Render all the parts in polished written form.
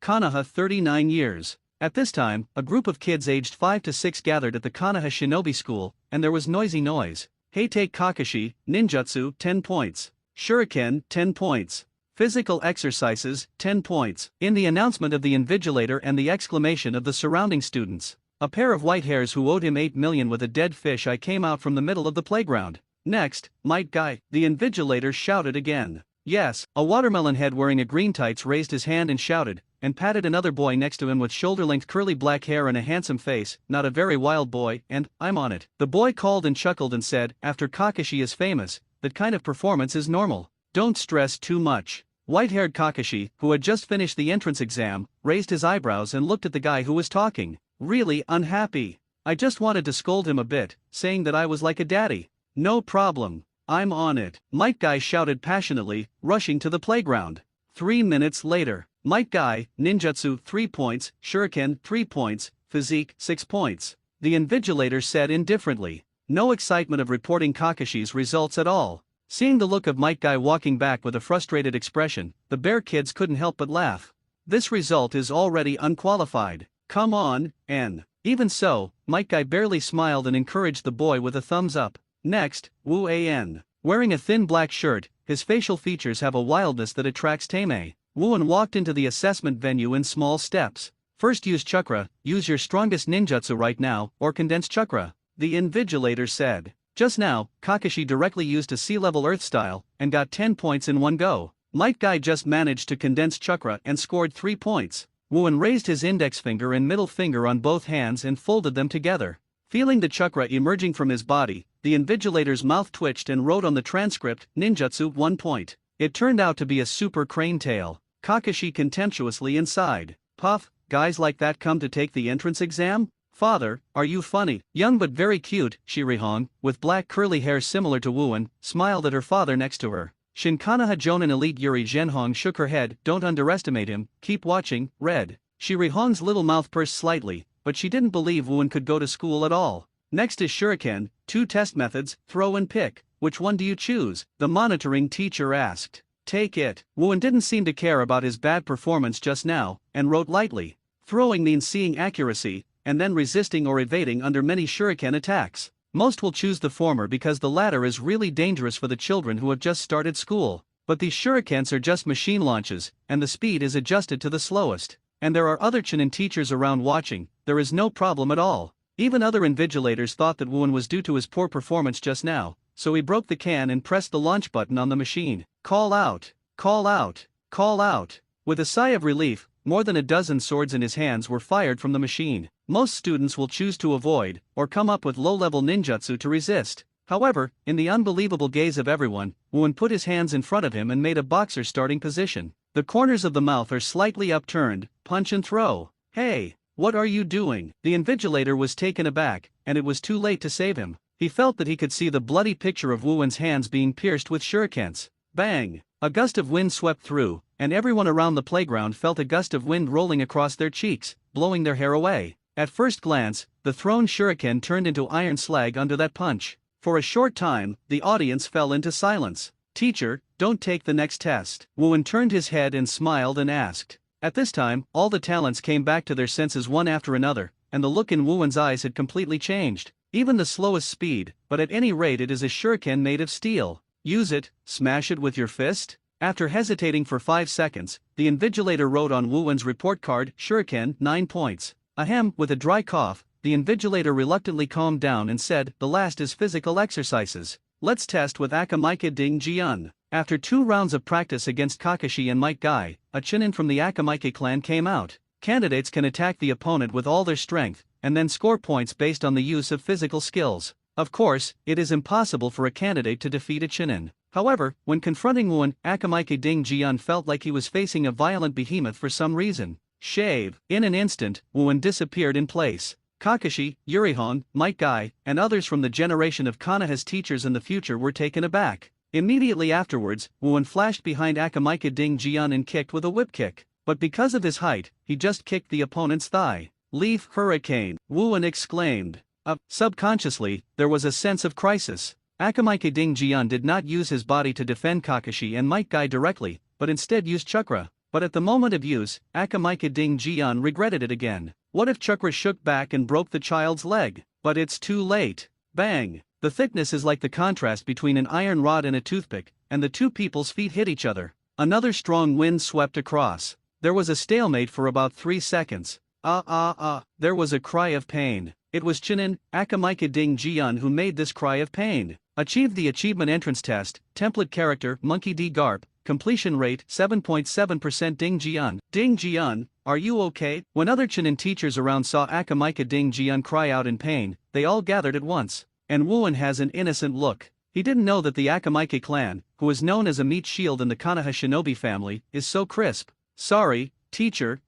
Konoha 39 years. At this time, a group of kids aged 5 to 6 gathered at the Konoha Shinobi School, and there was noisy noise. Heitei Kakashi, Ninjutsu 10 points. Shuriken 10 points. Physical exercises 10 points. In the announcement of the invigilator and the exclamation of the surrounding students. A pair of white hairs who owed him 8 million with a dead fish eye came out from the middle of the playground. Next, Might Guy, the invigilator shouted again. Yes, a watermelon head wearing a green tights raised his hand and shouted, and patted another boy next to him with shoulder-length curly black hair and a handsome face, not a very wild boy, and, I'm on it. The boy called and chuckled and said, after Kakashi is famous, that kind of performance is normal. Don't stress too much. White-haired Kakashi, who had just finished the entrance exam, raised his eyebrows and looked at the guy who was talking. Really unhappy. I just wanted to scold him a bit, saying that I was like a daddy. No problem. I'm on it. Might Guy shouted passionately, rushing to the playground. 3 minutes later. Might Guy, Ninjutsu 3 points, Shuriken 3 points, Physique 6 points. The invigilator said indifferently. No excitement of reporting Kakashi's results at all. Seeing the look of Might Guy walking back with a frustrated expression, the bear kids couldn't help but laugh. This result is already unqualified. Come on, N. Even so, Might Guy barely smiled and encouraged the boy with a thumbs up. Next, N. Wearing a thin black shirt, his facial features have a wildness that attracts Tame. N walked into the assessment venue in small steps. First use chakra, use your strongest ninjutsu right now, or condense chakra, the invigilator said. Just now, Kakashi directly used a sea-level earth style, and got 10 points in one go. Might Guy just managed to condense chakra and scored 3 points. N raised his index finger and middle finger on both hands and folded them together. Feeling the chakra emerging from his body, the invigilator's mouth twitched and wrote on the transcript, Ninjutsu 1 point. It turned out to be a super crane tail. Kakashi contemptuously inside. Puff, guys like that come to take the entrance exam? Father, are you funny? Young but very cute, Shirihong, with black curly hair similar to N, smiled at her father next to her. Shinkanaha Jonin Elite Yuri Zhenhong shook her head, don't underestimate him, keep watching, red. Shirihong's little mouth pursed slightly, but she didn't believe N could go to school at all. Next is Shuriken, 2 test methods, throw and pick. Which one do you choose? The monitoring teacher asked. Take it. N didn't seem to care about his bad performance just now, and wrote lightly. Throwing means seeing accuracy, and then resisting or evading under many shuriken attacks. Most will choose the former because the latter is really dangerous for the children who have just started school. But these shurikens are just machine launches, and the speed is adjusted to the slowest. And there are other Chunin teachers around watching, there is no problem at all. Even other invigilators thought that N was due to his poor performance just now, so he broke the can and pressed the launch button on the machine. Call out! Call out! Call out! With a sigh of relief, more than a dozen swords in his hands were fired from the machine. Most students will choose to avoid, or come up with low-level ninjutsu to resist. However, in the unbelievable gaze of everyone, N put his hands in front of him and made a boxer starting position. The corners of the mouth are slightly upturned, punch and throw. Hey, what are you doing? The invigilator was taken aback, and it was too late to save him. He felt that he could see the bloody picture of N's hands being pierced with shurikens. Bang! A gust of wind swept through, and everyone around the playground felt a gust of wind rolling across their cheeks, blowing their hair away. At first glance, the thrown shuriken turned into iron slag under that punch. For a short time, the audience fell into silence. Teacher, don't take the next test. N turned his head and smiled and asked. At this time, all the talents came back to their senses one after another, and the look in N's eyes had completely changed. Even the slowest speed, but at any rate it is a shuriken made of steel. Use it, smash it with your fist? After hesitating for 5 seconds, the invigilator wrote on N's report card, Shuriken, 9 points. Ahem, with a dry cough, the invigilator reluctantly calmed down and said, the last is physical exercises. Let's test with Akamaika Ding Jiun. After 2 rounds of practice against Kakashi and Might Guy, a Chunin from the Akamaika clan came out. Candidates can attack the opponent with all their strength, and then score points based on the use of physical skills. Of course, it is impossible for a candidate to defeat a Chunin. However, when confronting N, Akamaika Ding Jiun felt like he was facing a violent behemoth for some reason. Shave. In an instant, N disappeared in place. Kakashi, Yurihon, Might Guy, and others from the generation of Konoha's teachers in the future were taken aback. Immediately afterwards, N flashed behind Akamaika Ding Jiun and kicked with a whip kick. But because of his height, he just kicked the opponent's thigh. Leaf Hurricane, N exclaimed. Subconsciously, there was a sense of crisis. Akamaika Ding Jiun did not use his body to defend Kakashi and Might Guy directly, but instead used chakra. But at the moment of use, Akamika Ding Jian regretted it again. What if chakra shook back and broke the child's leg? But it's too late. Bang! The thickness is like the contrast between an iron rod and a toothpick, and the two people's feet hit each other. Another strong wind swept across. There was a stalemate for about 3 seconds. There was a cry of pain. It was Chinin, Akamika Ding Jian who made this cry of pain. Achieved the achievement entrance test, template character, Monkey D. Garp, completion rate 7.7% Ding Jian. Ding Jian, are you okay? When other Chinin teachers around saw Akamika Ding Jian cry out in pain, they all gathered at once. And Wuan has an innocent look. He didn't know that the Akamika clan, who is known as a meat shield in the Konoha shinobi family, is so crisp. Sorry, teacher,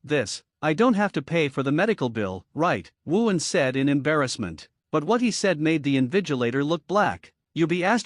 I don't have to pay for the medical bill, right? Wuan said in embarrassment. But what he said made the invigilator look black. You be *******D,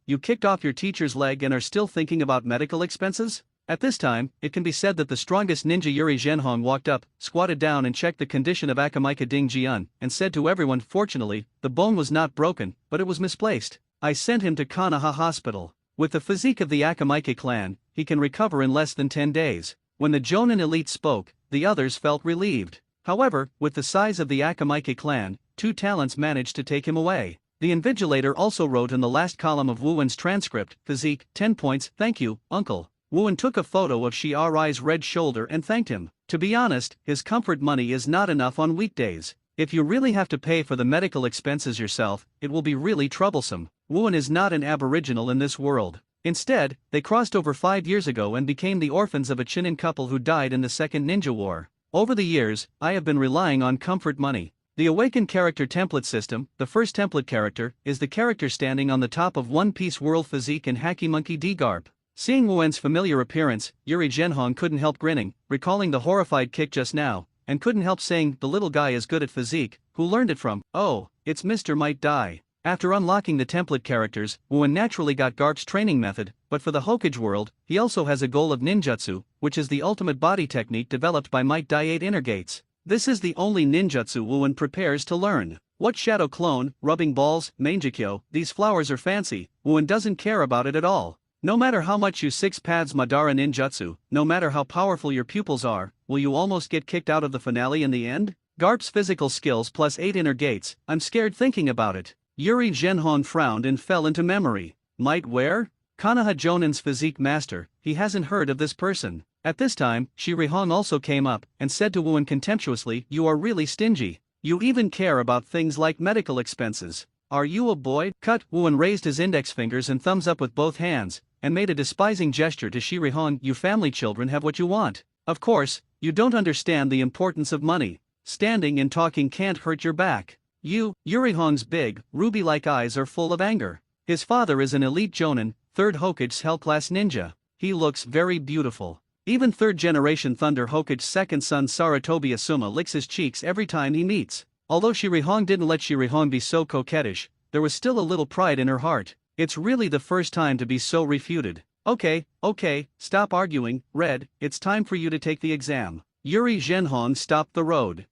you kicked off your teacher's leg and are still thinking about medical expenses? At this time, it can be said that the strongest ninja Yuri Zhenhong walked up, squatted down and checked the condition of Akamika Ding Jian, and said to everyone, fortunately, the bone was not broken, but it was misplaced. I sent him to Konoha Hospital. With the physique of the Akamika clan, he can recover in less than 10 days. When the Jonin elite spoke, the others felt relieved. However, with the size of the Akamika clan, 2 talents managed to take him away. The invigilator also wrote in the last column of Wuan's transcript, physique, 10 points, thank you, uncle. Wuan took a photo of Shiarai's red shoulder and thanked him. To be honest, his comfort money is not enough on weekdays. If you really have to pay for the medical expenses yourself, it will be really troublesome. Wuan is not an aboriginal in this world. Instead, they crossed over 5 years ago and became the orphans of a Chinin couple who died in the Second Ninja War. Over the years, I have been relying on comfort money. The Awakened Character Template System, the first template character, is the character standing on the top of One Piece World Physique and Hacky Monkey D. Garp. Seeing Wuan's familiar appearance, Yuri Zhenhong couldn't help grinning, recalling the horrified kick just now, and couldn't help saying, the little guy is good at physique, who learned it from? Oh, it's Mr. Might Die. After unlocking the template characters, Wuan naturally got Garp's training method, but for the Hokage world, he also has a goal of ninjutsu, which is the ultimate body technique developed by Might Die 8 Inner Gates. This is the only ninjutsu Wuan prepares to learn. What shadow clone, rubbing balls, manjikyo, these flowers are fancy, Wuan doesn't care about it at all. No matter how much you 6 paths Madara ninjutsu, no matter how powerful your pupils are, will you almost get kicked out of the finale in the end? Garp's physical skills plus 8 inner gates, I'm scared thinking about it. Yuri Zhenhong frowned and fell into memory. Might where? Konoha Jonin's physique master, he hasn't heard of this person. At this time, Shirihong also came up, and said to Wuan contemptuously, you are really stingy. You even care about things like medical expenses. Are you a boy? Cut. Wuan raised his index fingers and thumbs up with both hands, and made a despising gesture to Shirihong. You family children have what you want. Of course, you don't understand the importance of money. Standing and talking can't hurt your back. Yurihong's big, ruby-like eyes are full of anger. His father is an elite Jonin, 3rd Hokage's Hell-class ninja. He looks very beautiful. Even 3rd-generation Thunder Hokage's second son Saratobi Asuma licks his cheeks every time he meets. Although Shirihong didn't let Shirihong be so coquettish, there was still a little pride in her heart. It's really the first time to be so refuted. Okay, stop arguing, Red, it's time for you to take the exam. Yuri Zhenhong stopped the road.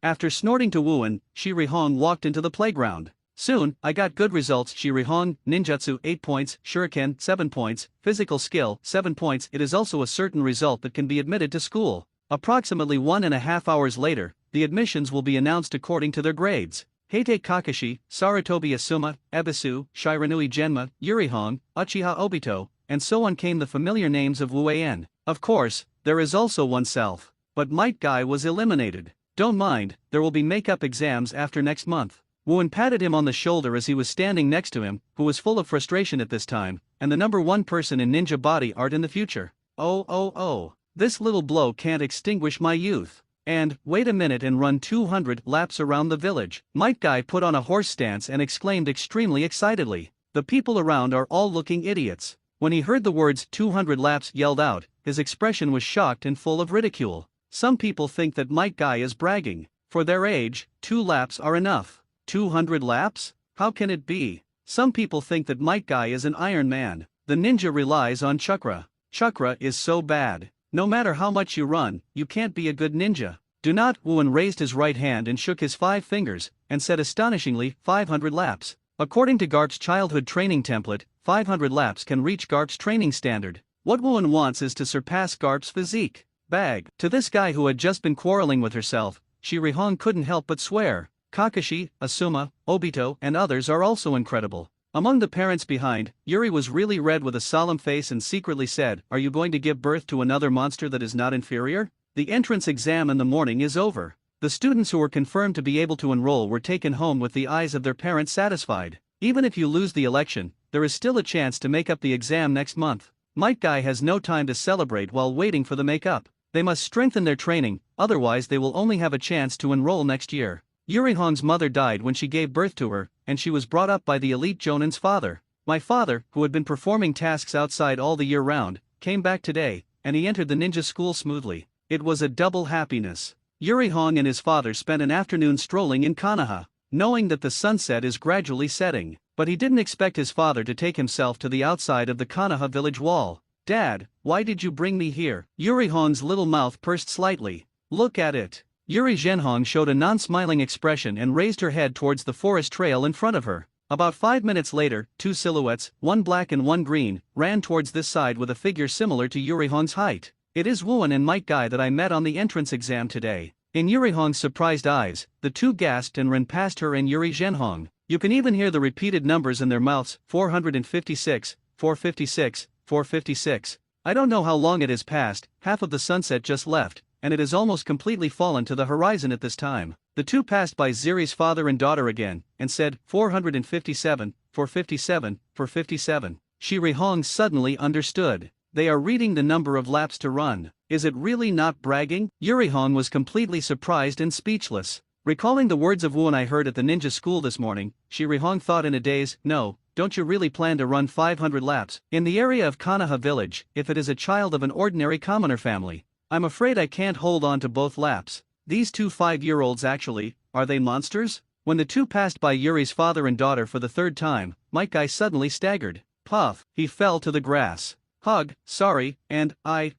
After snorting to Wuan, Shirihong walked into the playground. Soon, I got good results. Shirihong, ninjutsu 8 points, shuriken 7 points, physical skill 7 points. It is also a certain result that can be admitted to school. Approximately 1.5 hours later, the admissions will be announced according to their grades. Heite Kakashi, Saratobi Asuma, Ebisu, Shiranui Genma, Yurihong, Uchiha Obito, and so on came the familiar names of Wu An. Of course, there is also oneself. But Might Guy was eliminated. Don't mind, there will be makeup exams after next month. Wuan patted him on the shoulder as he was standing next to him, who was full of frustration at this time, and the #1 person in ninja body art in the future. Oh, this little blow can't extinguish my youth. And, wait a minute and run 200 laps around the village. Might Guy put on a horse stance and exclaimed extremely excitedly. The people around are all looking idiots. When he heard the words 200 laps yelled out, his expression was shocked and full of ridicule. Some people think that Might Guy is bragging. For their age, 2 laps are enough. 200 laps? How can it be? Some people think that Might Guy is an Iron Man. The ninja relies on chakra. Chakra is so bad. No matter how much you run, you can't be a good ninja. Do not. Wuan raised his right hand and shook his 5 fingers, and said astonishingly, 500 laps. According to Garp's childhood training template, 500 laps can reach Garp's training standard. What Wooen wants is to surpass Garp's physique. Bag. To this guy who had just been quarreling with herself, Shirihong couldn't help but swear. Kakashi, Asuma, Obito, and others are also incredible. Among the parents behind, Yuri was really red with a solemn face and secretly said, "Are you going to give birth to another monster that is not inferior?" The entrance exam in the morning is over. The students who were confirmed to be able to enroll were taken home with the eyes of their parents satisfied. Even if you lose the election, there is still a chance to make up the exam next month. Might Guy has no time to celebrate while waiting for the makeup. They must strengthen their training, otherwise they will only have a chance to enroll next year. Yurihong's mother died when she gave birth to her, and she was brought up by the elite Jonan's father. My father, who had been performing tasks outside all the year round, came back today, and he entered the ninja school smoothly. It was a double happiness. Yurihong and his father spent an afternoon strolling in Konoha, knowing that the sunset is gradually setting, but he didn't expect his father to take himself to the outside of the Konoha village wall. "Dad, why did you bring me here?" Yurihong's little mouth pursed slightly. "Look at it." Yuri Zhenhong showed a non-smiling expression and raised her head towards the forest trail in front of her. About 5 minutes later, two silhouettes, one black and one green, ran towards this side with a figure similar to Yurihong's height. "It is Wooen and Might Guy that I met on the entrance exam today." In Yurihong's surprised eyes, the two gasped and ran past her and Yuri Zhenhong. You can even hear the repeated numbers in their mouths: 456, 456, 456. I don't know how long it has passed, half of the sunset just left, and it has almost completely fallen to the horizon at this time. The two passed by Ziri's father and daughter again, and said, 457, 457, 457. Shirihong suddenly understood. They are reading the number of laps to run. Is it really not bragging? Yurihong was completely surprised and speechless. Recalling the words of Wooen I heard at the ninja school this morning, Shirihong thought in a daze, "No, don't you really plan to run 500 laps in the area of Konoha village if it is a child of an ordinary commoner family? I'm afraid I can't hold on to both laps. These two 5-year-olds actually, are they monsters?" When the two passed by Yuri's father and daughter for the third time, Might Guy suddenly staggered. Puff, he fell to the grass. "Hug, sorry, and I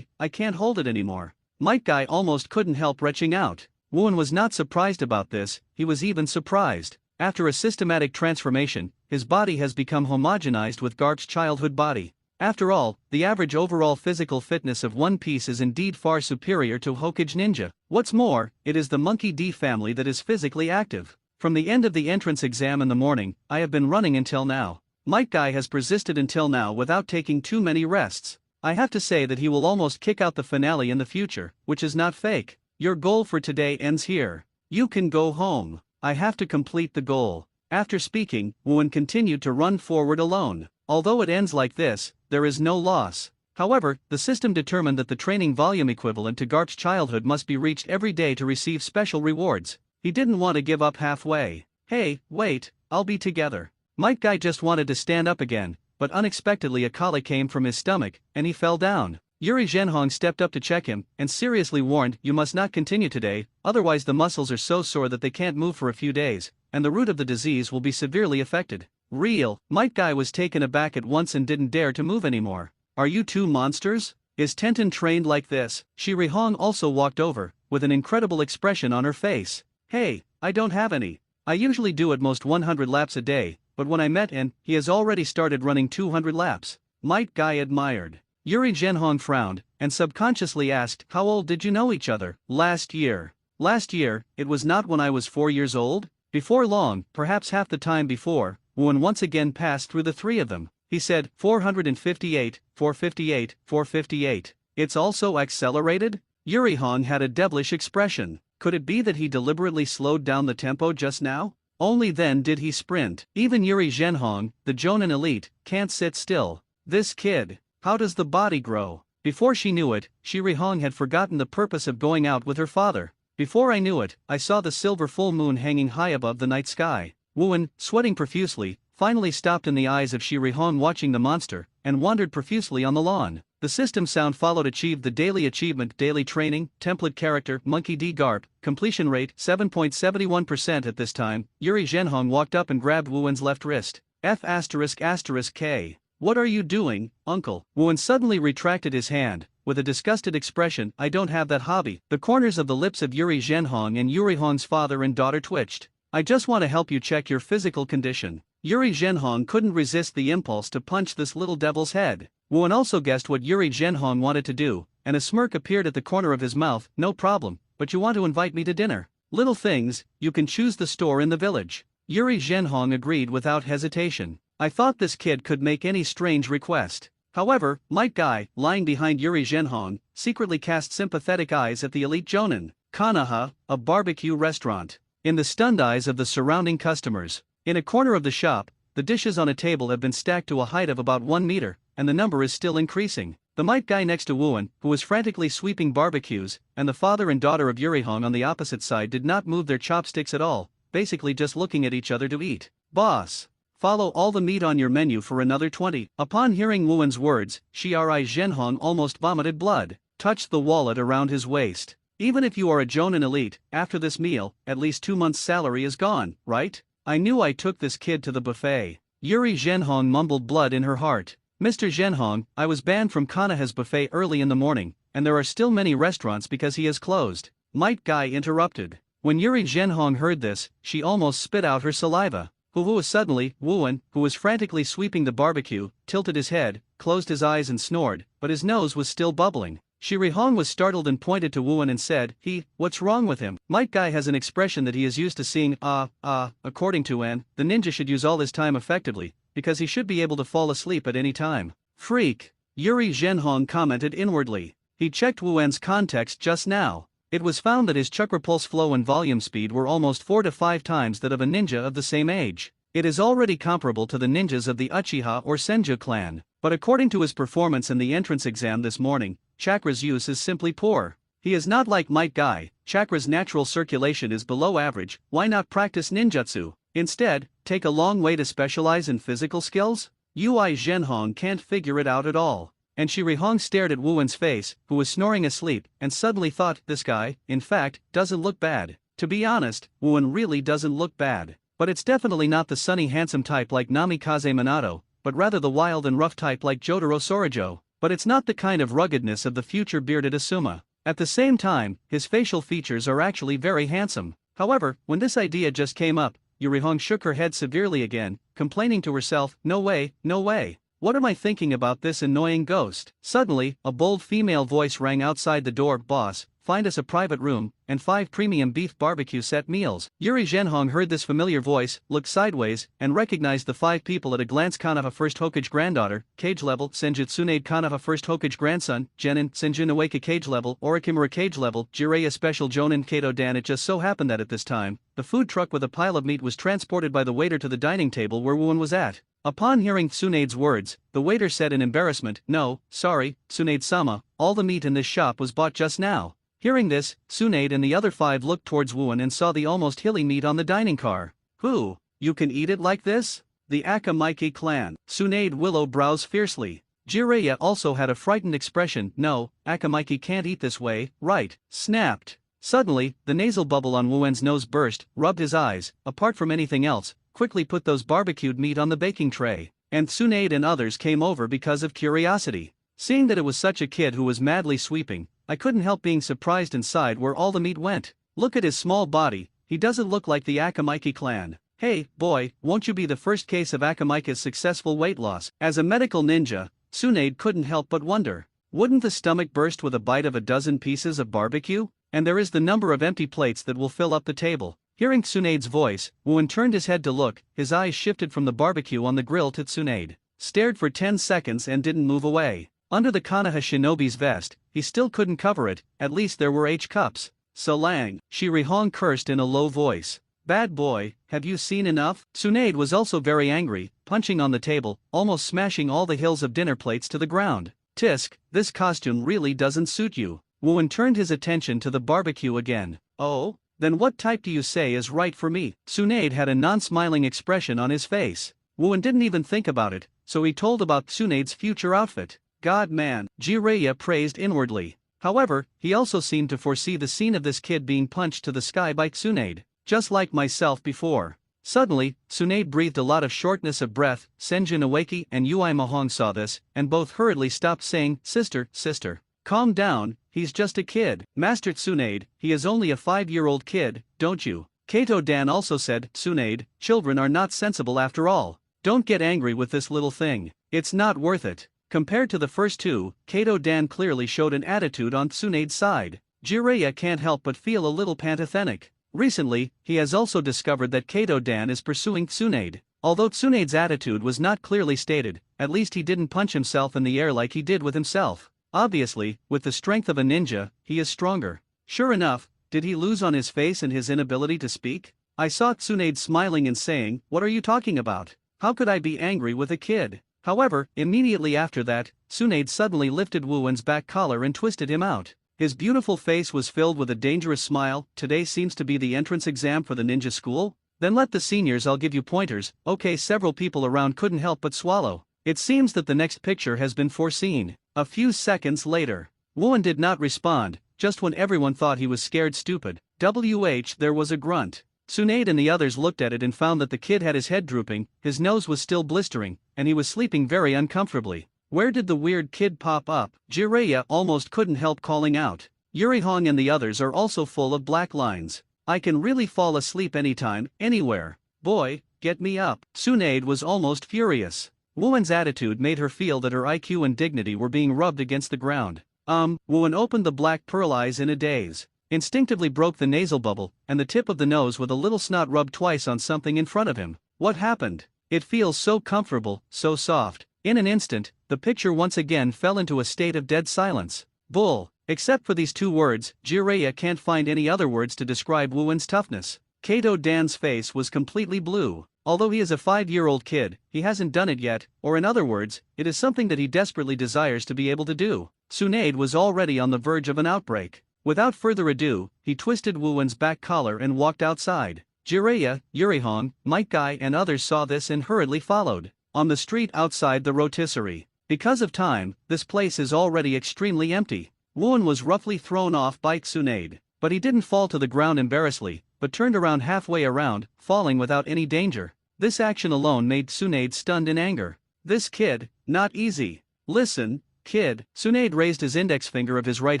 can't hold it anymore." Might Guy almost couldn't help retching out. Wooen was not surprised about this, he was even surprised. After a systematic transformation, his body has become homogenized with Garp's childhood body. After all, the average overall physical fitness of One Piece is indeed far superior to Hokage Ninja. What's more, it is the Monkey D family that is physically active. From the end of the entrance exam in the morning, I have been running until now. Might Guy has persisted until now without taking too many rests. I have to say that he will almost kick out the finale in the future, which is not fake. Your goal for today ends here. You can go home. I have to complete the goal. After speaking, Wooen continued to run forward alone. Although it ends like this, there is no loss. However, the system determined that the training volume equivalent to Garp's childhood must be reached every day to receive special rewards. He didn't want to give up halfway. "Hey, wait, I'll be together." Might Guy just wanted to stand up again, but unexpectedly a colic came from his stomach, and he fell down. Yuri Zhenhong stepped up to check him, and seriously warned, "You must not continue today, otherwise the muscles are so sore that they can't move for a few days, and the root of the disease will be severely affected." Real, Might Guy was taken aback at once and didn't dare to move anymore. "Are you two monsters? Is Tenten trained like this?" Shirihong also walked over, with an incredible expression on her face. "Hey, I don't have any. I usually do at most 100 laps a day, but when I met N, he has already started running 200 laps. Might Guy admired. Yuri Zhenhong frowned, and subconsciously asked, "How old did you know each other?" "Last year." "Last year, it was not when I was 4 years old?" Before long, perhaps half the time before, Wooen once again passed through the three of them. He said, 458, 458, 458. "It's also accelerated?" Yurihong had a devilish expression. Could it be that he deliberately slowed down the tempo just now? Only then did he sprint. Even Yuri Zhenhong, the Jonin elite, can't sit still. This kid, how does the body grow? Before she knew it, Shirihong had forgotten the purpose of going out with her father. Before I knew it, I saw the silver full moon hanging high above the night sky. Wooen, sweating profusely, finally stopped in the eyes of Shirihong watching the monster, and wandered profusely on the lawn. The system sound followed achieved the daily achievement, daily training, template character, Monkey D Garp, completion rate 7.71% at this time. Yuri Zhenhong walked up and grabbed Wooen's left wrist. F***K. "What are you doing, uncle?" Wooen suddenly retracted his hand, with a disgusted expression. "I don't have that hobby." The corners of the lips of Yuri Zhenhong and Yurihong's father and daughter twitched. "I just want to help you check your physical condition." Yuri Zhenhong couldn't resist the impulse to punch this little devil's head. Wooan also guessed what Yuri Zhenhong wanted to do, and a smirk appeared at the corner of his mouth. No problem, but you want to invite me to dinner? Little things, you can choose the store in the village. Yuri Zhenhong agreed without hesitation. I thought this kid could make any strange request. However, Might Guy, lying behind Yuri Zhenhong, secretly cast sympathetic eyes at the elite N.A.N, Kanaha, a barbecue restaurant. In the stunned eyes of the surrounding customers. In a corner of the shop, the dishes on a table have been stacked to a height of about 1 meter, and the number is still increasing. The Might Guy next to Wooan, who was frantically sweeping barbecues, and the father and daughter of Yuri Hong on the opposite side did not move their chopsticks at all, basically just looking at each other to eat. Boss, follow all the meat on your menu for another 20. Upon hearing Wooan's words, Shiri Zhenhong almost vomited blood, touched the wallet around his waist. Even if you are a Jonin elite, after this meal, at least 2 months' salary is gone, right? I knew I took this kid to the buffet. Yuri Zhenhong mumbled, blood in her heart. Mr. Zhenhong, I was banned from Kanaha's buffet early in the morning, and there are still many restaurants because he has closed. Might Guy interrupted. When Yuri Zhenhong heard this, she almost spit out her saliva. Suddenly, Wooan, who was frantically sweeping the barbecue, tilted his head, closed his eyes and snored, but his nose was still bubbling. Shiri Hong was startled and pointed to Wooan and said, what's wrong with him? Might Guy has an expression that he is used to seeing. According to N, the ninja should use all his time effectively, because he should be able to fall asleep at any time. Freak, Yuri Zhenhong commented inwardly. He checked Wooan's context just now. It was found that his chakra pulse flow and volume speed were almost 4 to 5 times that of a ninja of the same age. It is already comparable to the ninjas of the Uchiha or Senju clan, but according to his performance in the entrance exam this morning, chakra's use is simply poor. He is not like Might Guy. Chakra's natural circulation is below average. Why not practice ninjutsu? Instead, take a long way to specialize in physical skills? Yuri Zhenhong can't figure it out at all. And Shiri Hong stared at Wooan's face, who was snoring asleep, and suddenly thought, this guy, in fact, doesn't look bad. To be honest, Wooan really doesn't look bad. But it's definitely not the sunny handsome type like Namikaze Minato, but rather the wild and rough type like Jotaro Sorijo. But it's not the kind of ruggedness of the future bearded Asuma. At the same time, his facial features are actually very handsome. However, when this idea just came up, Yuri Hong shook her head severely again, complaining to herself, no way, no way. What am I thinking about this annoying ghost? Suddenly, a bold female voice rang outside the door. Boss, find us a private room, and 5 premium beef barbecue set meals. Yuri Zhenhong heard this familiar voice, looked sideways, and recognized the 5 people at a glance. Kanaha First Hokage granddaughter, cage level. Senju Tsunade Kanaha First Hokage grandson, Genin, Senju Nawaka cage level. Orikimura cage level, Jiraiya Special Jonin Kato Dan. It just so happened that at this time, the food truck with a pile of meat was transported by the waiter to the dining table where Wooan was at. Upon hearing Tsunade's words, the waiter said in embarrassment, no, sorry, Tsunade-sama, all the meat in this shop was bought just now. Hearing this, Tsunade and the other 5 looked towards Wooan and saw the almost hilly meat on the dining car. Who? You can eat it like this? The Akamaiki clan. Tsunade Willow brows fiercely. Jiraiya also had a frightened expression. No, Akamaiki can't eat this way, right? Snapped. Suddenly, the nasal bubble on Wooan's nose burst, rubbed his eyes, apart from anything else, quickly put those barbecued meat on the baking tray, and Tsunade and others came over because of curiosity. Seeing that it was such a kid who was madly sweeping, I couldn't help being surprised and sighed where all the meat went. Look at his small body, he doesn't look like the Akamaiki clan. Hey, boy, won't you be the first case of Akamaika's successful weight loss? As a medical ninja, Tsunade couldn't help but wonder, wouldn't the stomach burst with a bite of a dozen pieces of barbecue? And there is the number of empty plates that will fill up the table. Hearing Tsunade's voice, Wooan turned his head to look, his eyes shifted from the barbecue on the grill to Tsunade. Stared for 10 seconds and didn't move away. Under the Konoha shinobi's vest, he still couldn't cover it, at least there were H-cups. Salang, Shiri Hong cursed in a low voice. Bad boy, have you seen enough? Tsunade was also very angry, punching on the table, almost smashing all the hills of dinner plates to the ground. Tisk, this costume really doesn't suit you. Wooan turned his attention to the barbecue again. Oh? Then what type do you say is right for me? Tsunade had a non-smiling expression on his face. Wooan didn't even think about it, so he told about Tsunade's future outfit. God man, Jiraiya praised inwardly. However, he also seemed to foresee the scene of this kid being punched to the sky by Tsunade, just like myself before. Suddenly, Tsunade breathed a lot of shortness of breath. Senju Nawaki and Ui Mahong saw this, and both hurriedly stopped saying, sister, sister. Calm down, he's just a kid. Master Tsunade, he is only a 5-year-old kid, don't you? Kato Dan also said, Tsunade, children are not sensible after all. Don't get angry with this little thing. It's not worth it. Compared to the first two, Kato-dan clearly showed an attitude on Tsunade's side. Jiraiya can't help but feel a little pantothenic. Recently, he has also discovered that Kato-dan is pursuing Tsunade. Although Tsunade's attitude was not clearly stated, at least he didn't punch himself in the air like he did with himself. Obviously, with the strength of a ninja, he is stronger. Sure enough, did he lose on his face and his inability to speak? I saw Tsunade smiling and saying, "What are you talking about? How could I be angry with a kid?" However, immediately after that, Tsunade suddenly lifted Wuwen's back collar and twisted him out. His beautiful face was filled with a dangerous smile. Today seems to be the entrance exam for the ninja school? Then let the seniors, I'll give you pointers. Okay, several people around couldn't help but swallow. It seems that the next picture has been foreseen. A few seconds later, Wuwen did not respond, just when everyone thought he was scared stupid. There was a grunt. Tsunade and the others looked at it and found that the kid had his head drooping, his nose was still blistering, and he was sleeping very uncomfortably. Where did the weird kid pop up? Jiraiya almost couldn't help calling out. Yurihong and the others are also full of black lines. I can really fall asleep anytime, anywhere. Boy, get me up. Tsunade was almost furious. Wuwen's attitude made her feel that her IQ and dignity were being rubbed against the ground. Wuwen opened the black pearl eyes in a daze, instinctively broke the nasal bubble, and the tip of the nose with a little snot rubbed twice on something in front of him. What happened? It feels so comfortable, so soft. In an instant, the picture once again fell into a state of dead silence. Bull. Except for these two words, Jiraiya can't find any other words to describe Wuwen's toughness. Kato-dan's face was completely blue. Although he is a 5-year-old kid, he hasn't done it yet, or in other words, it is something that he desperately desires to be able to do. Tsunade was already on the verge of an outbreak. Without further ado, he twisted Wuwen's back collar and walked outside. Jiraiya, Yurihong, Might Guy and others saw this and hurriedly followed. On the street outside the rotisserie. Because of time, this place is already extremely empty. Wuwen was roughly thrown off by Tsunade, but he didn't fall to the ground embarrassedly, but turned around halfway around, falling without any danger. This action alone made Tsunade stunned in anger. This kid, not easy. Listen, kid. Tsunade raised his index finger of his right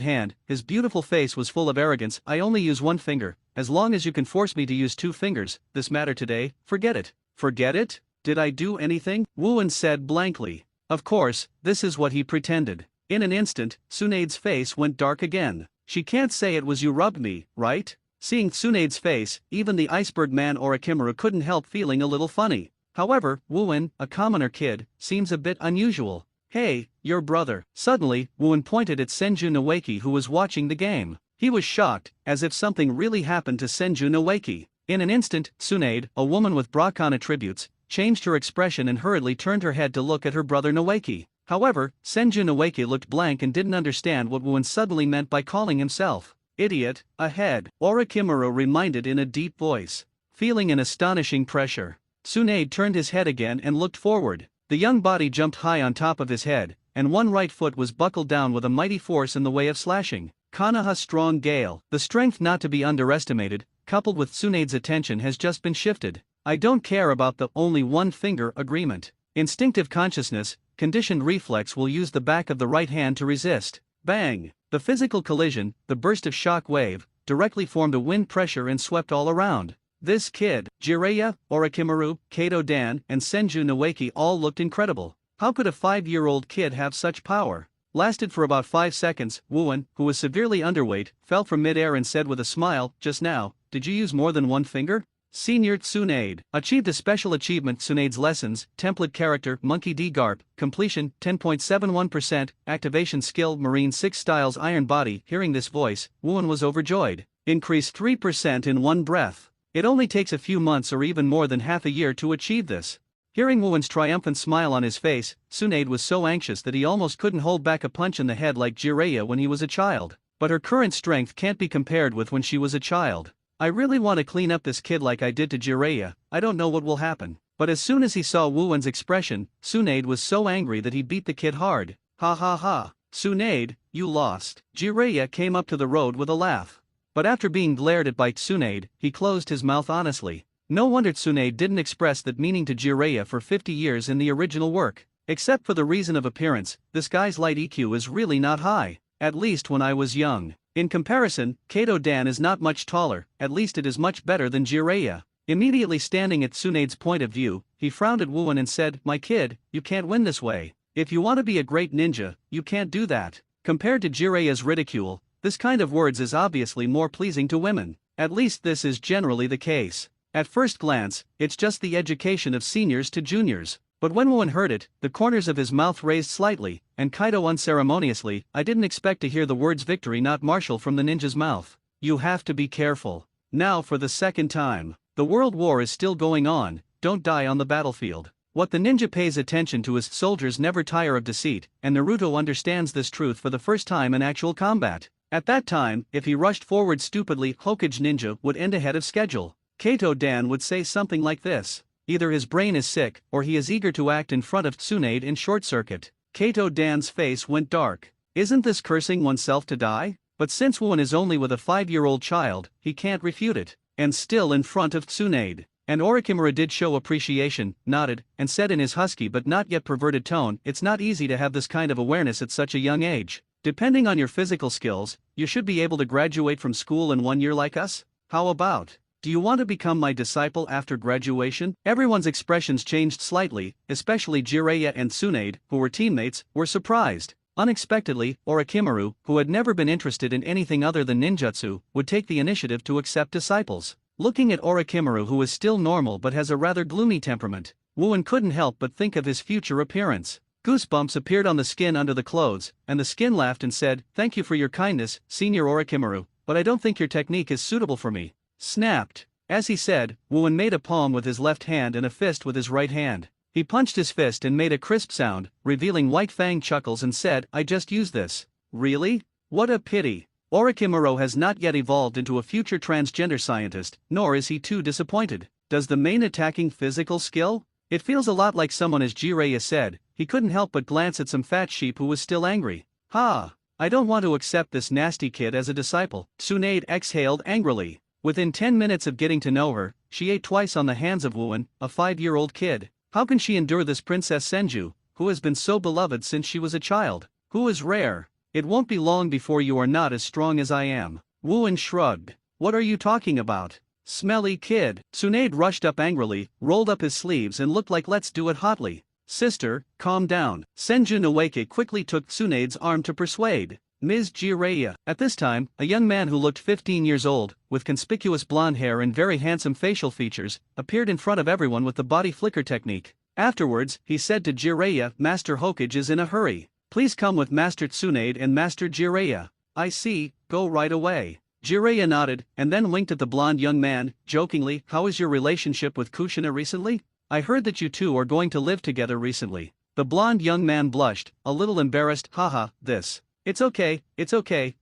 hand, his beautiful face was full of arrogance. I only use one finger, as long as you can force me to use 2 fingers, this matter today, forget it. Forget it? Did I do anything? Wuwen said blankly. Of course, this is what he pretended. In an instant, Tsunade's face went dark again. She can't say it was you rubbed me, right? Seeing Tsunade's face, even the iceberg man Orochimaru couldn't help feeling a little funny. However, Wuwen, a commoner kid, seems a bit unusual. Hey, your brother. Suddenly, Wuwen pointed at Senju Noeki who was watching the game. He was shocked, as if something really happened to Senju Noeki. In an instant, Tsunade, a woman with Brakan attributes, changed her expression and hurriedly turned her head to look at her brother Noeki. However, Senju Noeki looked blank and didn't understand what Wuwen suddenly meant by calling himself idiot. Ahead, Orochimaru reminded in a deep voice. Feeling an astonishing pressure, Tsunade turned his head again and looked forward. The young body jumped high on top of his head, and one right foot was buckled down with a mighty force in the way of slashing. Konoha strong gale. The strength not to be underestimated, coupled with Tsunade's attention has just been shifted. I don't care about the only one finger agreement. Instinctive consciousness, conditioned reflex will use the back of the right hand to resist. Bang! The physical collision, the burst of shock wave, directly formed a wind pressure and swept all around. This kid, Jiraiya, Orochimaru, Kato-dan, and Senju Noeki all looked incredible. How could a 5-year-old kid have such power? Lasted for about 5 seconds. Wuwen, who was severely underweight, fell from mid-air and said with a smile, just now, did you use more than one finger? Senior Tsunade achieved a special achievement. Tsunade's lessons, template character, Monkey D. Garp, completion, 10.71%, activation skill, Marine 6 styles, iron body. Hearing this voice, Wuwen was overjoyed. Increased 3% in one breath. It only takes a few months or even more than half a year to achieve this. Hearing Wuwen's triumphant smile on his face, Tsunade was so anxious that he almost couldn't hold back a punch in the head like Jiraiya when he was a child. But her current strength can't be compared with when she was a child. I really want to clean up this kid like I did to Jiraiya. I don't know what will happen. But as soon as he saw Wuwen's expression, Tsunade was so angry that he beat the kid hard. Ha ha ha. Tsunade, you lost. Jiraiya came up to the road with a laugh. But after being glared at by Tsunade, he closed his mouth honestly. No wonder Tsunade didn't express that meaning to Jiraiya for 50 years in the original work. Except for the reason of appearance, this guy's light EQ is really not high. At least when I was young. In comparison, Kato-dan is not much taller, at least it is much better than Jiraiya. Immediately standing at Tsunade's point of view, he frowned at Wuwen and said, my kid, you can't win this way. If you want to be a great ninja, you can't do that. Compared to Jiraiya's ridicule, this kind of words is obviously more pleasing to women. At least this is generally the case. At first glance, it's just the education of seniors to juniors. But when Woowen heard it, the corners of his mouth raised slightly, and Kaido unceremoniously, I didn't expect to hear the words victory not martial from the ninja's mouth. You have to be careful. Now for the second time. The world war is still going on, don't die on the battlefield. What the ninja pays attention to is soldiers never tire of deceit, and Naruto understands this truth for the first time in actual combat. At that time, if he rushed forward stupidly, Hokage ninja would end ahead of schedule. Kato Dan would say something like this. Either his brain is sick, or he is eager to act in front of Tsunade in short circuit. Kato Dan's face went dark. Isn't this cursing oneself to die? But since Woowen is only with a 5-year-old child, he can't refute it. And still in front of Tsunade. And Orochimaru did show appreciation, nodded, and said in his husky but not yet perverted tone, it's not easy to have this kind of awareness at such a young age. Depending on your physical skills, you should be able to graduate from school in 1 year like us? How about? Do you want to become my disciple after graduation? Everyone's expressions changed slightly, especially Jiraiya and Tsunade, who were teammates, were surprised. Unexpectedly, Orochimaru, who had never been interested in anything other than ninjutsu, would take the initiative to accept disciples. Looking at Orochimaru, who is still normal but has a rather gloomy temperament, Woowen couldn't help but think of his future appearance. Goosebumps appeared on the skin under the clothes, and the skin laughed and said, "Thank you for your kindness, Senior Orochimaru, but I don't think your technique is suitable for me." Snapped. As he said, Woowen made a palm with his left hand and a fist with his right hand. He punched his fist and made a crisp sound, revealing White Fang chuckles and said, I just used this. Really? What a pity. Orochimaru has not yet evolved into a future transgender scientist, nor is he too disappointed. Does the main attacking physical skill? It feels a lot like someone, as Jiraiya said. He couldn't help but glance at some fat sheep who was still angry. Ha! I don't want to accept this nasty kid as a disciple. Tsunade exhaled angrily. Within 10 minutes of getting to know her, she ate twice on the hands of Woowen, a 5-year-old kid. How can she endure this Princess Senju, who has been so beloved since she was a child? Who is rare? It won't be long before you are not as strong as I am. Woowen shrugged. What are you talking about? Smelly kid. Tsunade rushed up angrily, rolled up his sleeves and looked like let's do it hotly. Sister, calm down. Senju Noeke quickly took Tsunade's arm to persuade. Ms. Jiraiya. At this time, a young man who looked 15 years old, with conspicuous blonde hair and very handsome facial features, appeared in front of everyone with the body flicker technique. Afterwards, he said to Jiraiya, Master Hokage is in a hurry. Please come with Master Tsunade and Master Jiraiya. I see, go right away. Jiraiya nodded, and then winked at the blonde young man, jokingly, how is your relationship with Kushina recently? I heard that you two are going to live together recently. The blonde young man blushed, a little embarrassed, haha, this. It's okay,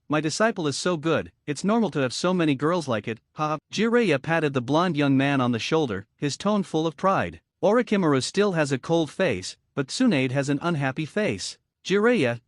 my disciple is so good, it's normal to have so many girls like it, ha. Jiraiya patted the blonde young man on the shoulder, his tone full of pride. Orochimaru still has a cold face, but Tsunade has an unhappy face. Jiraiya,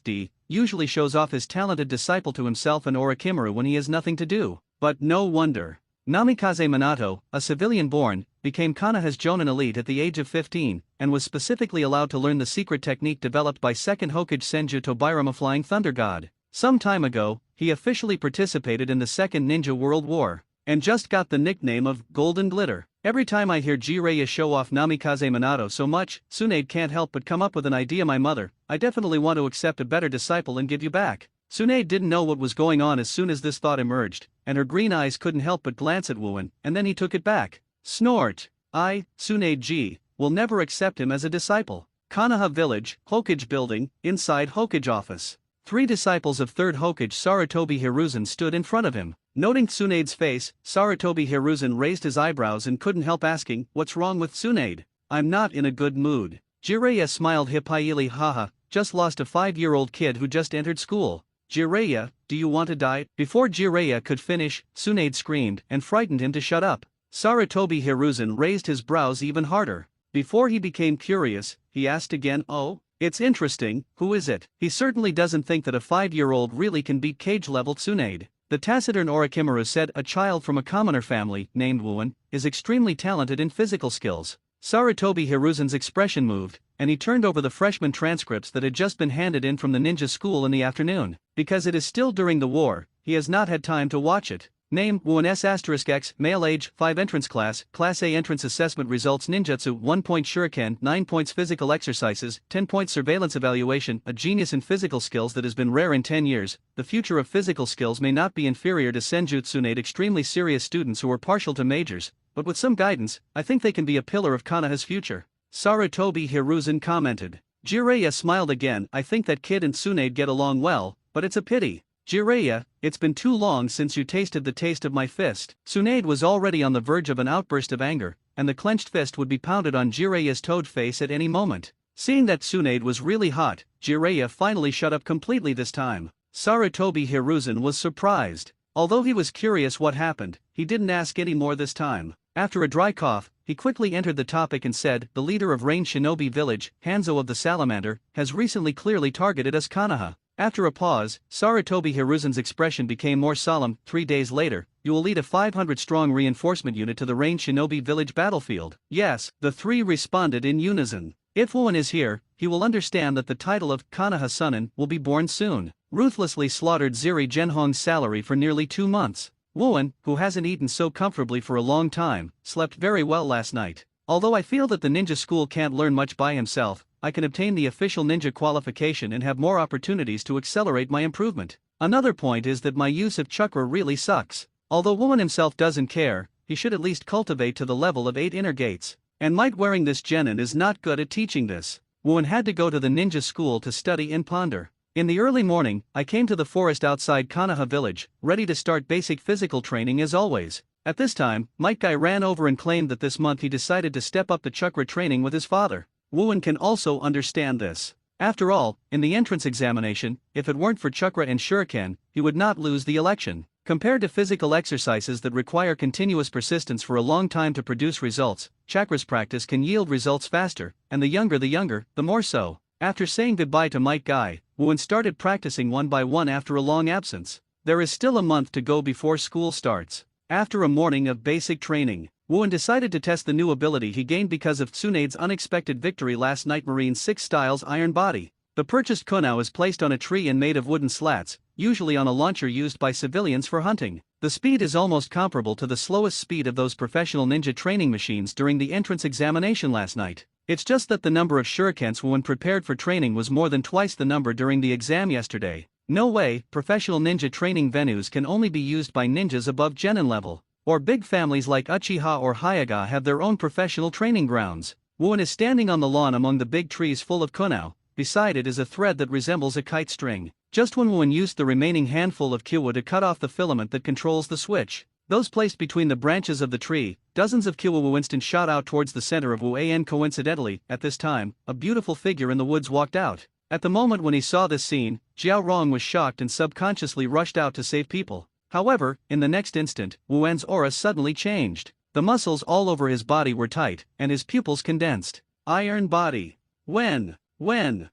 D, usually shows off his talented disciple to himself and Orochimaru when he has nothing to do. But no wonder. Namikaze Minato, a civilian born, became Konoha's Jonin elite at the age of 15, and was specifically allowed to learn the secret technique developed by second Hokage Senju Tobirama Flying Thunder God. Some time ago, he officially participated in the Second Ninja World War, and just got the nickname of Golden Glitter. Every time I hear Jiraiya show off Namikaze Minato so much, Tsunade can't help but come up with an idea. My mother, I definitely want to accept a better disciple and give you back. Tsunade didn't know what was going on as soon as this thought emerged, and her green eyes couldn't help but glance at Woowen, and then he took it back. Snort. I, Tsunade G, will never accept him as a disciple. Konoha Village, Hokage Building, inside Hokage Office. 3 disciples of 3rd Hokage Sarutobi Hiruzen stood in front of him. Noting Tsunade's face, Sarutobi Hiruzen raised his eyebrows and couldn't help asking, what's wrong with Tsunade? I'm not in a good mood. Jiraiya smiled hippily, haha, just lost a 5-year-old kid who just entered school. Jiraiya, do you want to die? Before Jiraiya could finish, Tsunade screamed and frightened him to shut up. Sarutobi Hiruzen raised his brows even harder. Before he became curious, he asked again, oh, it's interesting, who is it? He certainly doesn't think that a 5-year-old really can beat cage-level Tsunade. The taciturn Orochimaru said a child from a commoner family, named Woowen, is extremely talented in physical skills. Sarutobi Hiruzen's expression moved, and he turned over the freshman transcripts that had just been handed in from the ninja school in the afternoon. Because it is still during the war, he has not had time to watch it. Name, Wu S *X, male age, 5 entrance class A entrance assessment results ninjutsu 1 point shuriken 9 points physical exercises 10 points surveillance evaluation a genius in physical skills that has been rare in 10 years, the future of physical skills may not be inferior to senjutsu N.A.N extremely serious students who are partial to majors, but with some guidance, I think they can be a pillar of Konoha's future. Sarutobi Hiruzen commented. Jiraiya smiled again. I think that kid and Tsunade get along well, but it's a pity. Jiraiya, it's been too long since you tasted the taste of my fist. Tsunade was already on the verge of an outburst of anger, and the clenched fist would be pounded on Jiraiya's toad face at any moment. Seeing that Tsunade was really hot, Jiraiya finally shut up completely this time. Sarutobi Hiruzen was surprised. Although he was curious what happened, he didn't ask any more this time. After a dry cough, he quickly entered the topic and said, the leader of Rain Shinobi Village, Hanzo of the Salamander, has recently clearly targeted us Konoha. After a pause, Sarutobi Hiruzen's expression became more solemn. 3 days later, you will lead a 500-strong reinforcement unit to the Rain Shinobi Village battlefield. Yes, the three responded in unison. If N.A.N is here, he will understand that the title of Konoha Sunin will be born soon. Ruthlessly slaughtered Ziri Genhong's salary for nearly 2 months. N.A.N, who hasn't eaten so comfortably for a long time, slept very well last night. Although I feel that the ninja school can't learn much by himself, I can obtain the official ninja qualification and have more opportunities to accelerate my improvement. Another point is that my use of chakra really sucks. Although N.A.N himself doesn't care, he should at least cultivate to the level of 8 inner gates. And might wearing this genin is not good at teaching this. N.A.N had to go to the ninja school to study and ponder. In the early morning, I came to the forest outside Konoha village, ready to start basic physical training as always. At this time, Might Guy ran over and claimed that this month he decided to step up the chakra training with his father. N.A.N can also understand this. After all, in the entrance examination, if it weren't for chakra and shuriken, he would not lose the election. Compared to physical exercises that require continuous persistence for a long time to produce results, chakra's practice can yield results faster, and the younger, the more so. After saying goodbye to Might Guy, N.A.N started practicing one by one after a long absence. There is still a month to go before school starts. After a morning of basic training, N.A.N decided to test the new ability he gained because of Tsunade's unexpected victory last night. Marine 6 Styles Iron Body. The purchased kunao is placed on a tree and made of wooden slats, usually on a launcher used by civilians for hunting. The speed is almost comparable to the slowest speed of those professional ninja training machines during the entrance examination last night. It's just that the number of shurikens when prepared for training was more than twice the number during the exam yesterday. No way, professional ninja training venues can only be used by ninjas above genin level. Or big families like Uchiha or Hyaga have their own professional training grounds. N.A.N is standing on the lawn among the big trees full of kunao. Beside it is a thread that resembles a kite string. Just when N.A.N used the remaining handful of kiwa to cut off the filament that controls the switch, those placed between the branches of the tree, dozens of kiwa instant shot out towards the center of N.A.N. Coincidentally, at this time, a beautiful figure in the woods walked out. At the moment when he saw this scene, Jiao Rong was shocked and subconsciously rushed out to save people. However, in the next instant, N.A.N.'s aura suddenly changed. The muscles all over his body were tight, and his pupils condensed. Iron Body. When. The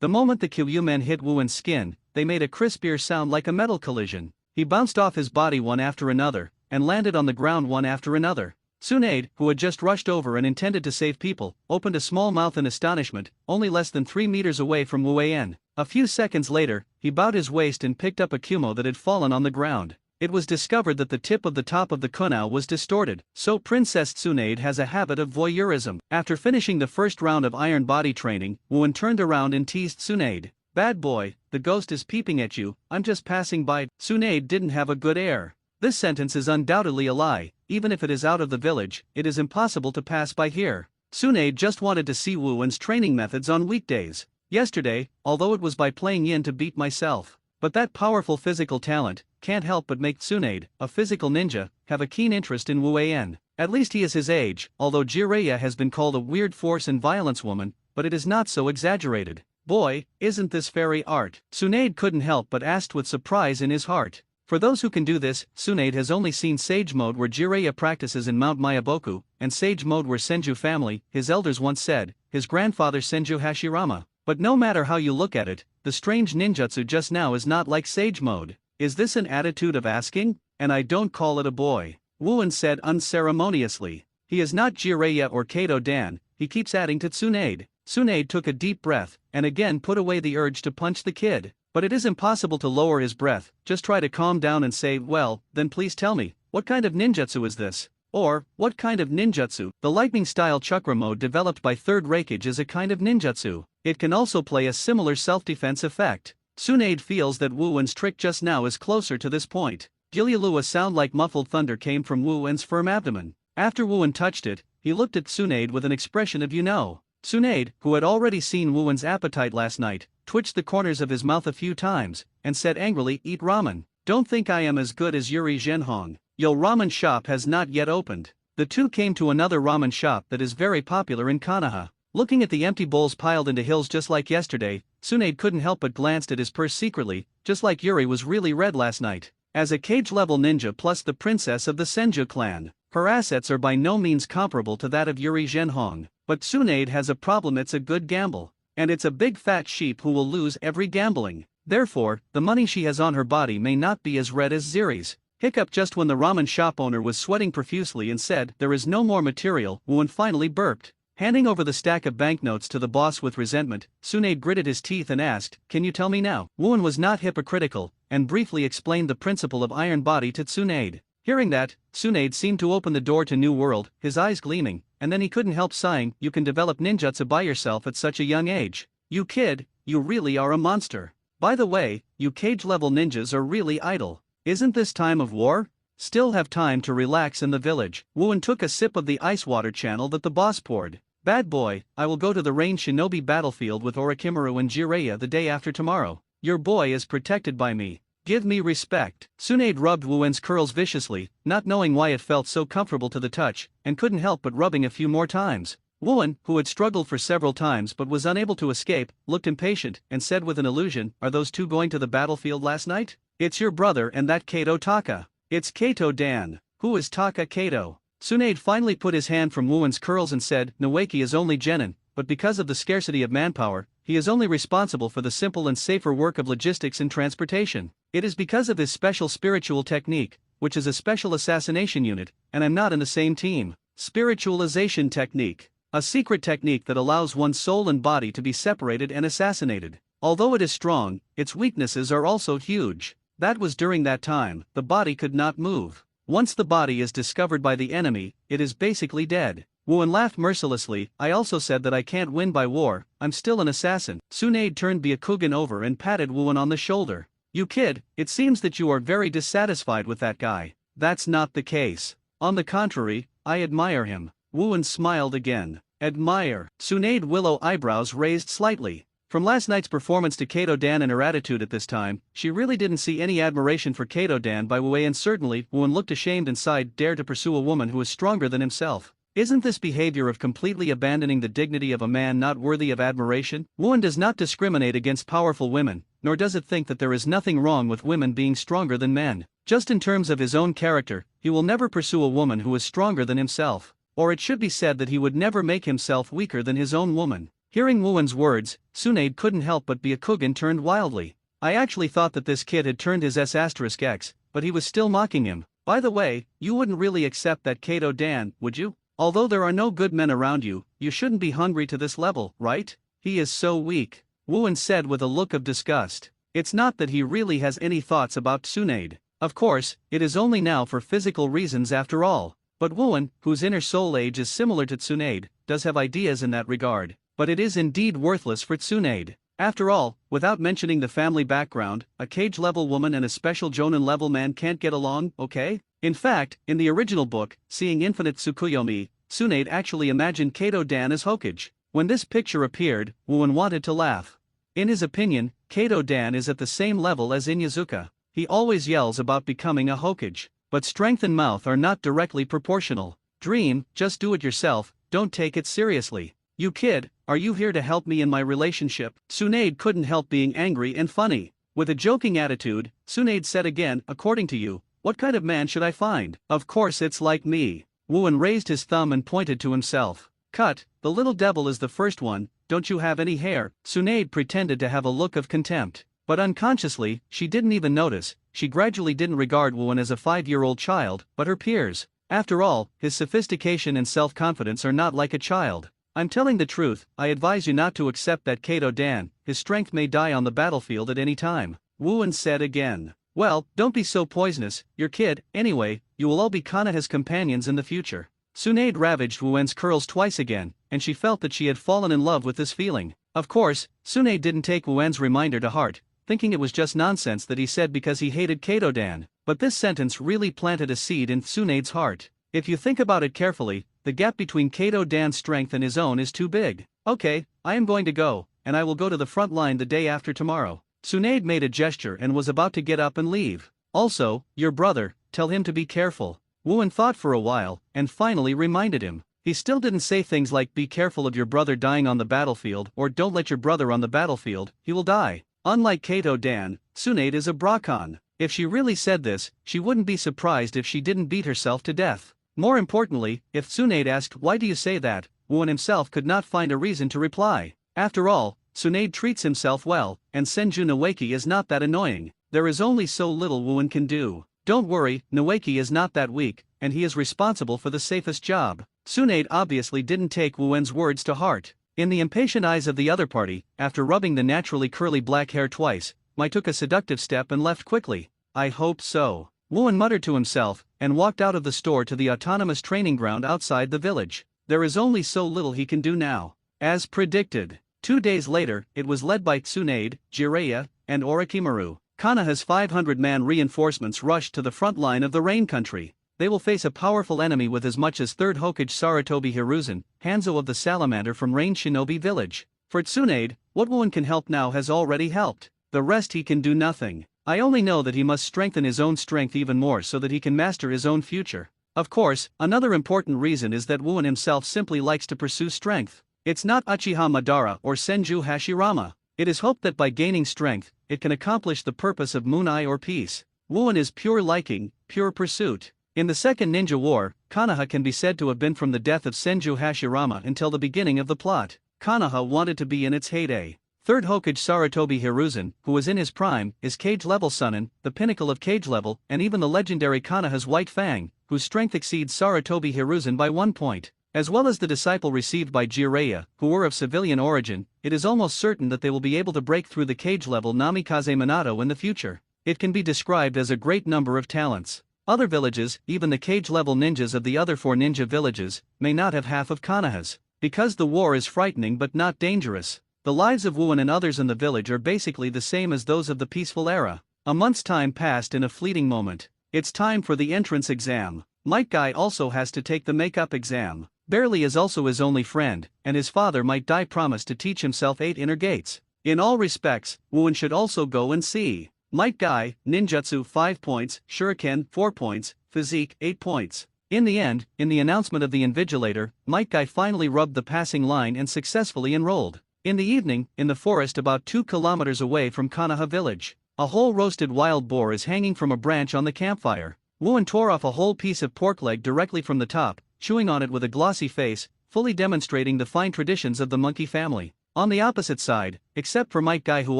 moment the Kyuumen hit N.A.N.'s skin, they made a crispier sound like a metal collision. He bounced off his body one after another, and landed on the ground one after another. Tsunade, who had just rushed over and intended to save people, opened a small mouth in astonishment, only less than 3 meters away from N.A.N. A few seconds later, he bowed his waist and picked up a kumo that had fallen on the ground. It was discovered that the tip of the top of the kunao was distorted, so Princess Tsunade has a habit of voyeurism. After finishing the first round of iron body training, N.A.N turned around and teased Tsunade. Bad boy, the ghost is peeping at you, I'm just passing by. Tsunade didn't have a good air. This sentence is undoubtedly a lie. Even if it is out of the village, it is impossible to pass by here. Tsunade just wanted to see N.A.N's training methods on weekdays. Yesterday, although it was by playing yin to beat myself. But that powerful physical talent can't help but make Tsunade, a physical ninja, have a keen interest in N.A.N. At least he is his age, although Jiraiya has been called a weird force and violence woman, but it is not so exaggerated. Boy, isn't this fairy art? Tsunade couldn't help but asked with surprise in his heart. For those who can do this, Tsunade has only seen Sage Mode where Jiraiya practices in Mount Mayaboku, and Sage Mode where Senju family, his elders once said, his grandfather Senju Hashirama. But no matter how you look at it, the strange ninjutsu just now is not like Sage Mode. Is this an attitude of asking? And I don't call it a boy. N.A.N said unceremoniously. He is not Jiraiya or Kato Dan, he keeps adding to Tsunade. Tsunade took a deep breath, and again put away the urge to punch the kid. But it is impossible to lower his breath, just try to calm down and say, well, then please tell me, what kind of ninjutsu is this? Or, what kind of ninjutsu? The lightning-style chakra mode developed by Third Reikage is a kind of ninjutsu. It can also play a similar self-defense effect. Tsunade feels that Wu Wen's trick just now is closer to this point. Gilyalu, a sound like muffled thunder came from Wu Wen's firm abdomen. After Wu Wen touched it, he looked at Tsunade with an expression of Tsunade, who had already seen Wu Wen's appetite last night, twitched the corners of his mouth a few times, and said angrily, eat ramen. Don't think I am as good as Yuri Zhenhong. Your ramen shop has not yet opened. The two came to another ramen shop that is very popular in Konoha. Looking at the empty bowls piled into hills just like yesterday, Tsunade couldn't help but glanced at his purse secretly, just like Yuri was really red last night. As a cage-level ninja plus the princess of the Senju clan, her assets are by no means comparable to that of Yuri Zhenhong, but Tsunade has a problem. It's a good gamble. And it's a big fat sheep who will lose every gambling. Therefore, the money she has on her body may not be as red as Ziri's. Hiccup just when the ramen shop owner was sweating profusely and said, there is no more material. Wu Wen finally burped. Handing over the stack of banknotes to the boss with resentment, Tsunade gritted his teeth and asked, can you tell me now? Wu Wen was not hypocritical, and briefly explained the principle of iron body to Tsunade. Hearing that, Tsunade seemed to open the door to new world, his eyes gleaming, and then he couldn't help sighing, you can develop ninjutsu by yourself at such a young age. You kid, you really are a monster. By the way, you cage-level ninjas are really idle. Isn't this time of war? Still have time to relax in the village. Wu Wen took a sip of the ice water channel that the boss poured. Bad boy, I will go to the range shinobi battlefield with Orochimaru and Jiraiya the day after tomorrow. Your boy is protected by me. Give me respect. Tsunade rubbed Wu Wen's curls viciously, not knowing why it felt so comfortable to the touch, and couldn't help but rubbing a few more times. Wu Wen, who had struggled for several times but was unable to escape, looked impatient, and said with an illusion, are those two going to the battlefield last night? It's your brother and that Kato Taka. It's Kato Dan. Who is Taka Kato? Tsunade finally put his hand from Wu Wen's curls and said, Noeki is only genin, but because of the scarcity of manpower, he is only responsible for the simple and safer work of logistics and transportation. It is because of his special spiritual technique, which is a special assassination unit, and I'm not in the same team. Spiritualization technique. A secret technique that allows one's soul and body to be separated and assassinated. Although it is strong, its weaknesses are also huge. That was during that time, the body could not move. Once the body is discovered by the enemy, it is basically dead. Wu Wen laughed mercilessly, I also said that I can't win by war, I'm still an assassin. Tsunade turned Byakugan over and patted Wu Wen on the shoulder. You kid, it seems that you are very dissatisfied with that guy. That's not the case. On the contrary, I admire him. Wu Wen smiled again. Admire. Tsunade willow eyebrows raised slightly. From last night's performance to Kato Dan and her attitude at this time, she really didn't see any admiration for Kato Dan by Wu Wei, and certainly, Wu Wen looked ashamed and sighed, dare to pursue a woman who is stronger than himself. Isn't this behavior of completely abandoning the dignity of a man not worthy of admiration? Wu Wen does not discriminate against powerful women, nor does it think that there is nothing wrong with women being stronger than men. Just in terms of his own character, he will never pursue a woman who is stronger than himself. Or it should be said that he would never make himself weaker than his own woman. Hearing Wu Wen's words, Tsunade couldn't help but Byakugan turned wildly. I actually thought that this kid had turned his S**X, but he was still mocking him. By the way, you wouldn't really accept that Kato Dan, would you? Although there are no good men around you, you shouldn't be hungry to this level, right? He is so weak. Wu Wen said with a look of disgust. It's not that he really has any thoughts about Tsunade. Of course, it is only now for physical reasons after all. But Wu Wen, whose inner soul age is similar to Tsunade, does have ideas in that regard. But it is indeed worthless for Tsunade. After all, without mentioning the family background, a cage-level woman and a special Jonin-level man can't get along, okay? In fact, in the original book, Seeing Infinite Tsukuyomi, Tsunade actually imagined Kato Dan as Hokage. When this picture appeared, Wu Wen wanted to laugh. In his opinion, Kato Dan is at the same level as Inyazuka. He always yells about becoming a Hokage. But strength and mouth are not directly proportional. Dream, just do it yourself, don't take it seriously. You kid, are you here to help me in my relationship? Tsunade couldn't help being angry and funny. With a joking attitude, Tsunade said again, according to you, what kind of man should I find? Of course it's like me. Wu Wen raised his thumb and pointed to himself. Cut, the little devil is the first one, don't you have any hair? Tsunade pretended to have a look of contempt. But unconsciously, she didn't even notice, she gradually didn't regard Wu Wen as a 5-year-old child, but her peers. After all, his sophistication and self-confidence are not like a child. I'm telling the truth, I advise you not to accept that N.A.N, his strength may die on the battlefield at any time. Wu-An said again. Well, don't be so poisonous, your kid, anyway, you will all be Konoha's companions in the future. Tsunade ravaged Wu-An's curls twice again, and she felt that she had fallen in love with this feeling. Of course, Tsunade didn't take Wu-An's reminder to heart, thinking it was just nonsense that he said because he hated N.A.N, but this sentence really planted a seed in Tsunade's heart. If you think about it carefully, the gap between N.A.N's strength and his own is too big. Okay, I am going to go, and I will go to the front line the day after tomorrow. Tsunade made a gesture and was about to get up and leave. Also, your brother, tell him to be careful. Wu-An thought for a while, and finally reminded him. He still didn't say things like be careful of your brother dying on the battlefield or don't let your brother on the battlefield, he will die. Unlike N.A.N, Tsunade is a Brahman. If she really said this, she wouldn't be surprised if she didn't beat herself to death. More importantly, if Tsunade asked why do you say that, Wu-An himself could not find a reason to reply. After all, Tsunade treats himself well, and Senju Noeki is not that annoying. There is only so little Wu-An can do. Don't worry, Noeki is not that weak, and he is responsible for the safest job. Tsunade obviously didn't take Wu-An's words to heart. In the impatient eyes of the other party, after rubbing the naturally curly black hair twice, Mai took a seductive step and left quickly. I hope so. Wu-An muttered to himself, and walked out of the store to the autonomous training ground outside the village. There is only so little he can do now. As predicted. 2 days later, it was led by Tsunade, Jiraiya, and Orochimaru. Konoha's 500-man reinforcements rushed to the front line of the Rain Country. They will face a powerful enemy with as much as 3rd Hokage Sarutobi Hiruzen, Hanzo of the Salamander from Rain Shinobi Village. For Tsunade, what Wu-An can help now has already helped. The rest he can do nothing. I only know that he must strengthen his own strength even more so that he can master his own future. Of course, another important reason is that Wu-An himself simply likes to pursue strength. It's not Uchiha Madara or Senju Hashirama. It is hoped that by gaining strength, it can accomplish the purpose of Moon Eye or peace. Wu-An is pure liking, pure pursuit. In the Second Ninja War, Konoha can be said to have been from the death of Senju Hashirama until the beginning of the plot. Konoha wanted to be in its heyday. 3rd Hokage Sarutobi Hiruzen, who was in his prime, is Cage-level Sunin, the pinnacle of Cage level, and even the legendary Konoha's White Fang, whose strength exceeds Sarutobi Hiruzen by 1 point. As well as the disciple received by Jiraiya, who were of civilian origin, it is almost certain that they will be able to break through the Cage-level Namikaze Minato in the future. It can be described as a great number of talents. Other villages, even the Cage-level ninjas of the other 4 ninja villages, may not have half of Konoha's. Because the war is frightening but not dangerous, the lives of Wu-An and others in the village are basically the same as those of the peaceful era. A month's time passed in a fleeting moment. It's time for the entrance exam. Might Guy also has to take the makeup exam. Barely is also his only friend, and his father Might Dai promised to teach himself 8 inner gates. In all respects, Wu-An should also go and see. Might Guy, Ninjutsu 5 points, Shuriken 4 points, Physique 8 points. In the end, in the announcement of the Invigilator, Might Guy finally rubbed the passing line and successfully enrolled. In the evening, in the forest about 2 kilometers away from Konoha village, a whole roasted wild boar is hanging from a branch on the campfire. Wu-An tore off a whole piece of pork leg directly from the top, chewing on it with a glossy face, fully demonstrating the fine traditions of the monkey family. On the opposite side, except for Might Guy who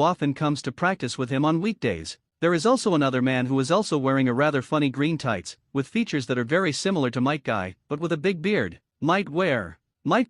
often comes to practice with him on weekdays, there is also another man who is also wearing a rather funny green tights, with features that are very similar to Might Guy, but with a big beard. Might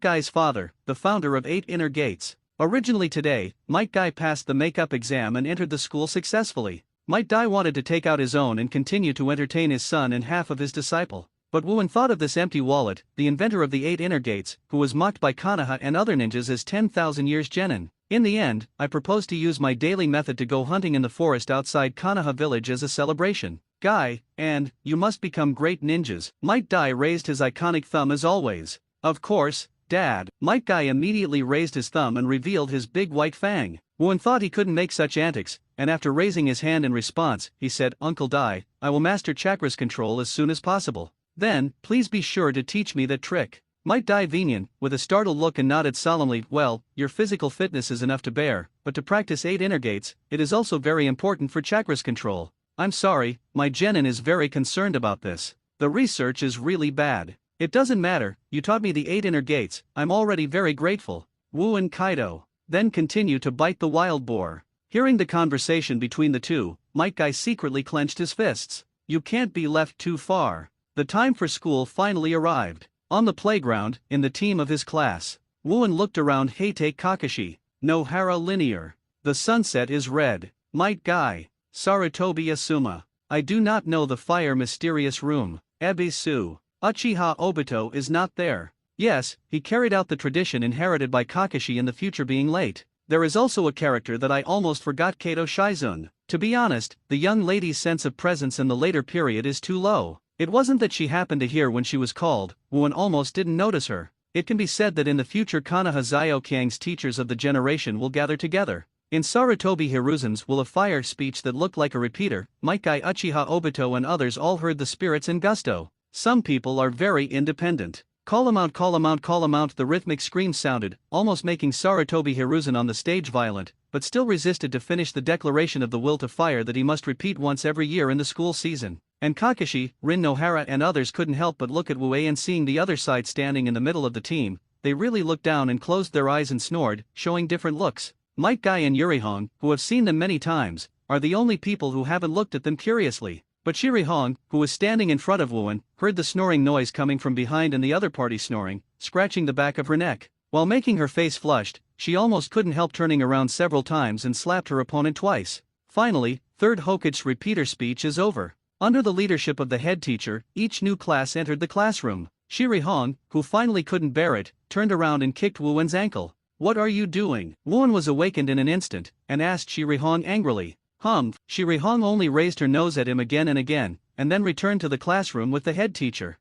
Guy's father, the founder of 8 Inner Gates. Originally today, Might Guy passed the makeup exam and entered the school successfully. Might Guy wanted to take out his own and continue to entertain his son and half of his disciple. But Wu-An thought of this empty wallet, the inventor of the 8 Inner Gates, who was mocked by Konoha and other ninjas as 10,000 years genin. In the end, I propose to use my daily method to go hunting in the forest outside Konoha village as a celebration. Guy, and, you must become great ninjas. Might Guy raised his iconic thumb as always. Of course, Dad. Might Guy immediately raised his thumb and revealed his big white fang. Wu-An thought he couldn't make such antics, and after raising his hand in response, he said, Uncle Dai, I will master chakras control as soon as possible. Then, please be sure to teach me that trick. Might Dai Vinian, with a startled look and nodded solemnly, well, your physical fitness is enough to bear, but to practice 8 inner gates, it is also very important for chakras control. I'm sorry, my genin is very concerned about this. The research is really bad. It doesn't matter, you taught me the 8 inner gates, I'm already very grateful. Wu-An Kaido then continued to bite the wild boar. Hearing the conversation between the two, Might Guy secretly clenched his fists. You can't be left too far. The time for school finally arrived. On the playground, in the team of his class, Wooen looked around. Heitei Kakashi. Nohara linear. The sunset is red. Might Guy. Sarutobi Asuma. I do not know the fire mysterious room. Ebisu. Uchiha Obito is not there. Yes, he carried out the tradition inherited by Kakashi in the future being late. There is also a character that I almost forgot, Kato Shizun. To be honest, the young lady's sense of presence in the later period is too low. It wasn't that she happened to hear when she was called, Wooen almost didn't notice her. It can be said that in the future Konoha Zyokyang's teachers of the generation will gather together. In Sarutobi Hiruzen's will a fire speech that looked like a repeater, Might Guy Uchiha Obito and others all heard the spirits in gusto. Some people are very independent. Call him out, call him out, call him out. The rhythmic scream sounded, almost making Sarutobi Hiruzen on the stage violent, but still resisted to finish the declaration of the will to fire that he must repeat once every year in the school season. And Kakashi, Rin Nohara and others couldn't help but look at Wue, and seeing the other side standing in the middle of the team, they really looked down and closed their eyes and snored, showing different looks. Might Guy and Yurihong, who have seen them many times, are the only people who haven't looked at them curiously. But Shirihong, who was standing in front of Wooen, heard the snoring noise coming from behind and the other party snoring, scratching the back of her neck. While making her face flushed, she almost couldn't help turning around several times and slapped her opponent twice. Finally, third Hoku's repeater speech is over. Under the leadership of the head teacher, each new class entered the classroom. Shirihong, who finally couldn't bear it, turned around and kicked Wooen's ankle. What are you doing? Wooen was awakened in an instant, and asked Shirihong angrily. Shirihong only raised her nose at him again and again, and then returned to the classroom with the head teacher.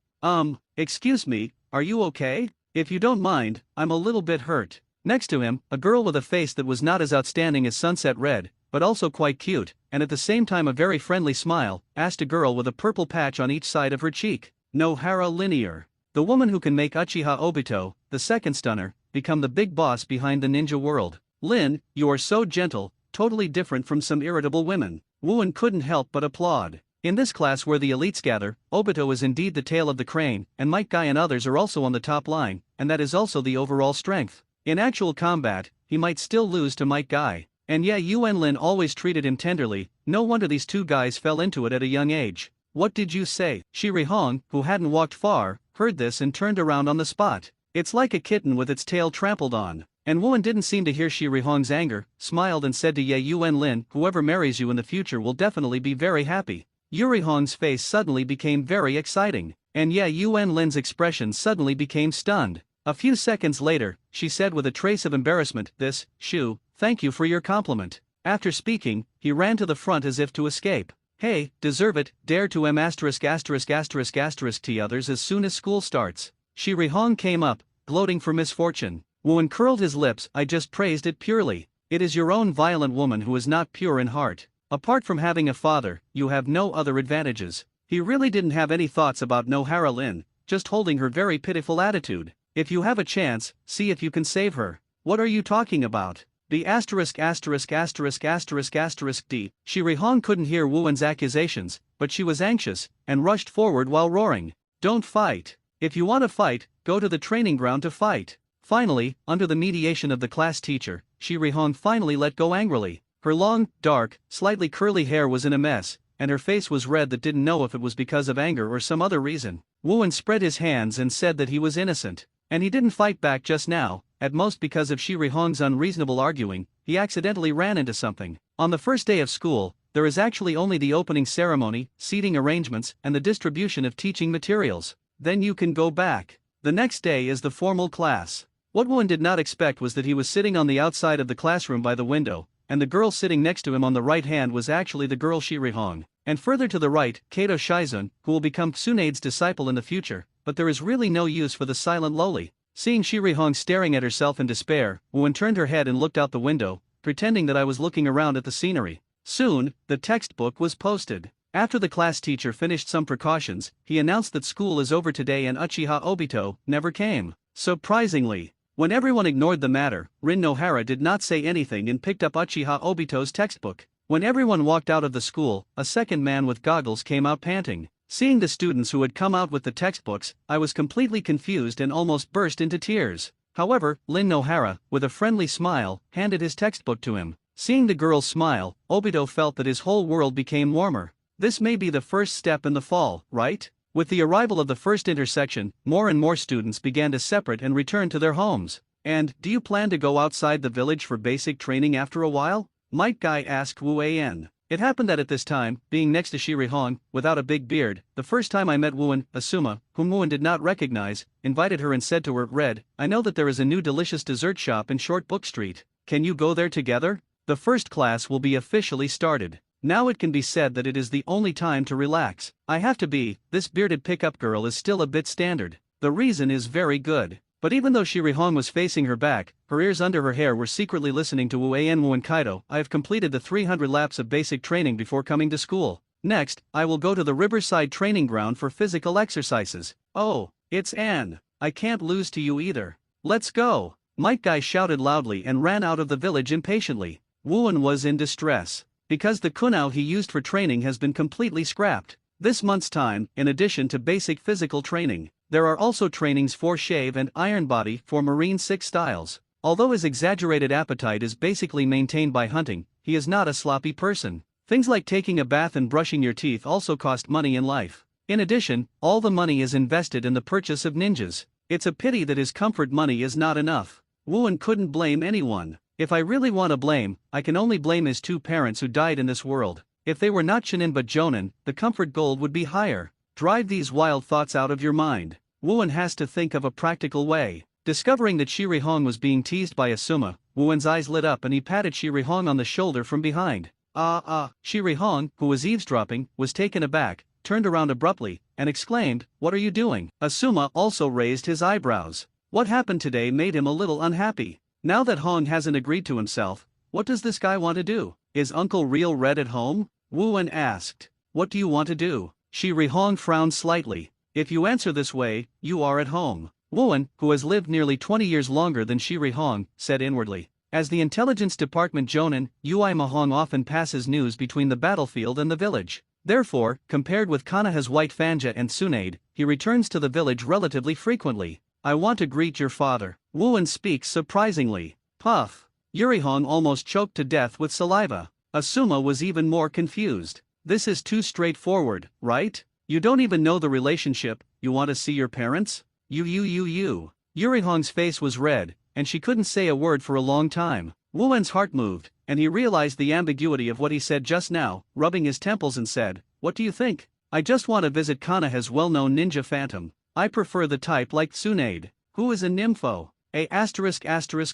Excuse me, are you okay? If you don't mind, I'm a little bit hurt. Next to him, a girl with a face that was not as outstanding as sunset red, but also quite cute, and at the same time a very friendly smile, asked a girl with a purple patch on each side of her cheek. Nohara linear. The woman who can make Uchiha Obito, the second stunner, become the big boss behind the ninja world. Lin, you are so gentle, totally different from some irritable women. Wooen couldn't help but applaud. In this class where the elites gather, Obito is indeed the tail of the crane, and Might Guy and others are also on the top line, and that is also the overall strength. In actual combat, he might still lose to Might Guy. And yeah, Lin always treated him tenderly. No wonder these two guys fell into it at a young age. What did you say? Shirihong, who hadn't walked far, heard this and turned around on the spot. It's like a kitten with its tail trampled on. And Wooen didn't seem to hear Shirihong's anger, smiled and said to Lin, whoever marries you in the future will definitely be very happy. Yurihong's face suddenly became very exciting, and Lin's expression suddenly became stunned. A few seconds later, she said with a trace of embarrassment, thank you for your compliment. After speaking, he ran to the front as if to escape. Hey, deserve it, dare to ***** others as soon as school starts. Shirihong came up, gloating for misfortune. Wooen curled his lips. I just praised it purely. It is your own violent woman who is not pure in heart. Apart from having a father, you have no other advantages. He really didn't have any thoughts about Nohara Lin, just holding her very pitiful attitude. If you have a chance, see if you can save her. What are you talking about? The ******************. Shirihong couldn't hear Wooen's accusations, but she was anxious, and rushed forward while roaring. Don't fight. If you want to fight, go to the training ground to fight. Finally, under the mediation of the class teacher, Shirihong finally let go angrily. Her long, dark, slightly curly hair was in a mess, and her face was red that didn't know if it was because of anger or some other reason. Wooen spread his hands and said that he was innocent. And he didn't fight back just now, at most because of Shirihong's unreasonable arguing. He accidentally ran into something. On the first day of school, there is actually only the opening ceremony, seating arrangements, and the distribution of teaching materials. Then you can go back. The next day is the formal class. What Wooen did not expect was that he was sitting on the outside of the classroom by the window, and the girl sitting next to him on the right hand was actually the girl Shirihong. And further to the right, Kato Shizun, who will become Tsunade's disciple in the future, but there is really no use for the silent lowly. Seeing Shirihong staring at herself in despair, Wooen turned her head and looked out the window, pretending that I was looking around at the scenery. Soon, the textbook was posted. After the class teacher finished some precautions, he announced that school is over today and Uchiha Obito never came. Surprisingly, when everyone ignored the matter, Rin Nohara did not say anything and picked up Uchiha Obito's textbook. When everyone walked out of the school, a second man with goggles came out panting. Seeing the students who had come out with the textbooks, I was completely confused and almost burst into tears. However, Rin Nohara, with a friendly smile, handed his textbook to him. Seeing the girl's smile, Obito felt that his whole world became warmer. This may be the first step in the fall, right? With the arrival of the first intersection, more and more students began to separate and return to their homes. And, do you plan to go outside the village for basic training after a while? Might Guy asked Wu An. It happened that at this time, being next to Shiri Hong, without a big beard, the first time I met Wuan, Asuma, whom Wuan did not recognize, invited her and said to her, Red, I know that there is a new delicious dessert shop in Short Book Street. Can you go there together? The first class will be officially started. Now it can be said that it is the only time to relax. I have to be, this bearded pickup girl is still a bit standard. The reason is very good. But even though Shiri Hong was facing her back, her ears under her hair were secretly listening to Wu An Wu and Kaido. I have completed the 300 laps of basic training before coming to school. Next, I will go to the Riverside training ground for physical exercises. Oh, it's Anne. I can't lose to you either. Let's go. Might Guy shouted loudly and ran out of the village impatiently. Wuan was in distress, because the kunao he used for training has been completely scrapped. This month's time, in addition to basic physical training, there are also trainings for shave and iron body for Marine 6 styles. Although his exaggerated appetite is basically maintained by hunting, he is not a sloppy person. Things like taking a bath and brushing your teeth also cost money in life. In addition, all the money is invested in the purchase of ninjas. It's a pity that his comfort money is not enough. Wuan couldn't blame anyone. If I really want to blame, I can only blame his two parents who died in this world. If they were not Chunin but Jonin, the comfort gold would be higher. Drive these wild thoughts out of your mind. Wuan has to think of a practical way. Discovering that Shiri Hong was being teased by Asuma, Wuan's eyes lit up and he patted Shiri Hong on the shoulder from behind. Shiri Hong, who was eavesdropping, was taken aback, turned around abruptly, and exclaimed, What are you doing? Asuma also raised his eyebrows. What happened today made him a little unhappy. Now that Hong hasn't agreed to himself, what does this guy want to do? Is Uncle Real Red at home? Wuan asked. What do you want to do? Shiri Hong frowned slightly. If you answer this way, you are at home. Wuan, who has lived nearly 20 years longer than Shiri Hong, said inwardly. As the intelligence department Jonin, Ui Mahong often passes news between the battlefield and the village. Therefore, compared with Konoha's White Fanja and Tsunade, he returns to the village relatively frequently. I want to greet your father. Wuan speaks surprisingly. Puff. Yuri Hong almost choked to death with saliva. Asuma was even more confused. This is too straightforward, right? You don't even know the relationship, you want to see your parents? You. Yuri Hong's face was red, and she couldn't say a word for a long time. Wuan's heart moved, and he realized the ambiguity of what he said just now, rubbing his temples and said, What do you think? I just want to visit Konoha's well-known ninja phantom. I prefer the type like Tsunade, who is a nympho,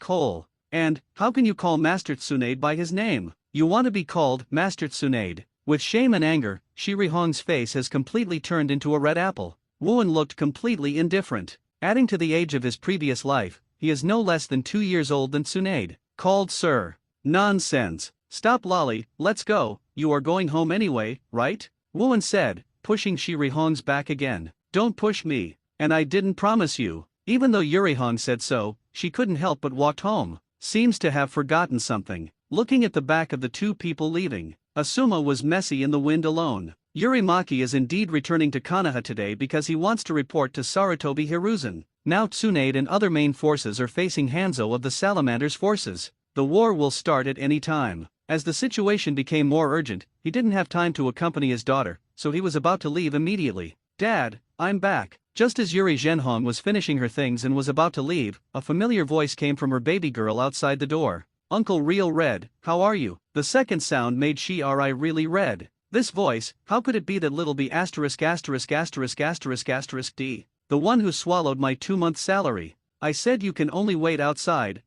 hole. And, how can you call Master Tsunade by his name? You want to be called Master Tsunade. With shame and anger, Shiri Hong's face has completely turned into a red apple. Wuan looked completely indifferent. Adding to the age of his previous life, he is no less than 2 years old than Tsunade. Called sir. Nonsense. Stop lolly, let's go, you are going home anyway, right? Wuan said, pushing Shiri Hong's back again. Don't push me, and I didn't promise you. Even though Yuri Hong said so, she couldn't help but walked home. Seems to have forgotten something. Looking at the back of the two people leaving, Asuma was messy in the wind alone. Yurimaki is indeed returning to Konoha today because he wants to report to Sarutobi Hiruzen. Now Tsunade and other main forces are facing Hanzo of the Salamander's forces. The war will start at any time. As the situation became more urgent, he didn't have time to accompany his daughter, so he was about to leave immediately. Dad, I'm back. Just as Yuri Zhenhong was finishing her things and was about to leave, a familiar voice came from her baby girl outside the door. Uncle Real Red, how are you? The second sound made Shri really red. This voice, how could it be that little b*****************, the one who swallowed my 2-month salary? I said you can only wait outside.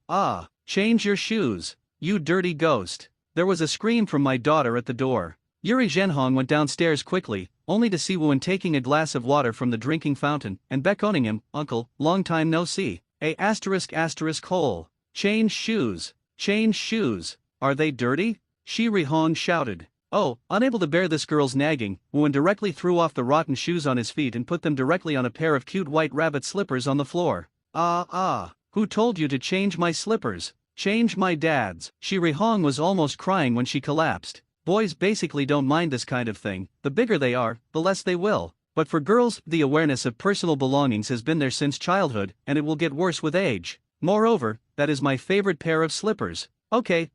Change your shoes. You dirty ghost. There was a scream from my daughter at the door. Yuri Zhenhong went downstairs quickly, only to see Wuan taking a glass of water from the drinking fountain and beckoning him, Uncle, long time no see. Hole. Change shoes. Change shoes. Are they dirty? Shiri Hong shouted. Oh, unable to bear this girl's nagging, Wuan directly threw off the rotten shoes on his feet and put them directly on a pair of cute white rabbit slippers on the floor. Who told you to change my slippers? Change my dad's. Shiri Hong was almost crying when she collapsed. Boys basically don't mind this kind of thing, the bigger they are, the less they will. But for girls, the awareness of personal belongings has been there since childhood, and it will get worse with age. Moreover, that is my favorite pair of slippers. Okay,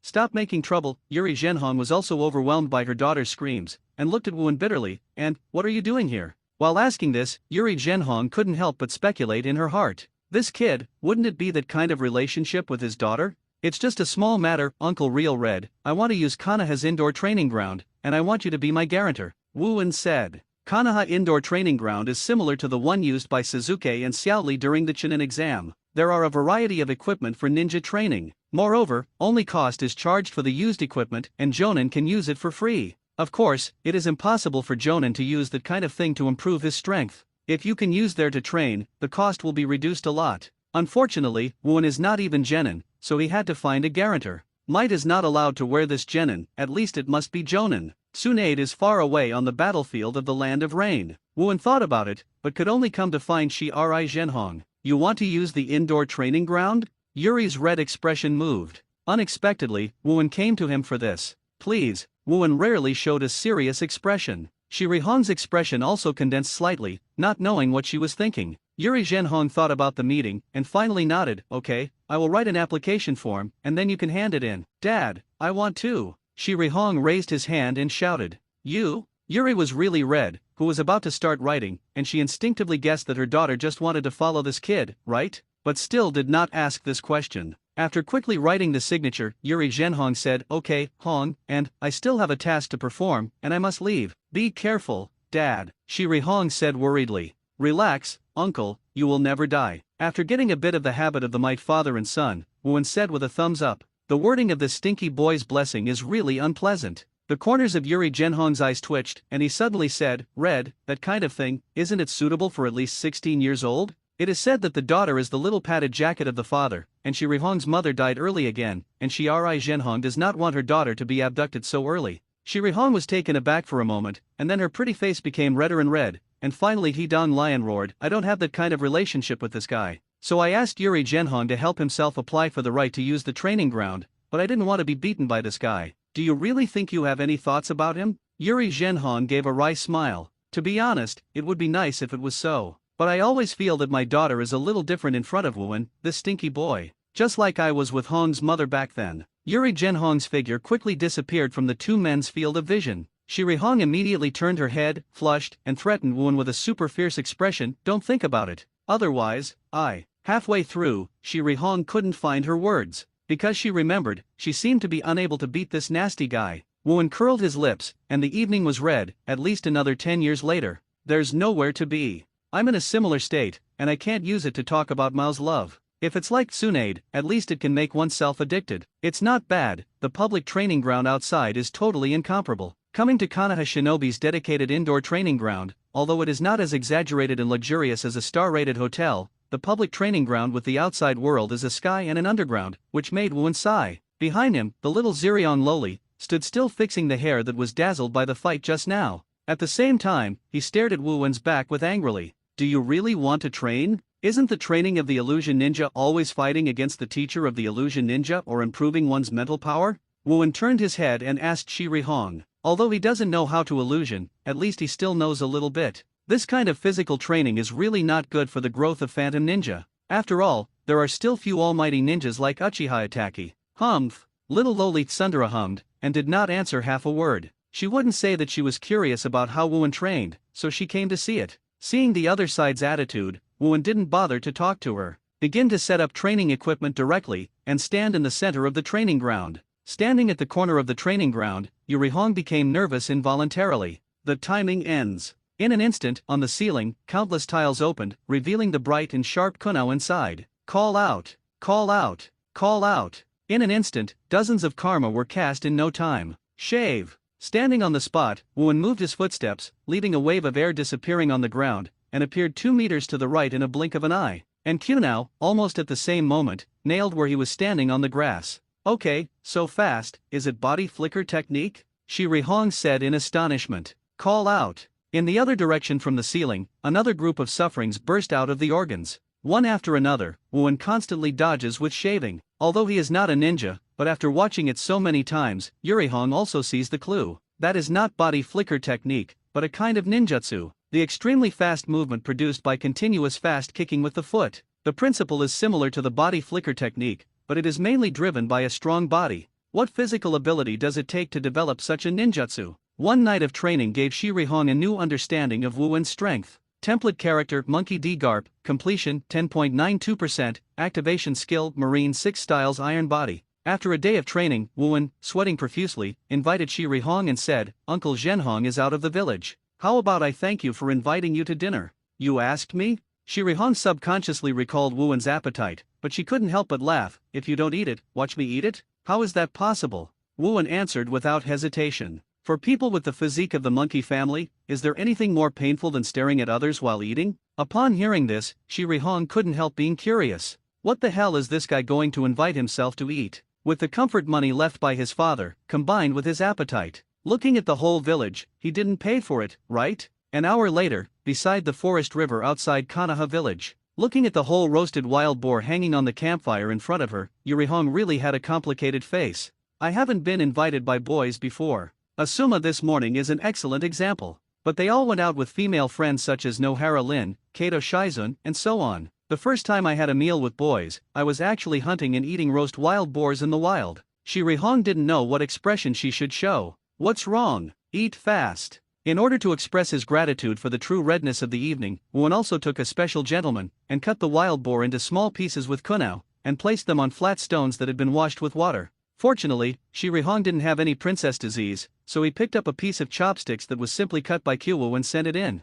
stop making trouble. Yuri Zhenhong was also overwhelmed by her daughter's screams, and looked at Wuan bitterly, and, what are you doing here? While asking this, Yuri Zhenhong couldn't help but speculate in her heart. This kid, wouldn't it be that kind of relationship with his daughter? It's just a small matter, Uncle Real Red. I want to use Konoha's indoor training ground, and I want you to be my guarantor, Wu-en said. Konoha Indoor Training Ground is similar to the one used by Suzuki and Xiaoli during the Chunin exam. There are a variety of equipment for ninja training. Moreover, only cost is charged for the used equipment and Jonin can use it for free. Of course, it is impossible for Jonin to use that kind of thing to improve his strength. If you can use there to train, the cost will be reduced a lot. Unfortunately, Wu-en is not even genin, so he had to find a guarantor. Might is not allowed to wear this genin, at least it must be Jonin. Tsunade is far away on the battlefield of the Land of Rain. Wu-en thought about it, but could only come to find Shi Ri Zhenhong. You want to use the indoor training ground? Yuri's red expression moved. Unexpectedly, Wu-en came to him for this. Please. Wu-en rarely showed a serious expression. Shi Rihong's expression also condensed slightly, not knowing what she was thinking. Yuri Zhenhong thought about the meeting, and finally nodded. Okay, I will write an application form, and then you can hand it in. Dad, I want to. Shi Rihong raised his hand and shouted. You? Yuri was really red, who was about to start writing, and she instinctively guessed that her daughter just wanted to follow this kid, right? But still did not ask this question. After quickly writing the signature, Yuri Zhenhong said, Okay, Hong, and I still have a task to perform, and I must leave. Be careful, Dad, Shi Rihong said worriedly. Relax, Uncle, you will never die. After getting a bit of the habit of the might father and son, Wu-en said with a thumbs up. The wording of this stinky boy's blessing is really unpleasant. The corners of Yuri Zhenhong's eyes twitched, and he suddenly said, Red, that kind of thing, isn't it suitable for at least 16 years old? It is said that the daughter is the little padded jacket of the father, and Shi Rihong's mother died early again, and Shi Ri Zhenhong does not want her daughter to be abducted so early. Shi Rihong was taken aback for a moment, and then her pretty face became redder and red, and finally He-Dong Lion roared, I don't have that kind of relationship with this guy. So I asked Yuri Zhenhong to help himself apply for the right to use the training ground, but I didn't want to be beaten by this guy. Do you really think you have any thoughts about him? Yuri Zhenhong gave a wry smile. To be honest, it would be nice if it was so. But I always feel that my daughter is a little different in front of Wu-en, this stinky boy. Just like I was with Hong's mother back then. Yuri Zhenhong's figure quickly disappeared from the two men's field of vision. Shi Rihong immediately turned her head, flushed, and threatened Wu-en with a super fierce expression, Don't think about it. Otherwise, Halfway through, Shi Rihong couldn't find her words. Because she remembered, she seemed to be unable to beat this nasty guy. Wu-en curled his lips, and the evening was red, at least another 10 years later. There's nowhere to be. I'm in a similar state, and I can't use it to talk about Mao's love. If it's like Tsunade, at least it can make oneself addicted. It's not bad, the public training ground outside is totally incomparable. Coming to Konoha Shinobi's dedicated indoor training ground, although it is not as exaggerated and luxurious as a star-rated hotel, the public training ground with the outside world is a sky and an underground, which made Wu-en sigh. Behind him, the little Zirion Loli stood still fixing the hair that was dazzled by the fight just now. At the same time, he stared at Wu-en's back with angrily. Do you really want to train? Isn't the training of the illusion ninja always fighting against the teacher of the illusion ninja or improving one's mental power? Wu-en turned his head and asked Shi Rihong. Although he doesn't know how to illusion, at least he still knows a little bit. This kind of physical training is really not good for the growth of Phantom Ninja. After all, there are still few almighty ninjas like Uchiha Itaki. Humph. Little Loli Tsundere hummed, and did not answer half a word. She wouldn't say that she was curious about how Wu-en trained, so she came to see it. Seeing the other side's attitude, Wu-en didn't bother to talk to her. Begin to set up training equipment directly, and stand in the center of the training ground. Standing at the corner of the training ground, Yuri Hong became nervous involuntarily. The timing ends. In an instant, on the ceiling, countless tiles opened, revealing the bright and sharp kunao inside. Call out! Call out! Call out! In an instant, dozens of karma were cast in no time. Shave! Standing on the spot, Wu-en moved his footsteps, leaving a wave of air disappearing on the ground, and appeared 2 meters to the right in a blink of an eye. And Kunao, almost at the same moment, nailed where he was standing on the grass. Okay, so fast, is it body flicker technique? Shi Rihong said in astonishment. Call out! In the other direction from the ceiling, another group of sufferings burst out of the organs. One after another, Wu-en constantly dodges with shaving. Although he is not a ninja, but after watching it so many times, Yuri Hong also sees the clue. That is not body flicker technique, but a kind of ninjutsu. The extremely fast movement produced by continuous fast kicking with the foot. The principle is similar to the body flicker technique, but it is mainly driven by a strong body. What physical ability does it take to develop such a ninjutsu? One night of training gave Shi Rihong a new understanding of Wu-en's strength. Template character Monkey D. Garp, completion 10.92%, activation skill Marine 6 styles iron body. After a day of training, Wu-Wen, sweating profusely, invited Shi Rihong and said, Uncle Zhenhong is out of the village. How about I thank you for inviting you to dinner? You asked me? Shi Rihong subconsciously recalled Wu-Wen's appetite, but she couldn't help but laugh. If you don't eat it, watch me eat it? How is that possible? Wu-Wen answered without hesitation. For people with the physique of the monkey family, is there anything more painful than staring at others while eating? Upon hearing this, Shi Rihong couldn't help being curious. What the hell is this guy going to invite himself to eat? With the comfort money left by his father, combined with his appetite. Looking at the whole village, he didn't pay for it, right? An hour later, beside the forest river outside Konoha village. Looking at the whole roasted wild boar hanging on the campfire in front of her, Yurihong really had a complicated face. I haven't been invited by boys before. Asuma this morning is an excellent example. But they all went out with female friends such as N.A.N, Kato Shizun, and so on. The first time I had a meal with boys, I was actually hunting and eating roast wild boars in the wild. Shi Rihong didn't know what expression she should show. What's wrong? Eat fast. In order to express his gratitude for the true redness of the evening, Wu-Wen also took a special gentleman, and cut the wild boar into small pieces with kunao, and placed them on flat stones that had been washed with water. Fortunately, Shi Rihong didn't have any princess disease, so he picked up a piece of chopsticks that was simply cut by Kyu and sent it in.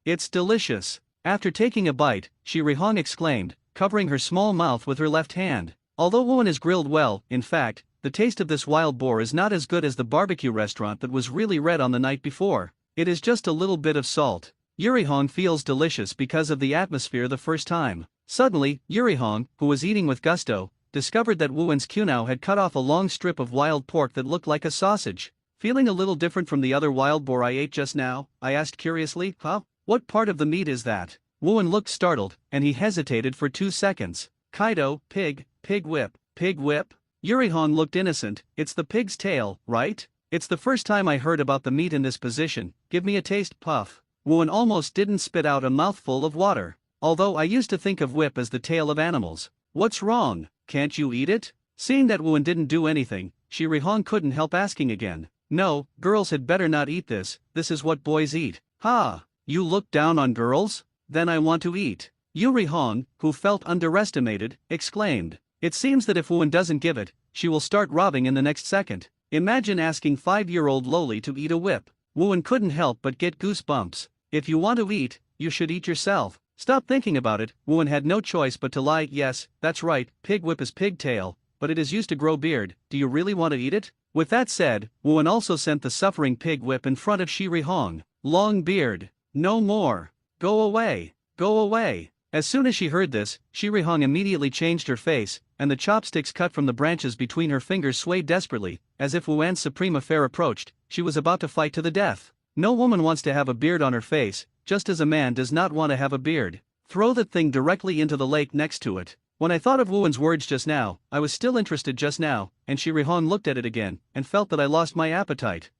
It's delicious. After taking a bite, Shi Rihong exclaimed, covering her small mouth with her left hand. Although Wu-Wen is grilled well, in fact, the taste of this wild boar is not as good as the barbecue restaurant that was really red on the night before. It is just a little bit of salt. Yurihong feels delicious because of the atmosphere the first time. Suddenly, Yurihong, who was eating with gusto, discovered that Wu-Wen's kunao had cut off a long strip of wild pork that looked like a sausage. Feeling a little different from the other wild boar I ate just now, I asked curiously, huh? What part of the meat is that? Wu-Wen looked startled, and he hesitated for 2 seconds. Kaido, pig whip. Pig whip? Yurihong looked innocent. It's the pig's tail, right? It's the first time I heard about the meat in this position. Give me a taste. Puff. Wu-Wen almost didn't spit out a mouthful of water. Although I used to think of whip as the tail of animals. What's wrong? Can't you eat it? Seeing that Wu-Wen didn't do anything, Shi Rihong couldn't help asking again. No, girls had better not eat this. This is what boys eat. Ha! You look down on girls? Then I want to eat. Yurihong, who felt underestimated, exclaimed. It seems that if Wu-Wen doesn't give it, she will start robbing in the next second. Imagine asking 5-year-old Loli to eat a whip. Wu-Wen couldn't help but get goosebumps. If you want to eat, you should eat yourself. Stop thinking about it. Wu-Wen had no choice but to lie. Yes, that's right, pig whip is pigtail, but it is used to grow beard. Do you really want to eat it? With that said, Wu-Wen also sent the suffering pig whip in front of Shi Rihong. Long beard. No more. Go away. Go away. As soon as she heard this, Shi Rihong immediately changed her face, and the chopsticks cut from the branches between her fingers swayed desperately, as if Wu-Wen's supreme affair approached. She was about to fight to the death. No woman wants to have a beard on her face, just as a man does not want to have a beard. Throw that thing directly into the lake next to it. When I thought of Wu-Wen's words just now, I was still interested just now, and Shi Rihong looked at it again, and felt that I lost my appetite.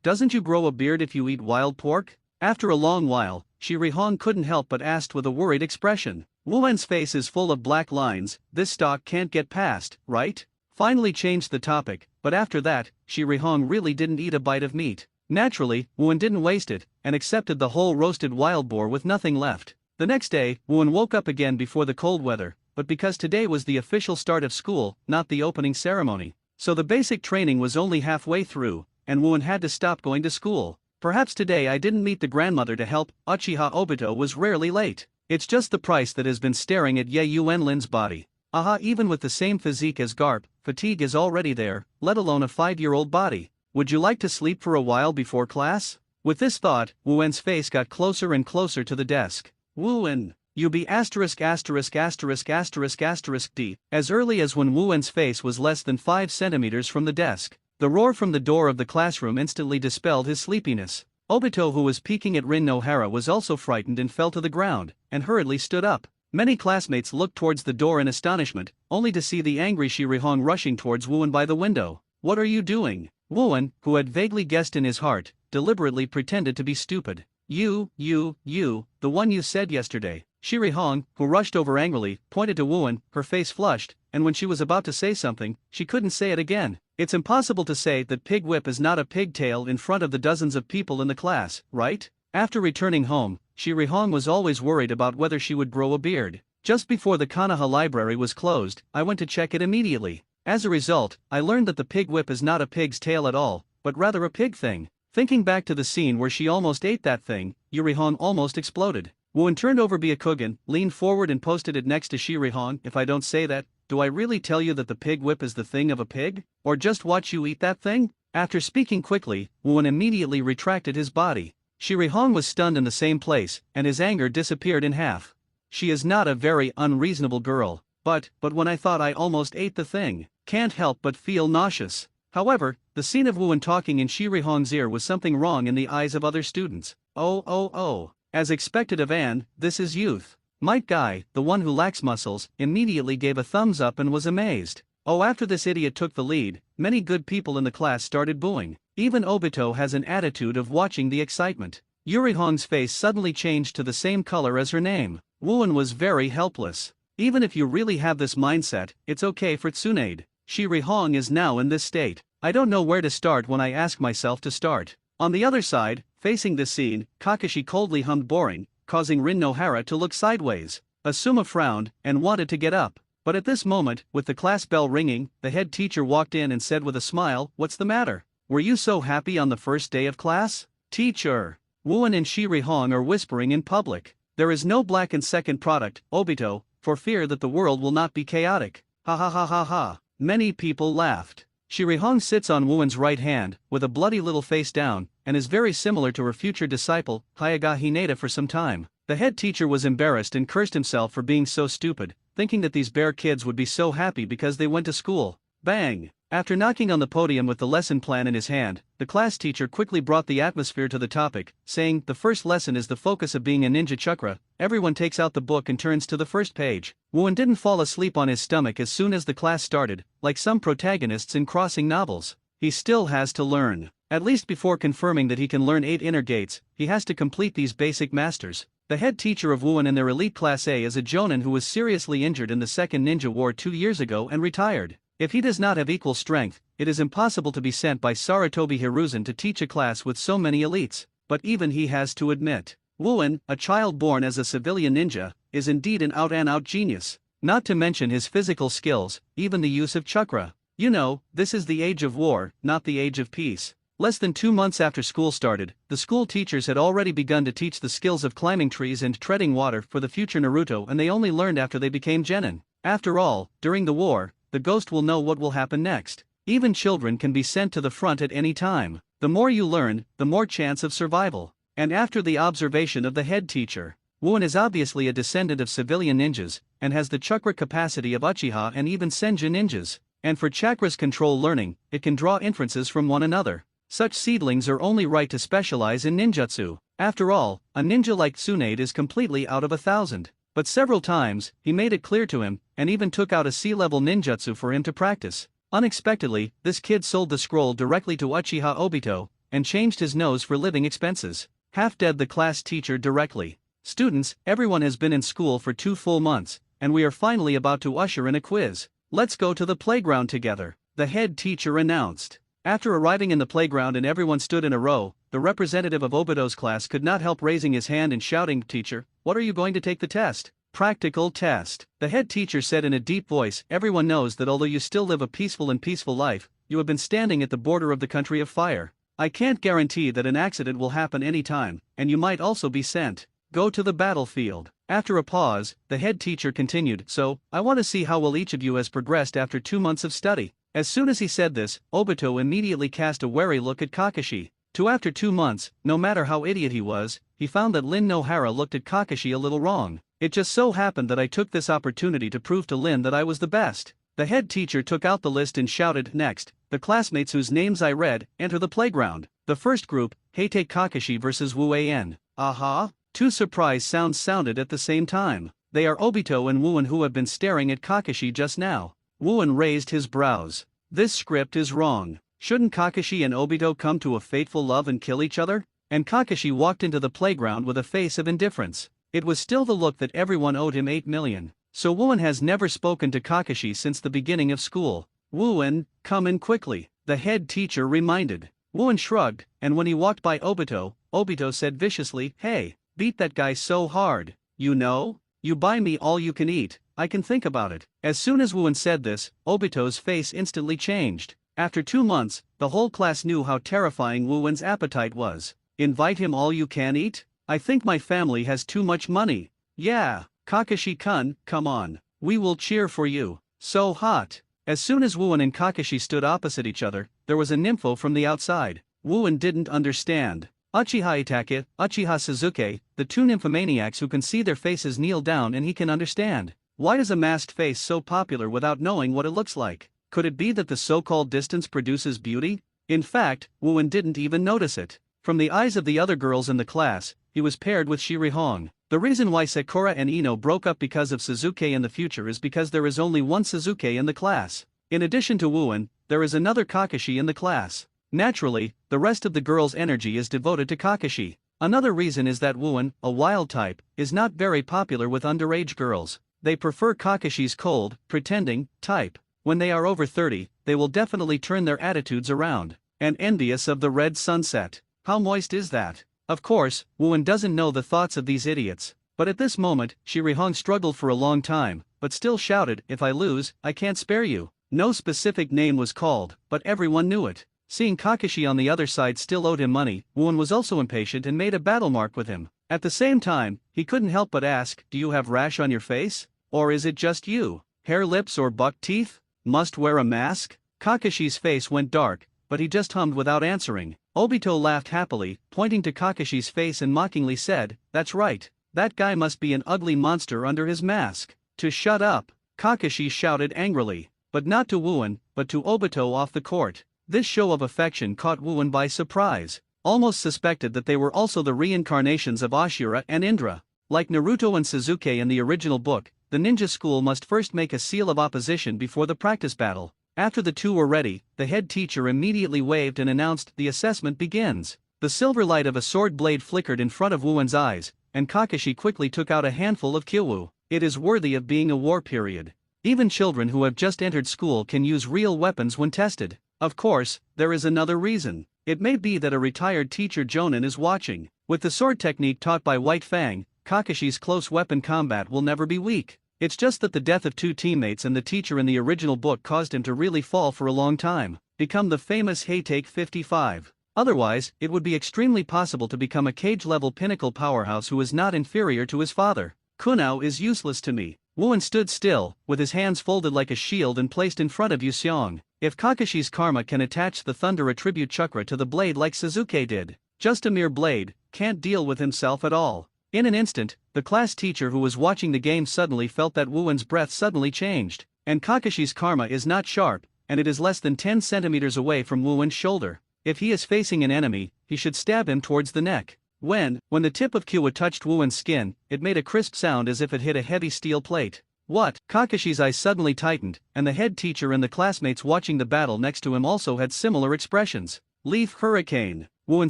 Doesn't you grow a beard if you eat wild pork? After a long while, Shi Rihong couldn't help but asked with a worried expression. Wu-Wen's face is full of black lines. This stock can't get past, right? Finally changed the topic, but after that, Shi Rihong really didn't eat a bite of meat. Naturally, Wu-Wen didn't waste it, and accepted the whole roasted wild boar with nothing left. The next day, Wu-Wen woke up again before the cold weather, but because today was the official start of school, not the opening ceremony, so the basic training was only halfway through, and Wu-Wen had to stop going to school. Perhaps today I didn't meet the grandmother to help. Uchiha Obito was rarely late. It's just the price that has been staring at Ye Yuenlin's body. Aha, even with the same physique as Garp, fatigue is already there, let alone a 5-year-old body. Would you like to sleep for a while before class? With this thought, Wu-Wen's face got closer and closer to the desk. Wu-Wen, you be asterisk asterisk asterisk asterisk asterisk D. As early as when Wu-Wen's face was less than 5 centimeters from the desk. The roar from the door of the classroom instantly dispelled his sleepiness. Obito, who was peeking at Rin Nohara, was also frightened and fell to the ground, and hurriedly stood up. Many classmates looked towards the door in astonishment, only to see the angry Shi Rihong rushing towards Wu-Wen by the window. What are you doing? Wu-Wen, who had vaguely guessed in his heart, deliberately pretended to be stupid. You, the one you said yesterday. Shi Rihong, who rushed over angrily, pointed to Wu-Wen, her face flushed, and when she was about to say something, she couldn't say it again. It's impossible to say that pig whip is not a pigtail in front of the dozens of people in the class, right? After returning home, Shirihong was always worried about whether she would grow a beard. Just before the Konoha library was closed, I went to check it immediately. As a result, I learned that the pig whip is not a pig's tail at all, but rather a pig thing. Thinking back to the scene where she almost ate that thing, Yurihong almost exploded. Wooin turned over Byakugan, leaned forward and posted it next to Shirihong. If I don't say that, do I really tell you that the pig whip is the thing of a pig? Or just watch you eat that thing? After speaking quickly, Wooin immediately retracted his body. Shirihong was stunned in the same place, and his anger disappeared in half. She is not a very unreasonable girl, but when I thought I almost ate the thing, can't help but feel nauseous. However, the scene of Wooin talking in Shirihong's ear was something wrong in the eyes of other students. Oh. As expected of N.A.N, this is youth. Might Guy, the one who lacks muscles, immediately gave a thumbs up and was amazed. After this idiot took the lead, many good people in the class started booing. Even Obito has an attitude of watching the excitement. Yurihong's face suddenly changed to the same color as her name. Wooin was very helpless. Even if you really have this mindset, it's okay for Tsunade. Shirihong is now in this state. I don't know where to start when I ask myself to start. On the other side, facing this scene, Kakashi coldly hummed boring, causing Rin Nohara to look sideways. Asuma frowned and wanted to get up. But at this moment, with the class bell ringing, the head teacher walked in and said with a smile, "What's the matter? Were you so happy on the first day of class?" Teacher. Wooin and Shirihong are whispering in public. There is no black and second product, Obito, for fear that the world will not be chaotic. Ha ha ha ha ha. Many people laughed. Shirihong sits on Wooin's right hand, with a bloody little face down, and is very similar to her future disciple, Hyuga Hinata for some time. The head teacher was embarrassed and cursed himself for being so stupid, thinking that these bear kids would be so happy because they went to school. Bang! After knocking on the podium with the lesson plan in his hand, the class teacher quickly brought the atmosphere to the topic, saying, "The first lesson is the focus of being a ninja chakra." Everyone takes out the book and turns to the first page. Wooin didn't fall asleep on his stomach as soon as the class started, like some protagonists in crossing novels. He still has to learn. At least before confirming that he can learn 8 inner gates, he has to complete these basic masters. The head teacher of Wooin in their elite class A is a jonin who was seriously injured in the Second Ninja War 2 years ago and retired. If he does not have equal strength, it is impossible to be sent by Sarutobi Hiruzen to teach a class with so many elites. But even he has to admit, Wooin, a child born as a civilian ninja, is indeed an out-and-out genius. Not to mention his physical skills, even the use of chakra. You know, this is the age of war, not the age of peace. Less than 2 months after school started, the school teachers had already begun to teach the skills of climbing trees and treading water for the future Naruto, and they only learned after they became genin. After all, during the war, the ghost will know what will happen next. Even children can be sent to the front at any time. The more you learn, the more chance of survival. And after the observation of the head teacher, Wooin is obviously a descendant of civilian ninjas, and has the chakra capacity of Uchiha and even Senju ninjas. And for chakra's control learning, it can draw inferences from one another. Such seedlings are only right to specialize in ninjutsu. After all, a ninja like Tsunade is completely out of 1,000. But several times, he made it clear to him, and even took out a C-level ninjutsu for him to practice. Unexpectedly, this kid sold the scroll directly to Uchiha Obito, and changed his nose for living expenses. Half dead the class teacher directly. "Students, everyone has been in school for 2 full months, and we are finally about to usher in a quiz. Let's go to the playground together," the head teacher announced. After arriving in the playground and everyone stood in a row, the representative of Obito's class could not help raising his hand and shouting, "Teacher, what are you going to take the test?" "Practical test." The head teacher said in a deep voice, "Everyone knows that although you still live a peaceful life, you have been standing at the border of the country of fire. I can't guarantee that an accident will happen any time, and you might also be sent. Go to the battlefield." After a pause, the head teacher continued, "So, I want to see how well each of you has progressed after 2 months of study." As soon as he said this, Obito immediately cast a wary look at Kakashi. After 2 months, no matter how idiot he was, he found that Lin Nohara looked at Kakashi a little wrong. "It just so happened that I took this opportunity to prove to Lin that I was the best." The head teacher took out the list and shouted, "Next, the classmates whose names I read, enter the playground." The first group, Heite Kakashi vs Wu An. Aha! 2 surprise sounds sounded at the same time. They are Obito and Wooin who have been staring at Kakashi just now. Wooin raised his brows. This script is wrong. Shouldn't Kakashi and Obito come to a fateful love and kill each other? And Kakashi walked into the playground with a face of indifference. It was still the look that everyone owed him 8 million. So Wooin has never spoken to Kakashi since the beginning of school. "Wooin, come in quickly," the head teacher reminded. Wooin shrugged, and when he walked by Obito, Obito said viciously, "Hey, beat that guy so hard, you know? You buy me all you can eat, I can think about it. As soon as Wu-en said this, Obito's face instantly changed. After 2 months, the whole class knew how terrifying Wu-en's appetite was. Invite him all you can eat? I think my family has too much money. Yeah, Kakashi-kun, come on. We will cheer for you. So hot. As soon as Wu-en and Kakashi stood opposite each other, there was a nympho from the outside. Wu-en didn't understand. Uchiha Itachi, Uchiha Suzuki, the two nymphomaniacs who can see their faces kneel down and he can understand. Why is a masked face so popular without knowing what it looks like? Could it be that the so-called distance produces beauty? In fact, Wu-en didn't even notice it. From the eyes of the other girls in the class, he was paired with Shirihong. The reason why Sakura and Ino broke up because of Suzuki in the future is because there is only one Suzuki in the class. In addition to Wu-en, there is another Kakashi in the class. Naturally, the rest of the girls' energy is devoted to Kakashi. Another reason is that Wu-en, a wild type, is not very popular with underage girls. They prefer Kakashi's cold, pretending, type. When they are over 30, they will definitely turn their attitudes around. And envious of the red sunset. How moist is that? Of course, Wu-en doesn't know the thoughts of these idiots. But at this moment, Shirihong struggled for a long time, but still shouted, "If I lose, I can't spare you." No specific name was called, but everyone knew it. Seeing Kakashi on the other side still owed him money, Wu-en was also impatient and made a battle mark with him. At the same time, he couldn't help but ask, "Do you have rash on your face? Or is it just you? Hair, lips or buck teeth? Must wear a mask?" Kakashi's face went dark, but he just hummed without answering. Obito laughed happily, pointing to Kakashi's face and mockingly said, "That's right. That guy must be an ugly monster under his mask." "To shut up!" Kakashi shouted angrily. But not to Wu-en, but to Obito off the court. This show of affection caught Wu-en by surprise. Almost suspected that they were also the reincarnations of Ashura and Indra. Like Naruto and Suzuki in the original book, the ninja school must first make a seal of opposition before the practice battle. After the two were ready, the head teacher immediately waved and announced, "The assessment begins." The silver light of a sword blade flickered in front of Wu-en's eyes, and Kakashi quickly took out a handful of kyowu. It is worthy of being a war period. Even children who have just entered school can use real weapons when tested. Of course, there is another reason. It may be that a retired teacher Jonin is watching. With the sword technique taught by White Fang, Kakashi's close weapon combat will never be weak. It's just that the death of two teammates and the teacher in the original book caused him to really fall for a long time, become the famous Haytake 55. Otherwise, it would be extremely possible to become a cage-level pinnacle powerhouse who is not inferior to his father. "Kunao is useless to me." Wu-en stood still, with his hands folded like a shield and placed in front of Yu Xiong. If Kakashi's karma can attach the thunder attribute chakra to the blade like Suzuki did, just a mere blade, can't deal with himself at all. In an instant, the class teacher who was watching the game suddenly felt that Wu-en's breath suddenly changed. And Kakashi's karma is not sharp, and it is less than 10 centimeters away from Wu-en's shoulder. If he is facing an enemy, he should stab him towards the neck. When the tip of Kyowa touched Wu-en's skin, it made a crisp sound as if it hit a heavy steel plate. What? Kakashi's eyes suddenly tightened, and the head teacher and the classmates watching the battle next to him also had similar expressions. Leaf Hurricane. Wu-en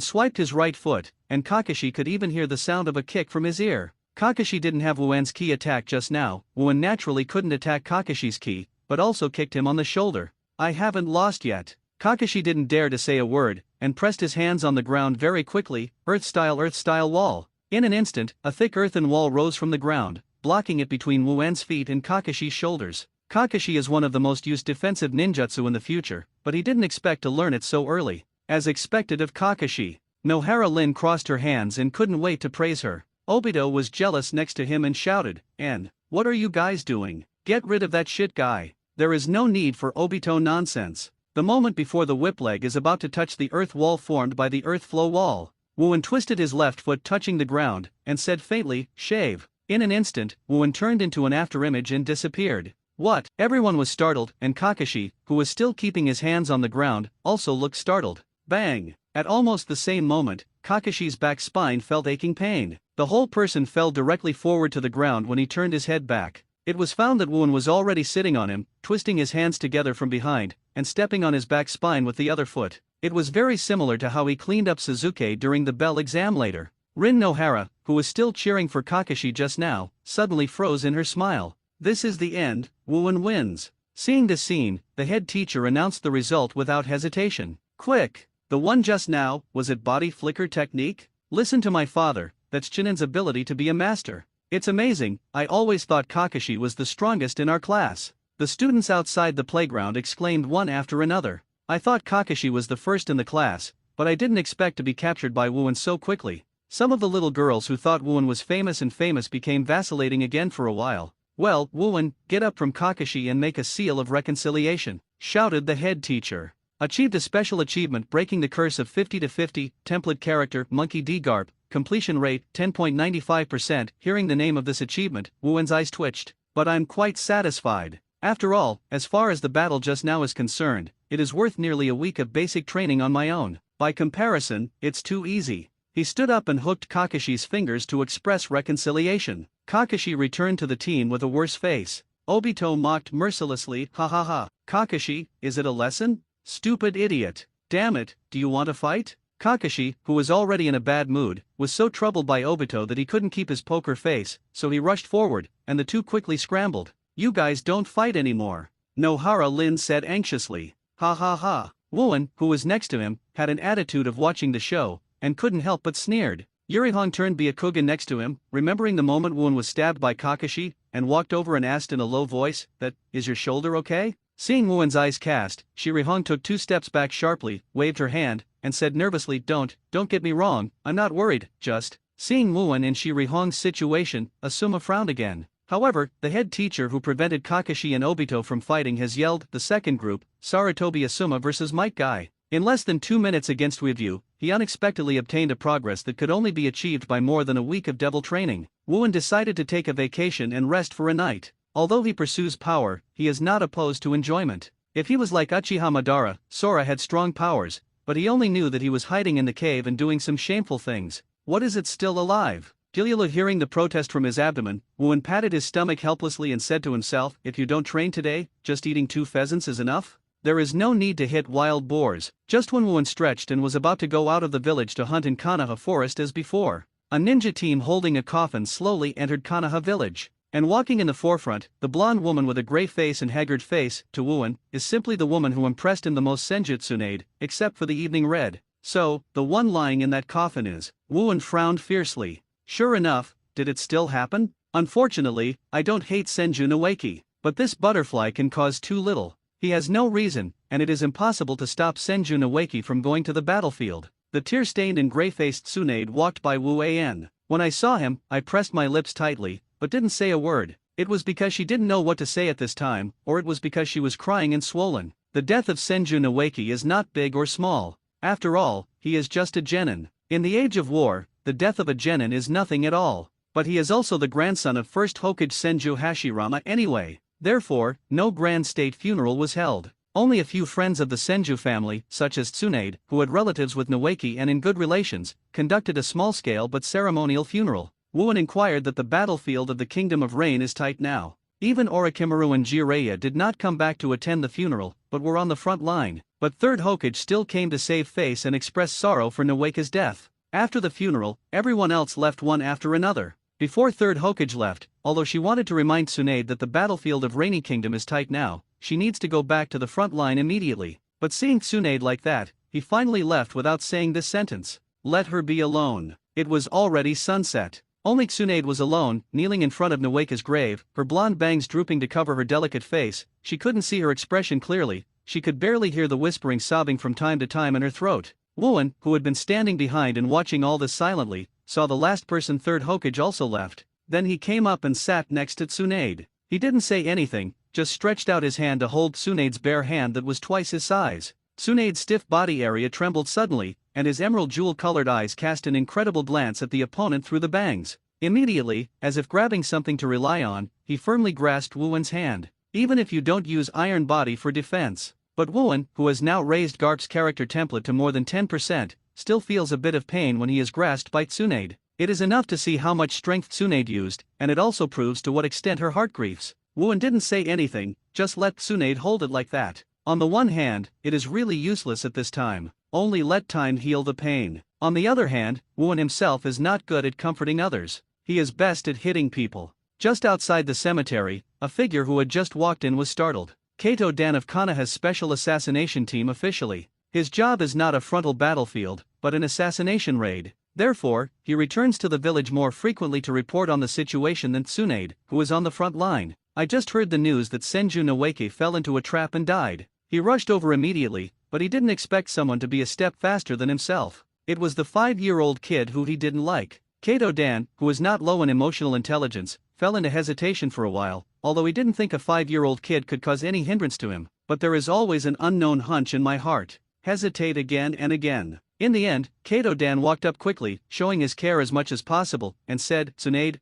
swiped his right foot, and Kakashi could even hear the sound of a kick from his ear. Kakashi didn't have Wu-en's ki attack just now. Wu-en naturally couldn't attack Kakashi's ki, but also kicked him on the shoulder. "I haven't lost yet." Kakashi didn't dare to say a word, and pressed his hands on the ground very quickly. Earth-style wall. In an instant, a thick earthen wall rose from the ground, blocking it between Wu-en's feet and Kakashi's shoulders. Kakashi is one of the most used defensive ninjutsu in the future, but he didn't expect to learn it so early. As expected of Kakashi, Nohara Lin crossed her hands and couldn't wait to praise her. Obito was jealous next to him and shouted, "And, what are you guys doing? Get rid of that shit guy." There is no need for Obito nonsense. The moment before the whip leg is about to touch the earth wall formed by the earth flow wall, Wu-en twisted his left foot touching the ground, and said faintly, "Shave." In an instant, Wu-en turned into an afterimage and disappeared. What? Everyone was startled, and Kakashi, who was still keeping his hands on the ground, also looked startled. Bang! At almost the same moment, Kakashi's back spine felt aching pain. The whole person fell directly forward to the ground when he turned his head back. It was found that Wu-en was already sitting on him, twisting his hands together from behind, and stepping on his back spine with the other foot. It was very similar to how he cleaned up Suzuki during the bell exam later. Rin Nohara, who was still cheering for Kakashi just now, suddenly froze in her smile. This is the end, Wu-en wins. Seeing this scene, the head teacher announced the result without hesitation. Quick! The one just now, was it body flicker technique? Listen to my father, that's Chunin's ability to be a master. It's amazing, I always thought Kakashi was the strongest in our class. The students outside the playground exclaimed one after another. I thought Kakashi was the first in the class, but I didn't expect to be captured by Wu-Wen so quickly. Some of the little girls who thought Wu-Wen was famous became vacillating again for a while. Well, Wu-Wen, get up from Kakashi and make a seal of reconciliation, shouted the head teacher. Achieved a special achievement breaking the curse of 50 to 50, template character, monkey D-Garp, completion rate, 10.95%. Hearing the name of this achievement, Wu-Wen's eyes twitched. But I'm quite satisfied. After all, as far as the battle just now is concerned, it is worth nearly a week of basic training on my own. By comparison, it's too easy. He stood up and hooked Kakashi's fingers to express reconciliation. Kakashi returned to the team with a worse face. Obito mocked mercilessly, ha ha ha. Kakashi, is it a lesson? Stupid idiot. Damn it, do you want to fight? Kakashi, who was already in a bad mood, was so troubled by Obito that he couldn't keep his poker face, so he rushed forward, and the two quickly scrambled. You guys don't fight anymore. Nohara Lin said anxiously. Ha ha ha. Wu-Wen, who was next to him, had an attitude of watching the show, and couldn't help but sneered. Yurihong turned Byakugan next to him, remembering the moment Wu-Wen was stabbed by Kakashi, and walked over and asked in a low voice, is your shoulder okay? Seeing Wu-Wen's eyes cast, Shirihong took 2 steps back sharply, waved her hand, and said nervously, don't get me wrong, I'm not worried, just. Seeing Wu-Wen in Shirihong's situation, Asuma frowned again. However, the head teacher who prevented Kakashi and Obito from fighting has yelled, the second group, Sarutobi Asuma vs Might Guy. In less than 2 minutes against Weeview, he unexpectedly obtained a progress that could only be achieved by more than a week of devil training. Wu-Wen decided to take a vacation and rest for a night. Although he pursues power, he is not opposed to enjoyment. If he was like Uchiha Madara, Sora had strong powers, but he only knew that he was hiding in the cave and doing some shameful things. What is it still alive? Gilula hearing the protest from his abdomen, Wu-Wen patted his stomach helplessly and said to himself, if you don't train today, just eating 2 pheasants is enough? There is no need to hit wild boars. Just when Wu-Wen stretched and was about to go out of the village to hunt in Konoha Forest as before, a ninja team holding a coffin slowly entered Konoha village. And walking in the forefront, the blonde woman with a gray face and haggard face, to Wu-Wen, is simply the woman who impressed him the most Senjutsu, except for the evening red. So, the one lying in that coffin is. Wu-Wen frowned fiercely. Sure enough, did it still happen? Unfortunately, I don't hate Senju Noeki, but this butterfly can cause too little. He has no reason, and it is impossible to stop Senju Noeki from going to the battlefield. The tear-stained and gray-faced Tsunade walked by Wu-An. When I saw him, I pressed my lips tightly, but didn't say a word. It was because she didn't know what to say at this time, or it was because she was crying and swollen. The death of Senju Noeki is not big or small. After all, he is just a genin. In the age of war, the death of a genin is nothing at all. But he is also the grandson of first Hokage Senju Hashirama anyway. Therefore, no grand state funeral was held. Only a few friends of the Senju family, such as Tsunade, who had relatives with Noeki and in good relations, conducted a small-scale but ceremonial funeral. Wu-Wen inquired that the battlefield of the Kingdom of Rain is tight now. Even Orochimaru and Jiraiya did not come back to attend the funeral, but were on the front line. But third Hokage still came to save face and express sorrow for Noeka's death. After the funeral, everyone else left one after another. Before third Hokage left, although she wanted to remind Tsunade that the battlefield of Rainy Kingdom is tight now, she needs to go back to the front line immediately. But seeing Tsunade like that, he finally left without saying this sentence. Let her be alone. It was already sunset. Only Tsunade was alone, kneeling in front of Noeka's grave, her blonde bangs drooping to cover her delicate face. She couldn't see her expression clearly, she could barely hear the whispering sobbing from time to time in her throat. Wu-Wen, who had been standing behind and watching all this silently, saw the last person third Hokage also left. Then he came up and sat next to Tsunade. He didn't say anything, just stretched out his hand to hold Tsunade's bare hand that was twice his size. Tsunade's stiff body area trembled suddenly, and his emerald jewel-colored eyes cast an incredible glance at the opponent through the bangs. Immediately, as if grabbing something to rely on, he firmly grasped Wu-Wen's hand. Even if you don't use Iron Body for defense. But Wu-Wen, who has now raised Garp's character template to more than 10%, still feels a bit of pain when he is grasped by Tsunade. It is enough to see how much strength Tsunade used, and it also proves to what extent her heart grieves. Wu-Wen didn't say anything, just let Tsunade hold it like that. On the one hand, it is really useless at this time. Only let time heal the pain. On the other hand, Wu-Wen himself is not good at comforting others. He is best at hitting people. Just outside the cemetery, a figure who had just walked in was startled. Kato Dan of Konoha's special assassination team officially. His job is not a frontal battlefield, but an assassination raid. Therefore, he returns to the village more frequently to report on the situation than Tsunade, who is on the front line. I just heard the news that Senju Noeke fell into a trap and died. He rushed over immediately, but he didn't expect someone to be a step faster than himself. It was the 5-year-old kid who he didn't like. Kato-dan, who is not low in emotional intelligence, fell into hesitation for a while, although he didn't think a 5-year-old kid could cause any hindrance to him. But there is always an unknown hunch in my heart. Hesitate again and again. In the end, Kato-dan walked up quickly, showing his care as much as possible, and said, Tsunade,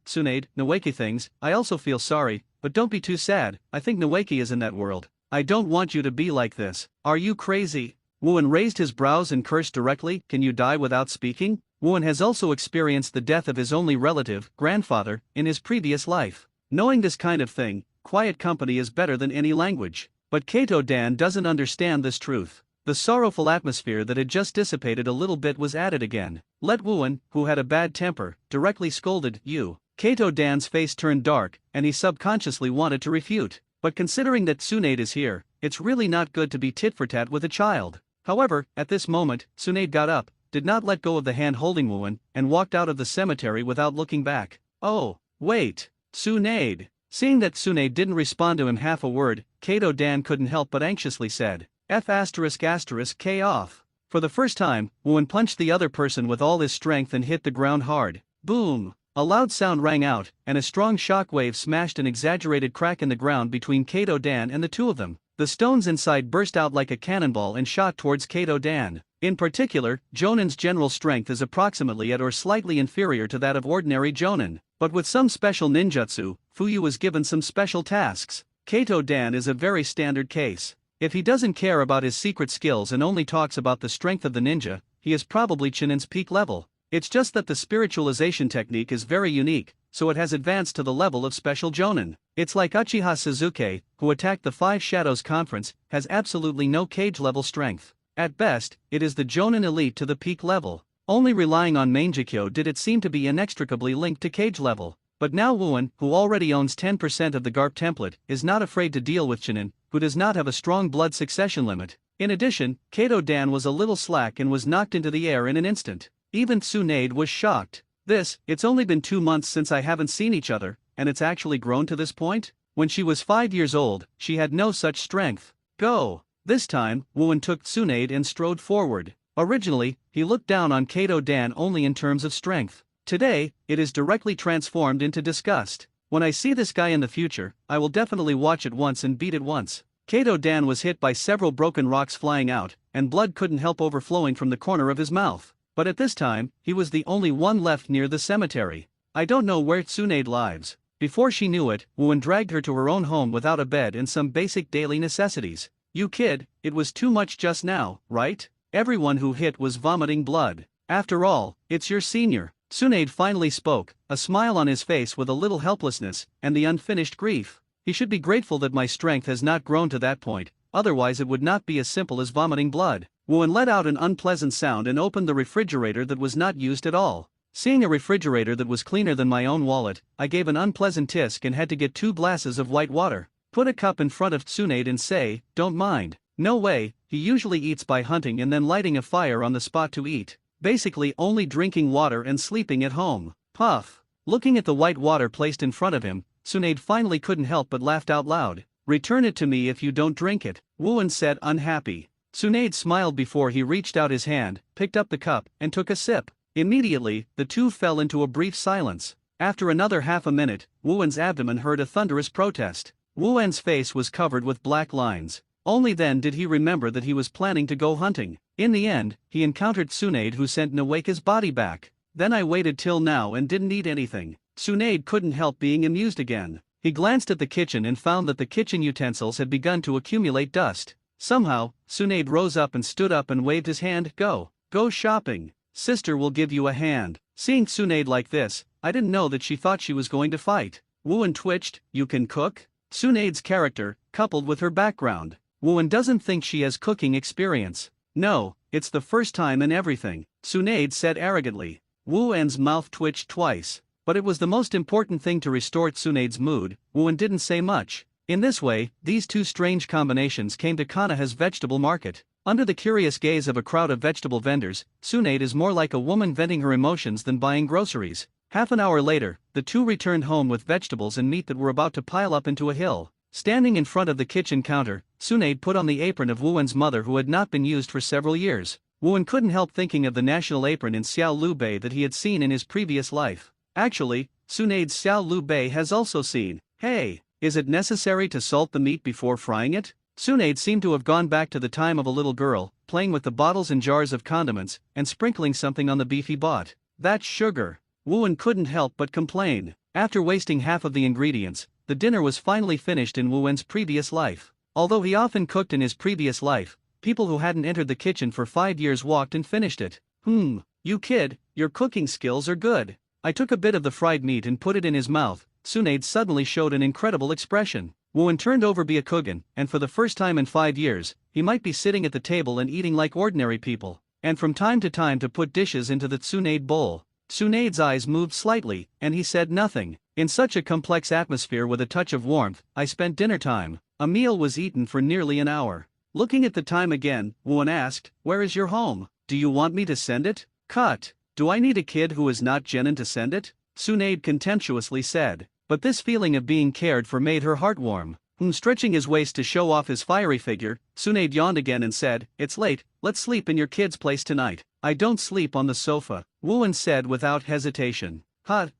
Noeke things, I also feel sorry, but don't be too sad, I think Noeke is in that world. I don't want you to be like this. Are you crazy? Wuan raised his brows and cursed directly, can you die without speaking? Wuan has also experienced the death of his only relative, grandfather, in his previous life. Knowing this kind of thing, quiet company is better than any language. But Kato-dan doesn't understand this truth. The sorrowful atmosphere that had just dissipated a little bit was added again. Let Wuan, who had a bad temper, directly scolded, you. Kato-dan's face turned dark, and he subconsciously wanted to refute. But considering that Tsunade is here, it's really not good to be tit-for-tat with a child. However, at this moment, Tsunade got up, did not let go of the hand holding Wuan, and walked out of the cemetery without looking back. Oh, wait, Tsunade. Seeing that Tsunade didn't respond to him half a word, Kato-dan couldn't help but anxiously said, F***K off. For the first time, Wuan punched the other person with all his strength and hit the ground hard. Boom! A loud sound rang out, and a strong shockwave smashed an exaggerated crack in the ground between Kato-dan and the two of them. The stones inside burst out like a cannonball and shot towards Kato-dan. In particular, Jonin's general strength is approximately at or slightly inferior to that of ordinary Jonin. But with some special ninjutsu, Fuyu was given some special tasks. Kato-dan is a very standard case. If he doesn't care about his secret skills and only talks about the strength of the ninja, he is probably Chunin's peak level. It's just that the spiritualization technique is very unique, so it has advanced to the level of special Jonin. It's like Uchiha Suzuki, who attacked the Five Shadows Conference, has absolutely no cage-level strength. At best, it is the Jonin elite to the peak level. Only relying on Mangekyo did it seem to be inextricably linked to cage level. But now Wuan, who already owns 10% of the Garp template, is not afraid to deal with Chunin, who does not have a strong blood succession limit. In addition, Kato-dan was a little slack and was knocked into the air in an instant. Even Tsunade was shocked. It's only been 2 months since I haven't seen each other, and it's actually grown to this point? When she was 5 years old, she had no such strength. Go! This time, Wuan took Tsunade and strode forward. Originally, he looked down on Kato-dan only in terms of strength. Today, it is directly transformed into disgust. When I see this guy in the future, I will definitely watch it once and beat it once. Kato-dan was hit by several broken rocks flying out, and blood couldn't help overflowing from the corner of his mouth. But at this time, he was the only one left near the cemetery. I don't know where Tsunade lives. Before she knew it, Wuan dragged her to her own home without a bed and some basic daily necessities. You kid, it was too much just now, right? Everyone who hit was vomiting blood. After all, it's your senior. Tsunade finally spoke, a smile on his face with a little helplessness, and the unfinished grief. He should be grateful that my strength has not grown to that point, otherwise it would not be as simple as vomiting blood. Wuan let out an unpleasant sound and opened the refrigerator that was not used at all. Seeing a refrigerator that was cleaner than my own wallet, I gave an unpleasant tisk and had to get 2 glasses of white water. Put a cup in front of Tsunade and say, don't mind. No way, he usually eats by hunting and then lighting a fire on the spot to eat. Basically only drinking water and sleeping at home. Puff. Looking at the white water placed in front of him, Tsunade finally couldn't help but laughed out loud. Return it to me if you don't drink it, Wuan said unhappy. Tsunade smiled before he reached out his hand, picked up the cup, and took a sip. Immediately, the two fell into a brief silence. After another half a minute, Wuan's abdomen heard a thunderous protest. Wuan's face was covered with black lines. Only then did he remember that he was planning to go hunting. In the end, he encountered Tsunade who sent Nowake's body back. Then I waited till now and didn't eat anything. Tsunade couldn't help being amused again. He glanced at the kitchen and found that the kitchen utensils had begun to accumulate dust. Somehow, Tsunade rose up and stood up and waved his hand. Go shopping. Sister will give you a hand. Seeing Tsunade like this, I didn't know that she thought she was going to fight. Wuan twitched. You can cook? Tsunade's character, coupled with her background. Wuan doesn't think she has cooking experience. No, it's the first time in everything, Tsunade said arrogantly. Wuan's mouth twitched twice. But it was the most important thing to restore Tsunade's mood. Wuan didn't say much. In this way, these two strange combinations came to Konoha's vegetable market. Under the curious gaze of a crowd of vegetable vendors, N.A.N is more like a woman venting her emotions than buying groceries. Half an hour later, the two returned home with vegetables and meat that were about to pile up into a hill. Standing in front of the kitchen counter, N.A.N put on the apron of Wu-En's mother who had not been used for several years. Wu-En couldn't help thinking of the national apron in Xiao Lu Bei that he had seen in his previous life. Actually, N.A.N's Xiao Lu Bei has also seen. Hey, is it necessary to salt the meat before frying it? N.A.N seemed to have gone back to the time of a little girl, playing with the bottles and jars of condiments, and sprinkling something on the beef he bought. That's sugar. Wu-En couldn't help but complain. After wasting half of the ingredients, the dinner was finally finished in Wu-En's previous life. Although he often cooked in his previous life, people who hadn't entered the kitchen for 5 years walked and finished it. You kid, your cooking skills are good. I took a bit of the fried meat and put it in his mouth. N.A.N suddenly showed an incredible expression. Wu-En turned over Byakugan, and for the first time in 5 years, he might be sitting at the table and eating like ordinary people, and from time to time to put dishes into the N.A.N bowl. N.A.N's eyes moved slightly, and he said nothing. In such a complex atmosphere with a touch of warmth, I spent dinner time. A meal was eaten for nearly an hour. Looking at the time again, Wu-En asked, "Where is your home? Do you want me to send it?" "Cut. Do I need a kid who is not N.A.N to send it?" N.A.N contemptuously said. But this feeling of being cared for made her heart warm. Stretching his waist to show off his fiery figure, N.A.N yawned again and said, "It's late, let's sleep in your kid's place tonight." "I don't sleep on the sofa," Wu-En said without hesitation.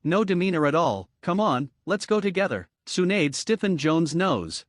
No demeanor at all, come on, let's go together." N.A.N stiffened Joan's nose.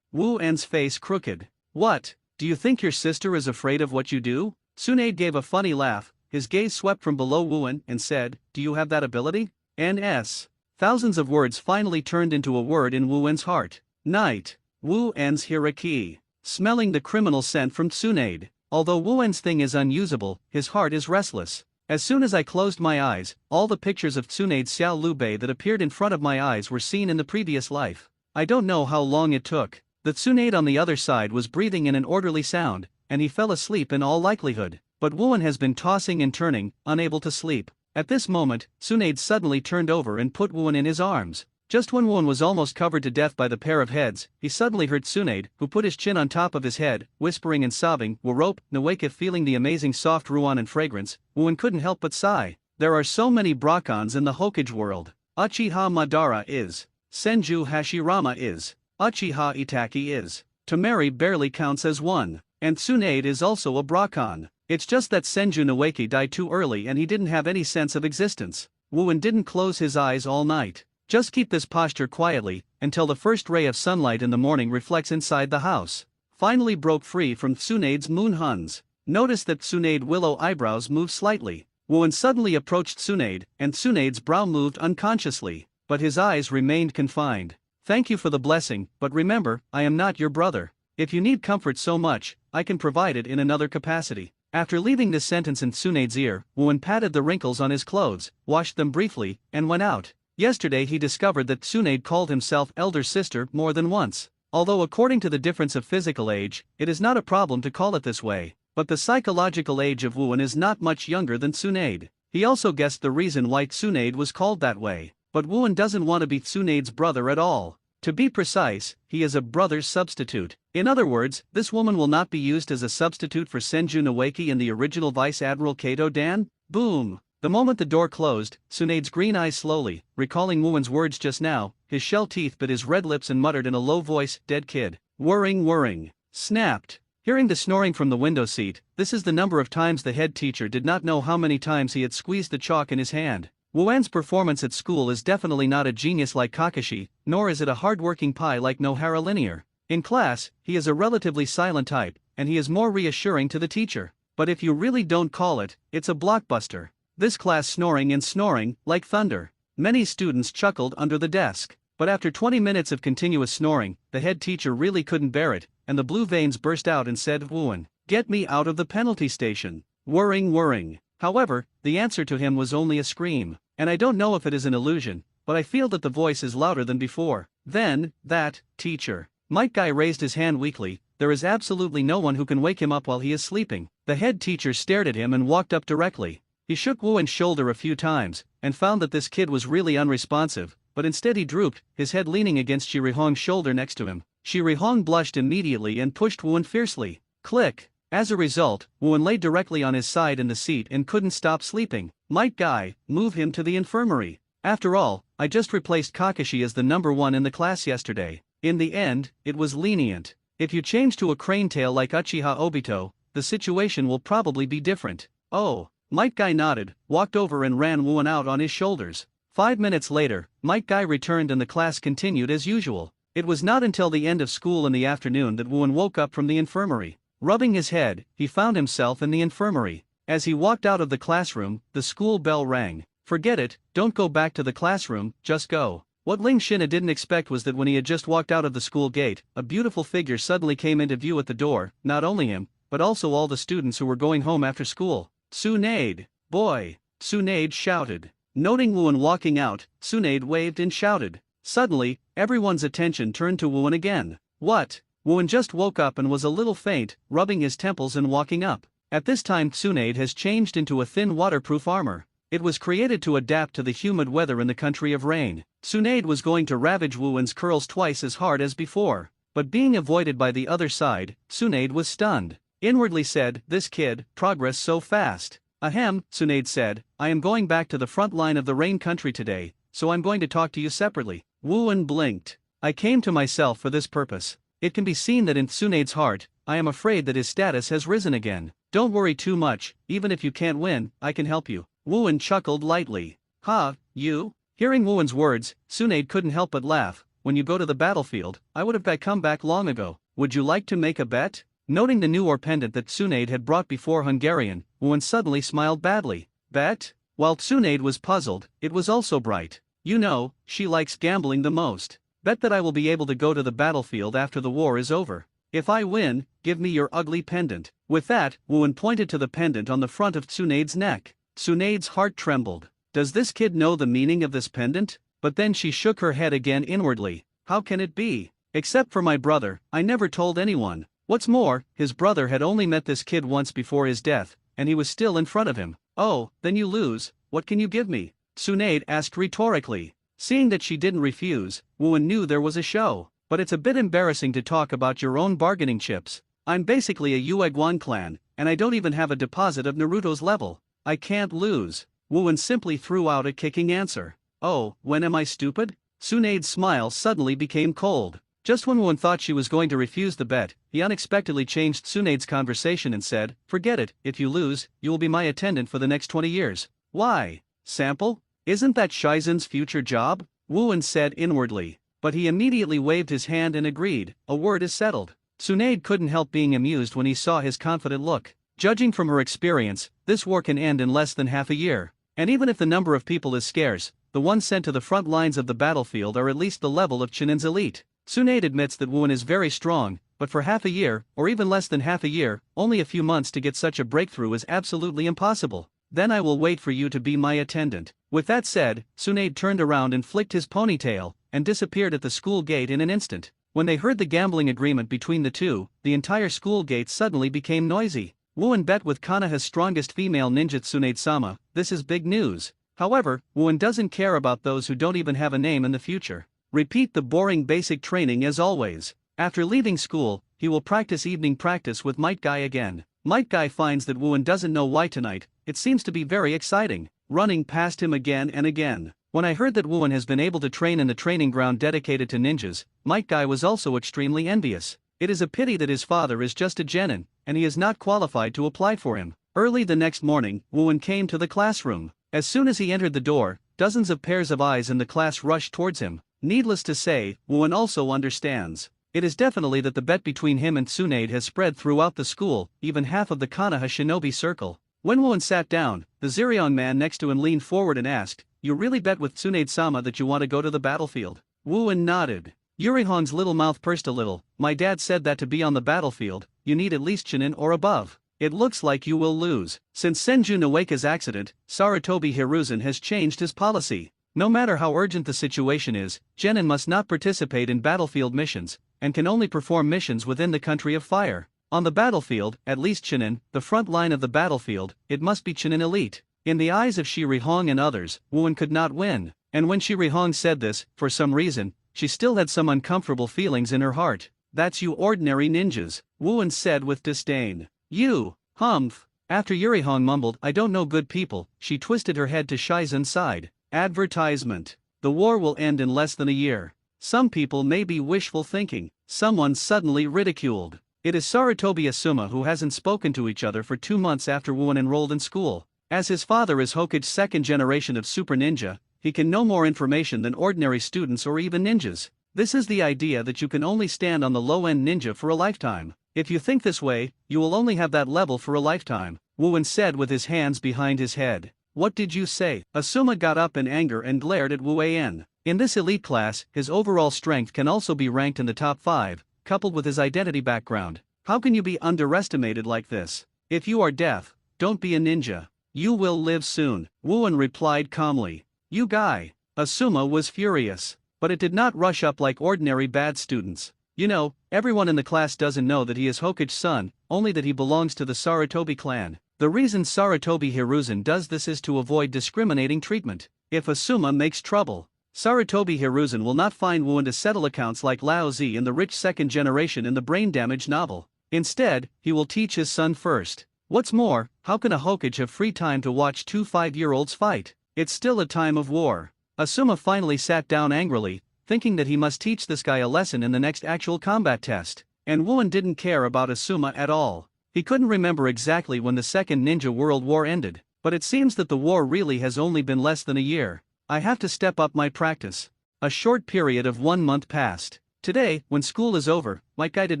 Wu-En's face crooked. "What, do you think your sister is afraid of what you do?" N.A.N gave a funny laugh, his gaze swept from below Wu-En and said, "Do you have that ability?" "N.S." Thousands of words finally turned into a word in Wu-En's heart. Night. Wu-En's Hiraki. Smelling the criminal scent from N.A.N. Although Wu-En's thing is unusable, his heart is restless. As soon as I closed my eyes, all the pictures of N.A.N's Xiao Lu Bei that appeared in front of my eyes were seen in the previous life. I don't know how long it took. The N.A.N on the other side was breathing in an orderly sound, and he fell asleep in all likelihood. But Wu-En has been tossing and turning, unable to sleep. At this moment, N.A.N suddenly turned over and put Wu-En in his arms. Just when Wu-En was almost covered to death by the pair of heads, he suddenly heard N.A.N, who put his chin on top of his head, whispering and sobbing, "Warope, Nawake." Feeling the amazing soft ruan and fragrance, Wu-En couldn't help but sigh. There are so many Brakons in the Hokage world. Uchiha Madara is. Senju Hashirama is. Uchiha Itaki is. Temari barely counts as one. And N.A.N is also a Brakon. It's just that Senju Nawake died too early and he didn't have any sense of existence. Wu-En didn't close his eyes all night. Just keep this posture quietly, until the first ray of sunlight in the morning reflects inside the house. Finally broke free from N.A.N's moon huns. Notice that N.A.N's willow eyebrows moved slightly. Wu-En suddenly approached N.A.N, and N.A.N's brow moved unconsciously, but his eyes remained confined. "Thank you for the blessing, but remember, I am not your brother. If you need comfort so much, I can provide it in another capacity." After leaving this sentence in N.A.N's ear, Wu-En patted the wrinkles on his clothes, washed them briefly, and went out. Yesterday he discovered that N.A.N called himself elder sister more than once. Although according to the difference of physical age, it is not a problem to call it this way. But the psychological age of Wu-En is not much younger than N.A.N. He also guessed the reason why N.A.N was called that way. But Wu-En doesn't want to be N.A.N's brother at all. To be precise, he is a brother's substitute. In other words, this woman will not be used as a substitute for Senju Nawake and the original Vice Admiral Kato Dan? Boom! The moment the door closed, N.A.N's green eyes slowly, recalling Wu-En's words just now, his shell teeth bit his red lips and muttered in a low voice, "Dead kid. Whirring. Snapped." Hearing the snoring from the window seat, this is the number of times the head teacher did not know how many times he had squeezed the chalk in his hand. Wu-En's performance at school is definitely not a genius like Kakashi, nor is it a hard-working pie like Nohara Linear. In class, he is a relatively silent type, and he is more reassuring to the teacher. But if you really don't call it, it's a blockbuster. This class snoring and snoring, like thunder. Many students chuckled under the desk. But after 20 minutes of continuous snoring, the head teacher really couldn't bear it, and the blue veins burst out and said, "Wu-En, get me out of the penalty station. Whirring. However, the answer to him was only a scream. And I don't know if it is an illusion, but I feel that the voice is louder than before. Then, that teacher. Mike Guy raised his hand weakly. There is absolutely no one who can wake him up while he is sleeping. The head teacher stared at him and walked up directly. He shook Wu-En's shoulder a few times, and found that this kid was really unresponsive, but instead he drooped, his head leaning against Shirihong's shoulder next to him. Shirihong blushed immediately and pushed Wu-En fiercely. Click. As a result, Wooen lay directly on his side in the seat and couldn't stop sleeping. Might Guy, move him to the infirmary. After all, I just replaced Kakashi as the number one in the class yesterday. In the end, it was lenient. If you change to a crane tail like Uchiha Obito, the situation will probably be different. Oh. Might Guy nodded, walked over and ran Wooen out on his shoulders. 5 minutes later, Might Guy returned and the class continued as usual. It was not until the end of school in the afternoon that Wooen woke up from the infirmary. Rubbing his head, he found himself in the infirmary. As he walked out of the classroom, the school bell rang. Forget it, don't go back to the classroom, just go. What Ling Shina didn't expect was that when he had just walked out of the school gate, a beautiful figure suddenly came into view at the door, not only him, but also all the students who were going home after school. Tsunade, boy, Tsunade shouted. Noting Wooen walking out, Tsunade waved and shouted. Suddenly, everyone's attention turned to Wooen again. What? Wooen just woke up and was a little faint, rubbing his temples and walking up. At this time Tsunade has changed into a thin waterproof armor. It was created to adapt to the humid weather in the country of rain. Tsunade was going to ravage Wooen's curls twice as hard as before, but being avoided by the other side, Tsunade was stunned. Inwardly said, this kid, progress so fast. Ahem, Tsunade said, I am going back to the front line of the rain country today, so I'm going to talk to you separately. Wooen blinked. I came to myself for this purpose. It can be seen that in Tsunade's heart, I am afraid that his status has risen again. Don't worry too much, even if you can't win, I can help you. Wooen chuckled lightly. Ha, you? Hearing Wooen's words, Tsunade couldn't help but laugh. When you go to the battlefield, I would have come back long ago. Would you like to make a bet? Noting the new ore pendant that Tsunade had brought before Hungarian, Wooen suddenly smiled badly. Bet? While Tsunade was puzzled, it was also bright. You know, she likes gambling the most. Bet that I will be able to go to the battlefield after the war is over. If I win, give me your ugly pendant. With that, Wooen pointed to the pendant on the front of Tsunade's neck. Tsunade's heart trembled. Does this kid know the meaning of this pendant? But then she shook her head again inwardly. How can it be? Except for my brother, I never told anyone. What's more, his brother had only met this kid once before his death, and he was still in front of him. Oh, then you lose. What can you give me? Tsunade asked rhetorically. Seeing that she didn't refuse, Wooen knew there was a show. But it's a bit embarrassing to talk about your own bargaining chips. I'm basically a Uegwan clan, and I don't even have a deposit of Naruto's level. I can't lose. Wooen simply threw out a kicking answer. Oh, when am I stupid? Tsunade's smile suddenly became cold. Just when Wooen thought she was going to refuse the bet, he unexpectedly changed Tsunade's conversation and said, forget it, if you lose, you will be my attendant for the next 20 years. Why? Sample? Isn't that Shizen's future job? Wooen said inwardly. But he immediately waved his hand and agreed, a word is settled. Tsunade couldn't help being amused when he saw his confident look. Judging from her experience, this war can end in less than half a year. And even if the number of people is scarce, the ones sent to the front lines of the battlefield are at least the level of Chunin's elite. Tsunade admits that Wooen is very strong, but for half a year, or even less than half a year, only a few months to get such a breakthrough is absolutely impossible. Then I will wait for you to be my attendant. With that said, Tsunade turned around and flicked his ponytail, and disappeared at the school gate in an instant. When they heard the gambling agreement between the two, the entire school gate suddenly became noisy. Wooen bet with Konoha's strongest female ninja Tsunade-sama, this is big news. However, Wooen doesn't care about those who don't even have a name in the future. Repeat the boring basic training as always. After leaving school, he will practice evening practice with Might Guy again. Might Guy finds that Wooen doesn't know why tonight, it seems to be very exciting, running past him again and again. When I heard that Wooen has been able to train in the training ground dedicated to ninjas, Might Guy was also extremely envious. It is a pity that his father is just a genin, and he is not qualified to apply for him. Early the next morning, Wooen came to the classroom. As soon as he entered the door, dozens of pairs of eyes in the class rushed towards him. Needless to say, Wooen also understands. It is definitely that the bet between him and Tsunade has spread throughout the school, even half of the Konoha shinobi circle. When Wooen sat down, the Zirion man next to him leaned forward and asked, you really bet with Tsunade-sama that you want to go to the battlefield? Wooen nodded. Yurihon's little mouth pursed a little. My dad said that to be on the battlefield, you need at least Chunin or above. It looks like you will lose. Since Senju Nawaka's accident, Sarutobi Hiruzen has changed his policy. No matter how urgent the situation is, genin must not participate in battlefield missions, and can only perform missions within the country of fire. On the battlefield, at least Chunin, the front line of the battlefield, it must be Chunin elite. In the eyes of Shirihong and others, Wooen could not win, and when Shirihong said this, for some reason, she still had some uncomfortable feelings in her heart. That's you ordinary ninjas, Wooen said with disdain. You, humph. After Yurihong mumbled, I don't know good people, she twisted her head to Shizen's side. Advertisement. The war will end in less than a year. Some people may be wishful thinking. Someone suddenly ridiculed. It is Sarutobi Asuma who hasn't spoken to each other for 2 months after Wuan enrolled in school. As his father is Hokage's second generation of super ninja, he can know more information than ordinary students or even ninjas. This is the idea that you can only stand on the low-end ninja for a lifetime. If you think this way, you will only have that level for a lifetime, Wuan said with his hands behind his head. What did you say? Asuma got up in anger and glared at N.A.N. In this elite class, his overall strength can also be ranked in the top 5, coupled with his identity background. How can you be underestimated like this? If you are deaf, don't be a ninja. You will live soon, Wuan replied calmly. You guy. Asuma was furious, but it did not rush up like ordinary bad students. You know, everyone in the class doesn't know that he is Hokage's son, only that he belongs to the Sarutobi clan. The reason Sarutobi Hiruzen does this is to avoid discriminating treatment. If Asuma makes trouble, Sarutobi Hiruzen will not find Wuan to settle accounts like Lao Zi in the rich second generation in the brain damage novel. Instead, he will teach his son first. What's more, how can a Hokage have free time to watch 2 5-year-olds fight? It's still a time of war. Asuma finally sat down angrily, thinking that he must teach this guy a lesson in the next actual combat test. And Wuan didn't care about Asuma at all. He couldn't remember exactly when the Second Ninja World War ended, but it seems that the war really has only been less than a year. I have to step up my practice. A short period of 1 month passed. Today, when school is over, Might Guy did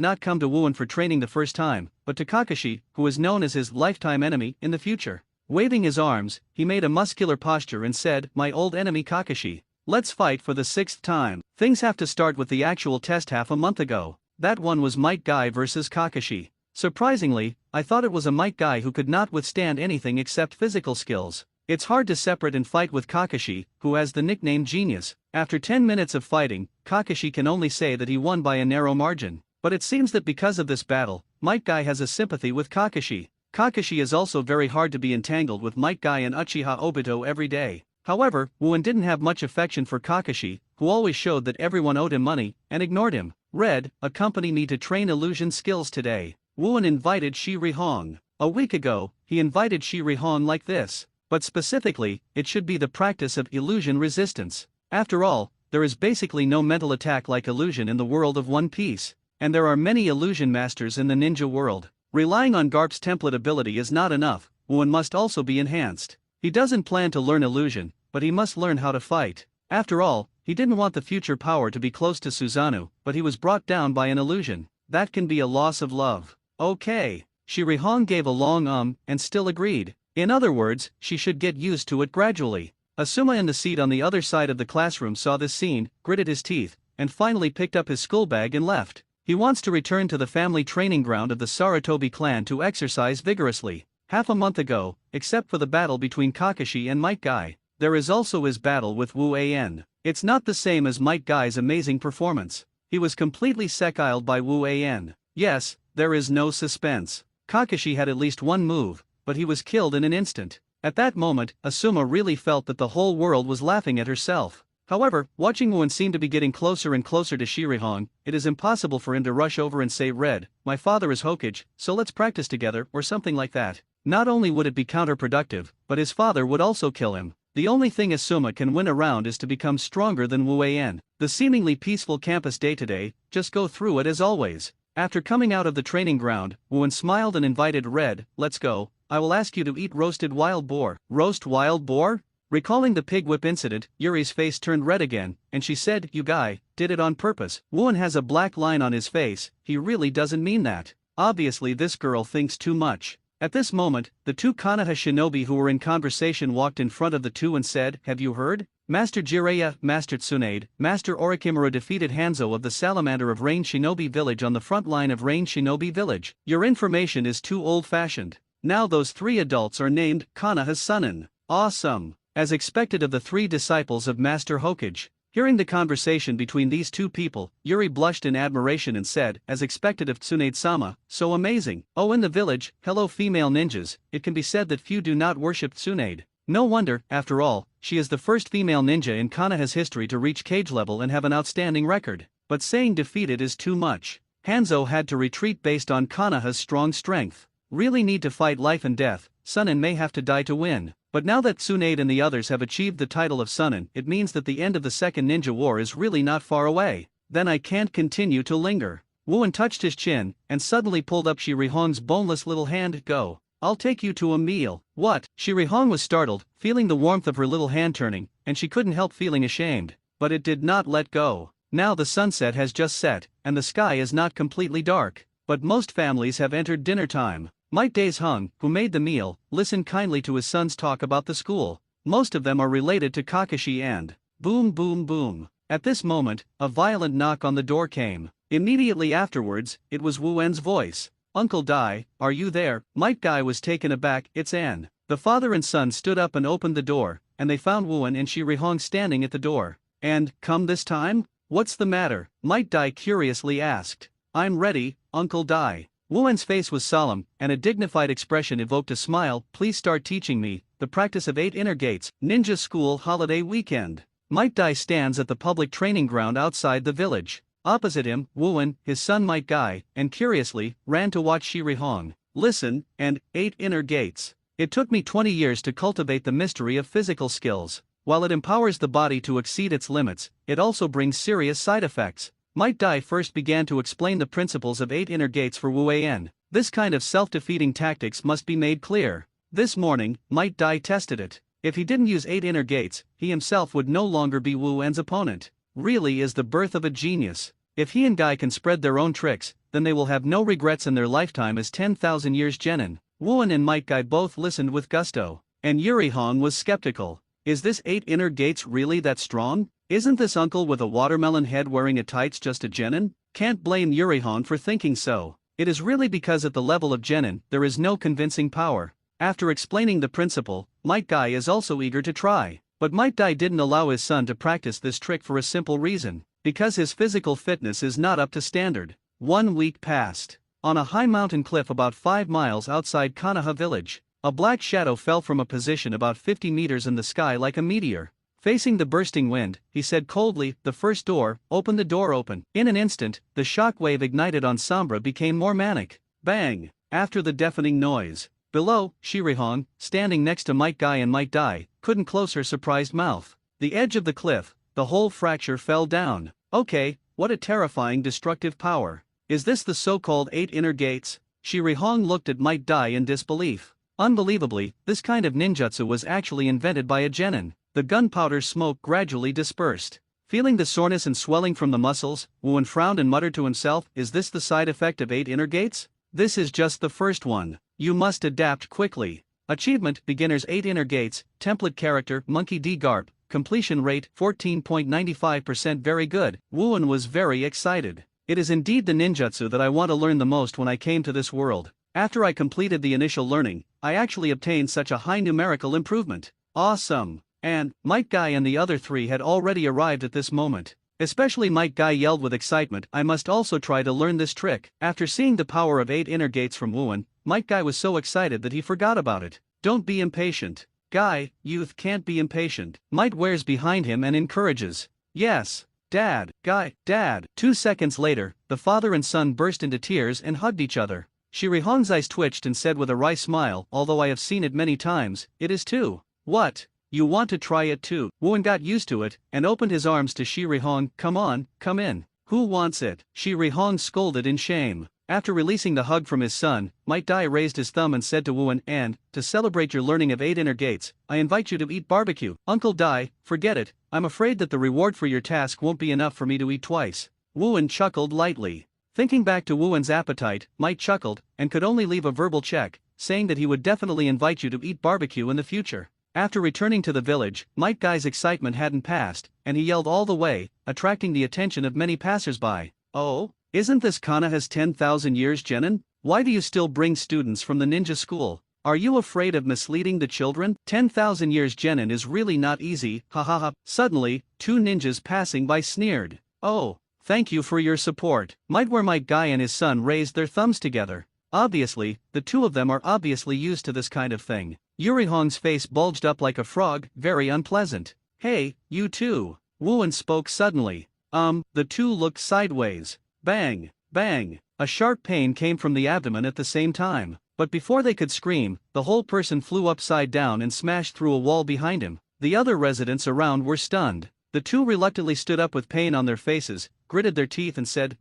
not come to Wuan for training the first time, but to Kakashi, who is known as his lifetime enemy in the future. Waving his arms, he made a muscular posture and said, My old enemy Kakashi, let's fight for the 6th time. Things have to start with the actual test half a month ago. That one was Might Guy versus Kakashi. Surprisingly, I thought it was a Might Guy who could not withstand anything except physical skills. It's hard to separate and fight with Kakashi, who has the nickname Genius. After 10 minutes of fighting, Kakashi can only say that he won by a narrow margin. But it seems that because of this battle, Might Guy has a sympathy with Kakashi. Kakashi is also very hard to be entangled with Might Guy and Uchiha Obito every day. However, Wuan didn't have much affection for Kakashi, who always showed that everyone owed him money, and ignored him. Red, accompany me to train illusion skills today. Wuan invited Shirihong. A week ago, he invited Shirihong like this. But specifically, it should be the practice of illusion resistance. After all, there is basically no mental attack like illusion in the world of One Piece. And there are many illusion masters in the ninja world. Relying on Garp's template ability is not enough, Wuan must also be enhanced. He doesn't plan to learn illusion, but he must learn how to fight. After all, he didn't want the future power to be close to Susanoo, but he was brought down by an illusion. That can be a loss of love. Okay. Shirihong gave a long and still agreed. In other words, she should get used to it gradually. Asuma in the seat on the other side of the classroom saw this scene, gritted his teeth, and finally picked up his school bag and left. He wants to return to the family training ground of the Sarutobi clan to exercise vigorously. Half a month ago, except for the battle between Kakashi and Might Guy, there is also his battle with N.A.N. It's not the same as Might Guy's amazing performance. He was completely sekiled by N.A.N. Yes, there is no suspense. Kakashi had at least one move, but he was killed in an instant. At that moment, Asuma really felt that the whole world was laughing at herself. However, watching Wuan seem to be getting closer and closer to Shirihong, it is impossible for him to rush over and say, Red, my father is Hokage, so let's practice together, or something like that. Not only would it be counterproductive, but his father would also kill him. The only thing Asuma can win around is to become stronger than N.A.N. The seemingly peaceful campus day today, just go through it as always. After coming out of the training ground, Wuan smiled and invited Red, let's go, I will ask you to eat roasted wild boar. Roast wild boar? Recalling the pig whip incident, Yuri's face turned red again, and she said, You guy, did it on purpose. Wuan has a black line on his face, he really doesn't mean that. Obviously this girl thinks too much. At this moment, the 2 Konoha shinobi who were in conversation walked in front of the two and said, Have you heard? Master Jiraiya, Master Tsunade, Master Orochimaru defeated Hanzo of the Salamander of Rain Shinobi Village on the front line of Rain Shinobi Village. Your information is too old-fashioned. Now those 3 adults are named Konoha Sunin. Awesome. As expected of the 3 disciples of Master Hokage. Hearing the conversation between these 2 people, Yuri blushed in admiration and said, as expected of Tsunade-sama, so amazing. Oh, in the village, hello female ninjas, it can be said that few do not worship Tsunade. No wonder, after all, she is the first female ninja in Konoha's history to reach cage level and have an outstanding record. But saying defeated is too much. Hanzo had to retreat based on Konoha's strong strength. really need to fight life and death, Sunin may have to die to win. But now that Tsunade and the others have achieved the title of Sunin, it means that the end of the second ninja war is really not far away. Then I can't continue to linger. Wuan touched his chin, and suddenly pulled up Shirihong's boneless little hand. Go. I'll take you to a meal. What? Shirihong was startled, feeling the warmth of her little hand turning, and she couldn't help feeling ashamed. But it did not let go. Now the sunset has just set, and the sky is not completely dark. But most families have entered dinner time. Might Days Hung, who made the meal, listened kindly to his son's talk about the school. Most of them are related to Kakashi and… Boom boom boom. At this moment, a violent knock on the door came. Immediately afterwards, it was Wu En's voice. Uncle Dai, are you there? Might Guy was taken aback. It's N. The father and son stood up and opened the door, and they found Wu En and Shirihong standing at the door. And, come this time? What's the matter? Might Dai curiously asked. I'm ready, Uncle Dai. Wu En's face was solemn, and a dignified expression evoked a smile. Please start teaching me the practice of 8 inner gates, ninja school holiday weekend. Might Dai stands at the public training ground outside the village. Opposite him, Wu En, his son Might Guy, and curiously, ran to watch Shirihong. Listen, and 8 inner gates. It took me 20 years to cultivate the mystery of physical skills. While it empowers the body to exceed its limits, it also brings serious side effects. Might Dai first began to explain the principles of 8 inner gates for Wu En. This kind of self-defeating tactics must be made clear. This morning, Might Dai tested it. If he didn't use 8 inner gates, he himself would no longer be Wu En's opponent. Really is the birth of a genius. If he and Guy can spread their own tricks, then they will have no regrets in their lifetime as 10,000 years genin. Wu En and Might Guy both listened with gusto. And Yurihong was skeptical. Is this 8 inner gates really that strong? Isn't this uncle with a watermelon head wearing a tights just a genin? Can't blame Yurihong for thinking so. It is really because at the level of genin, there is no convincing power. After explaining the principle, Might Guy is also eager to try. But Might Dai didn't allow his son to practice this trick for a simple reason. Because his physical fitness is not up to standard. 1 week passed. On a high mountain cliff about 5 miles outside Konoha village, a black shadow fell from a position about 50 meters in the sky like a meteor. Facing the bursting wind, he said coldly, the first door, open the door open. In an instant, the shock wave ignited on Sombra became more manic. Bang! After the deafening noise. Below, Shirihong, standing next to Might Guy and Might Dai, couldn't close her surprised mouth. The edge of the cliff, the whole fracture fell down. Okay, what a terrifying destructive power. Is this the so-called 8 inner gates? Shirihong looked at Might Dai in disbelief. Unbelievably, this kind of ninjutsu was actually invented by a genin. The gunpowder smoke gradually dispersed. Feeling the soreness and swelling from the muscles, Wu En frowned and muttered to himself, is this the side effect of 8 inner gates? This is just the first one. You must adapt quickly. Achievement, beginners 8 inner gates, template character, Monkey D. Garp, completion rate, 14.95%. Very good. Wu En was very excited. It is indeed the ninjutsu that I want to learn the most when I came to this world. After I completed the initial learning, I actually obtained such a high numerical improvement. Awesome. And, Might Guy and the other 3 had already arrived at this moment. Especially Might Guy yelled with excitement, I must also try to learn this trick. After seeing the power of 8 inner gates from Wu En, Might Guy was so excited that he forgot about it. Don't be impatient. Guy, youth can't be impatient. Might wears behind him and encourages. Yes, Dad, Guy, Dad. 2 seconds later, the father and son burst into tears and hugged each other. Shirihong's eyes twitched and said with a wry smile, although I have seen it many times, it is too. What? You want to try it too? Wu En got used to it, and opened his arms to Shirihong. Come on, come in. Who wants it? Shirihong scolded in shame. After releasing the hug from his son, Might Dai raised his thumb and said to Wu En, and, to celebrate your learning of 8 inner gates, I invite you to eat barbecue. Uncle Dai, forget it, I'm afraid that the reward for your task won't be enough for me to eat twice. Wu En chuckled lightly. Thinking back to Wu En's appetite, Might chuckled, and could only leave a verbal check, saying that he would definitely invite you to eat barbecue in the future. After returning to the village, Might Guy's excitement hadn't passed, and he yelled all the way, attracting the attention of many passers-by. Oh, isn't this Konoha's 10,000 years genin? Why do you still bring students from the ninja school? Are you afraid of misleading the children? 10,000 years genin is really not easy, ha ha ha. Suddenly, 2 ninjas passing by sneered. Oh, thank you for your support. Might Guy and his son raised their thumbs together. Obviously, the 2 of them are obviously used to this kind of thing. Yurihong's face bulged up like a frog, very unpleasant. Hey, you two. Wu En spoke suddenly. The 2 looked sideways. Bang, bang. A sharp pain came from the abdomen at the same time, But before they could scream, the whole person flew upside down and smashed through a wall behind him. The other residents around were stunned. The two reluctantly stood up with pain on their faces, gritted their teeth and said,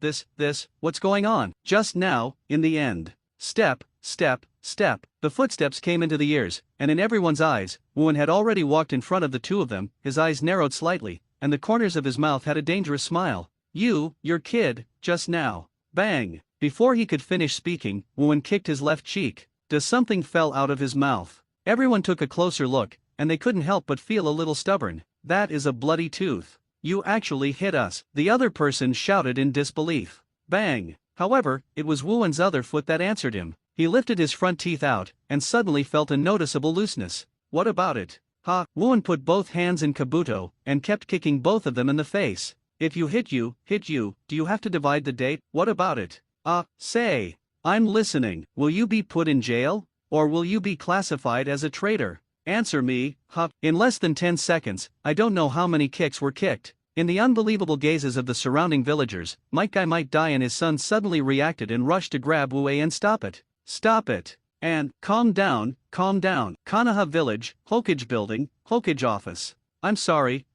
what's going on? Just now, in the end. Step, step, step. The footsteps came into the ears, and in everyone's eyes. Wu-Wen had already walked in front of the two of them, his eyes narrowed slightly, and the corners of his mouth had a dangerous smile. Your kid, just now. Bang! Before he could finish speaking, Wu-Wen kicked his left cheek. Something fell out of his mouth. Everyone took a closer look, and they couldn't help but feel a little stubborn. That is a bloody tooth. You actually hit us, the other person shouted in disbelief. Bang! However, it was Wu-Wen's other foot that answered him. He lifted his front teeth out, and suddenly felt a noticeable looseness. What about it? Ha! Wu-Wen put both hands in kabuto, and kept kicking both of them in the face. If you hit you, do you have to divide the date? What about it? Say. I'm listening. Will you be put in jail? Or will you be classified as a traitor? Answer me, In less than 10 seconds, I don't know how many kicks were kicked. In the unbelievable gazes of the surrounding villagers, Guy might die and his son suddenly reacted and rushed to grab Wu-Wei and stop it. Stop it. And, calm down. Konoha Village, Hokage Building, Hokage Office. I'm sorry.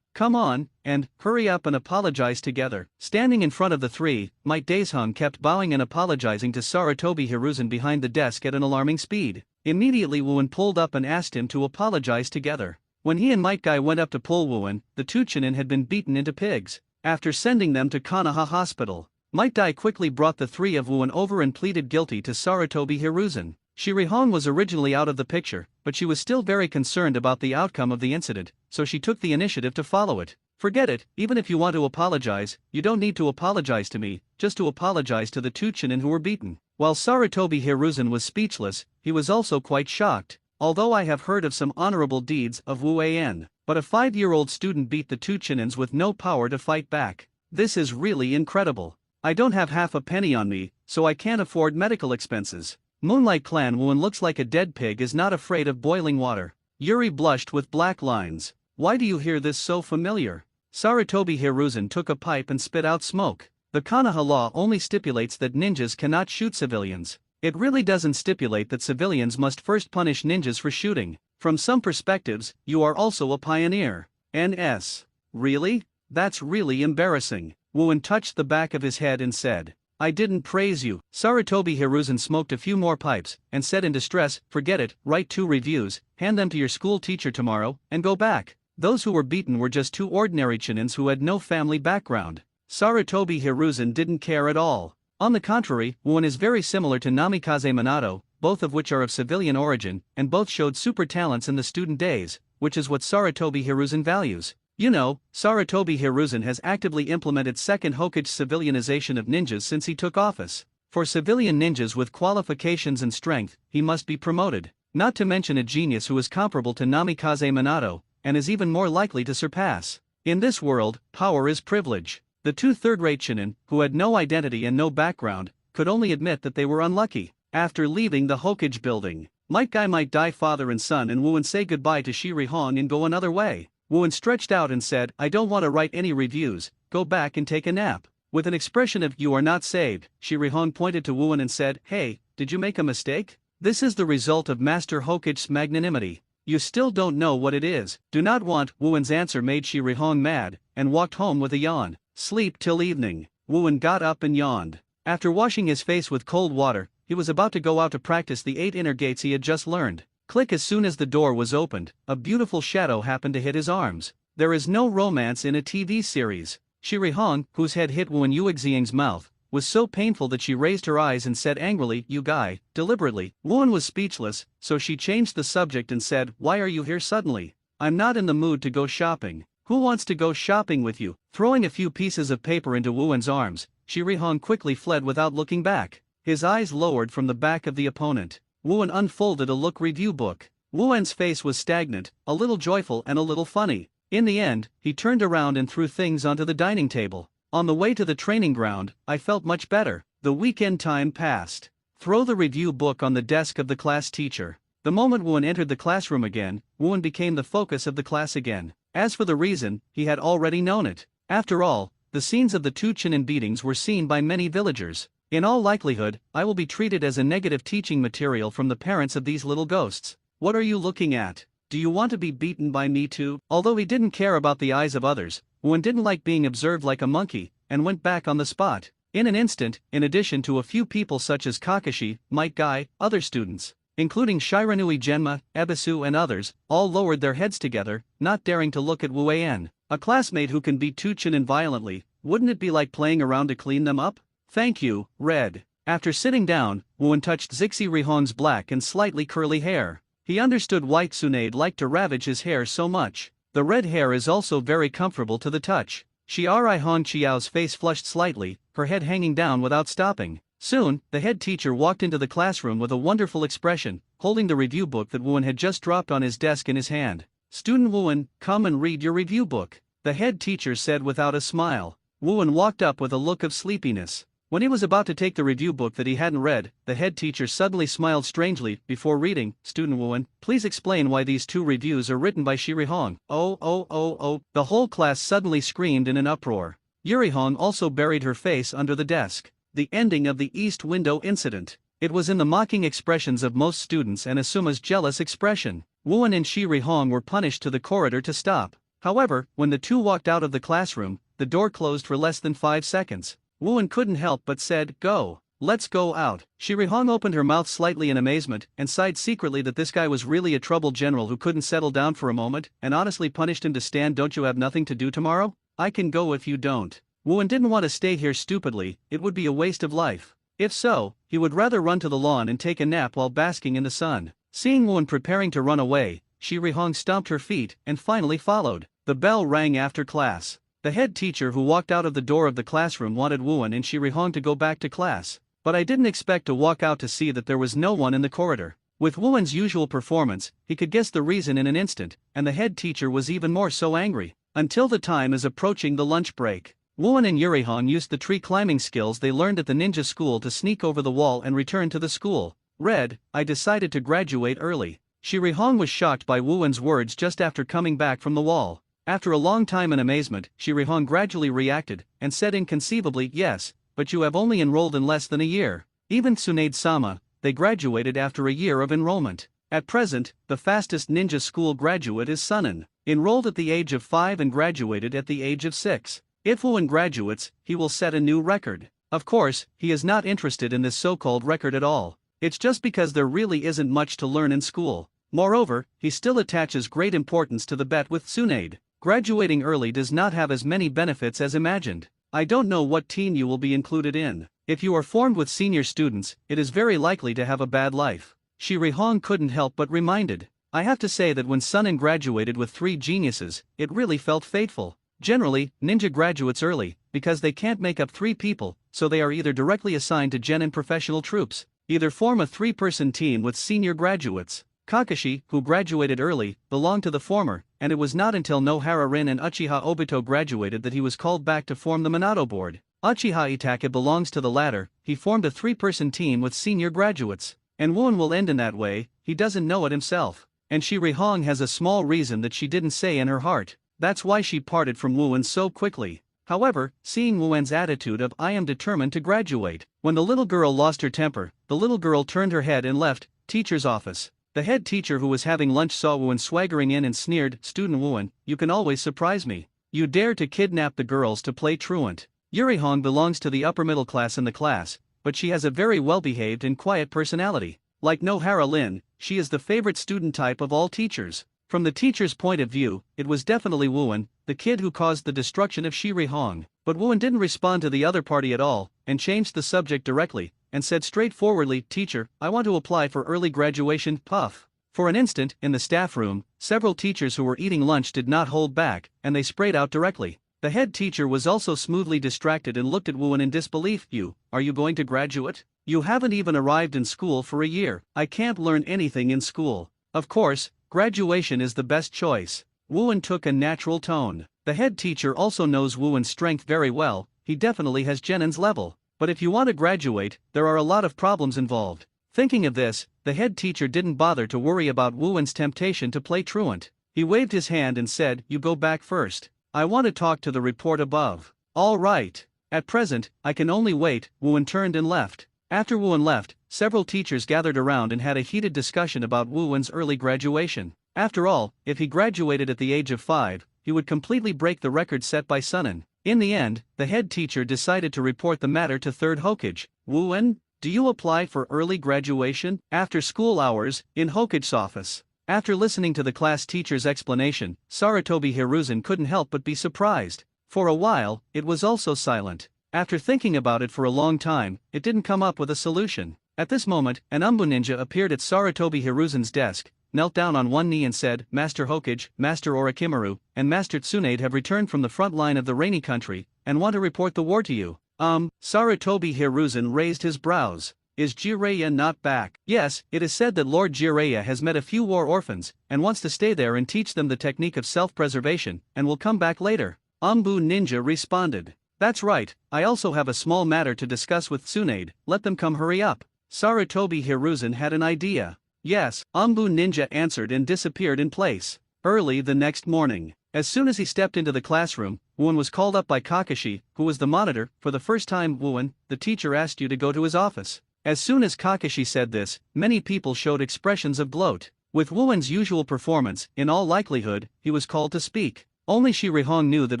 Come on, and hurry up and apologize together. Standing in front of the three, Might Daeshung kept bowing and apologizing to Sarutobi Hiruzen behind the desk at an alarming speed. Immediately Wu-Wen pulled up and asked him to apologize together. When he and Might Guy went up to pull Wu-Wen, the two Chunin had been beaten into pigs. After sending them to Konoha Hospital, Might Guy quickly brought the three of Wu-Wen over and pleaded guilty to Sarutobi Hiruzen. Shirihong was originally out of the picture, but she was still very concerned about the outcome of the incident, so she took the initiative to follow it. Forget it, even if you want to apologize, you don't need to apologize to me, just to apologize to the two Chunin who were beaten. While Sarutobi Hiruzen was speechless, he was also quite shocked. Although I have heard of some honorable deeds of N.A.N, but a 5-year-old student beat the two Chunins with no power to fight back. This is really incredible. I don't have half a penny on me, so I can't afford medical expenses. Moonlight Clan Wu-Wen looks like a dead pig is not afraid of boiling water. Yuri blushed with black lines. Why do you hear this so familiar? Sarutobi Hiruzen took a pipe and spit out smoke. The Konoha law only stipulates that ninjas cannot shoot civilians. It really doesn't stipulate that civilians must first punish ninjas for shooting. From some perspectives, you are also a pioneer. NS. Really? That's really embarrassing. Wu-Wen touched the back of his head and said, I didn't praise you. Sarutobi Hiruzen smoked a few more pipes, and said in distress, forget it, write 2 reviews, hand them to your school teacher tomorrow, and go back. Those who were beaten were just 2 ordinary Chunins who had no family background. Sarutobi Hiruzen didn't care at all. On the contrary, Wu-Wen is very similar to Namikaze Minato, both of which are of civilian origin, and both showed super talents in the student days, which is what Sarutobi Hiruzen values. You know, Sarutobi Hiruzen has actively implemented second Hokage civilianization of ninjas since he took office. For civilian ninjas with qualifications and strength, he must be promoted. Not to mention a genius who is comparable to Namikaze Minato, and is even more likely to surpass. In this world, power is privilege. The 2 third-rate Chunin, who had no identity and no background, could only admit that they were unlucky. After leaving the Hokage building, Might Guy Might Die father and son and Wu-Wen say goodbye to Shirihong and go another way. Wu-Wen stretched out and said, I don't want to write any reviews, go back and take a nap. With an expression of you are not saved, Shirihong pointed to Wu-Wen and said, hey, did you make a mistake? This is the result of Master Hokage's magnanimity. You still don't know what it is. Do not want. Wu-Wen's answer made Shirihong mad, and walked home with a yawn. Sleep till evening. Wu-Wen got up and yawned. After washing his face with cold water, he was about to go out to practice the 8 inner gates he had just learned. Click. As soon as the door was opened, a beautiful shadow happened to hit his arms. There is no romance in a TV series. Shirihong, whose head hit Wu-Wen Yuexiang's mouth, was so painful that she raised her eyes and said angrily, you guy, deliberately. Wu-Wen was speechless, so she changed the subject and said, why are you here suddenly? I'm not in the mood to go shopping. Who wants to go shopping with you? Throwing a few pieces of paper into Wu-Wen's arms, Shirihong quickly fled without looking back. His eyes lowered from the back of the opponent. Wu-Wen unfolded a look review book. Wu-Wen's face was stagnant, a little joyful and a little funny. In the end, he turned around and threw things onto the dining table. On the way to the training ground, I felt much better. The weekend time passed. Throw the review book on the desk of the class teacher. The moment Wu-Wen entered the classroom again, Wu-Wen became the focus of the class again. As for the reason, he had already known it. After all, the scenes of the 2 Chunin beatings were seen by many villagers. In all likelihood, I will be treated as a negative teaching material from the parents of these little ghosts. What are you looking at? Do you want to be beaten by me too? Although he didn't care about the eyes of others, Woo-won didn't like being observed like a monkey, and went back on the spot. In an instant, in addition to a few people such as Kakashi, Might Guy, other students, including Shiranui Genma, Ebisu and others, all lowered their heads together, not daring to look at N.A.N. A classmate who can beat Tuchinen violently. Wouldn't it be like playing around to clean them up? Thank you, Red. After sitting down, Woo-won touched Zixi Rihong's black and slightly curly hair. He understood why Tsunade liked to ravage his hair so much. The red hair is also very comfortable to the touch. Shirai Hong Chiao's face flushed slightly, her head hanging down without stopping. Soon, the head teacher walked into the classroom with a wonderful expression, holding the review book that Woo-won had just dropped on his desk in his hand. Student Woo-won, come and read your review book, the head teacher said without a smile. Woo-won walked up with a look of sleepiness. When he was about to take the review book that he hadn't read, the head teacher suddenly smiled strangely before reading. Student Woo-won, please explain why these two reviews are written by Shiri Hong. Oh. The whole class suddenly screamed in an uproar. Yuri Hong also buried her face under the desk. The ending of the East Window incident. It was in the mocking expressions of most students and Asuma's jealous expression. Woo-won and Shiri Hong were punished to the corridor to stop. However, when the two walked out of the classroom, the door closed for less than 5 seconds. Woo-won couldn't help but said, go. Let's go out. Shiri Hong opened her mouth slightly in amazement and sighed secretly that this guy was really a troubled general who couldn't settle down for a moment and honestly punished him to stand. Don't you have nothing to do tomorrow? I can go if you don't. Woo-won didn't want to stay here stupidly, it would be a waste of life. If so, he would rather run to the lawn and take a nap while basking in the sun. Seeing Woo-won preparing to run away, Shiri Hong stomped her feet and finally followed. The bell rang after class. The head teacher who walked out of the door of the classroom wanted Woo-won and Shiri Hong to go back to class. But I didn't expect to walk out to see that there was no one in the corridor. With Woo-won's usual performance, he could guess the reason in an instant, and the head teacher was even more so angry. Until the time is approaching the lunch break. Woo-won and Yuri Hong used the tree climbing skills they learned at the ninja school to sneak over the wall and return to the school. Red, I decided to graduate early. Shiri Hong was shocked by Woo-won's words just after coming back from the wall. After a long time in amazement, Shiri Hong gradually reacted, and said inconceivably, yes, but you have only enrolled in less than a year. Even Tsunade-sama, they graduated after a year of enrollment. At present, the fastest ninja school graduate is N.A.N, enrolled at the age of 5 and graduated at the age of 6. If Woo-won graduates, he will set a new record. Of course, he is not interested in this so-called record at all. It's just because there really isn't much to learn in school. Moreover, he still attaches great importance to the bet with Tsunade. Graduating early does not have as many benefits as imagined. I don't know what team you will be included in. If you are formed with senior students, it is very likely to have a bad life. Shiri Hong couldn't help but reminded. I have to say that when N.A.N graduated with 3 geniuses, it really felt fateful. Generally, ninja graduates early, because they can't make up 3 people, so they are either directly assigned to genin professional troops, either form a 3-person team with senior graduates. Kakashi, who graduated early, belonged to the former, and it was not until Nohara Rin and Uchiha Obito graduated that he was called back to form the Minato board. Uchiha Itachi belongs to the latter, he formed a 3-person team with senior graduates. And Woo-won will end in that way, he doesn't know it himself. And Shiri Hong has a small reason that she didn't say in her heart. That's why she parted from Woo-won so quickly. However, seeing Woo-won's attitude of I am determined to graduate, when the little girl lost her temper, the little girl turned her head and left teacher's office. The head teacher who was having lunch saw Woo-won swaggering in and sneered, Student Woo-won, you can always surprise me. You dare to kidnap the girls to play truant. Yuri Hong belongs to the upper middle class in the class, but she has a very well-behaved and quiet personality. Like Nohara Lin, she is the favorite student type of all teachers. From the teacher's point of view, it was definitely Woo-won, the kid who caused the destruction of Shiri Hong. But Woo-won didn't respond to the other party at all, and changed the subject directly, and said straightforwardly, Teacher, I want to apply for early graduation, puff. For an instant, in the staff room, several teachers who were eating lunch did not hold back, and they sprayed out directly. The head teacher was also smoothly distracted and looked at Woo-won in disbelief. Are you going to graduate? You haven't even arrived in school for a year. I can't learn anything in school. Of course, graduation is the best choice. Woo-won took a natural tone. The head teacher also knows Woo-won's strength very well, he definitely has Genin's level. But if you want to graduate, there are a lot of problems involved. Thinking of this, the head teacher didn't bother to worry about Woo-won's temptation to play truant. He waved his hand and said, You go back first. I want to talk to the report above. All right. At present, I can only wait. Wu-en turned and left. After Wu-en left, several teachers gathered around and had a heated discussion about Wu-en's early graduation. After all, if he graduated at the age of 5, he would completely break the record set by N.A.N. In the end, the head teacher decided to report the matter to 3rd Hokage. Wu-en, do you apply for early graduation? After school hours, in Hokage's office. After listening to the class teacher's explanation, Sarutobi Hiruzen couldn't help but be surprised. For a while, it was also silent. After thinking about it for a long time, it didn't come up with a solution. At this moment, an Umbu ninja appeared at Sarutobi Hiruzen's desk, knelt down on one knee and said, Master Hokage, Master Orochimaru, and Master Tsunade have returned from the front line of the rainy country, and want to report the war to you. Sarutobi Hiruzen raised his brows. Is Jiraiya not back? Yes, it is said that Lord Jiraiya has met a few war orphans, and wants to stay there and teach them the technique of self-preservation, and will come back later. Umbu ninja responded. That's right, I also have a small matter to discuss with Tsunade, let them come, hurry up. Sarutobi Hiruzen had an idea. Yes, Umbu ninja answered and disappeared in place. Early the next morning, as soon as he stepped into the classroom, Wu-en was called up by Kakashi, who was the monitor. For the first time, Wu-en, the teacher asked you to go to his office. As soon as Kakashi said this, many people showed expressions of gloat. With Wu-en's usual performance, in all likelihood, he was called to speak. Only Shi Rihong knew that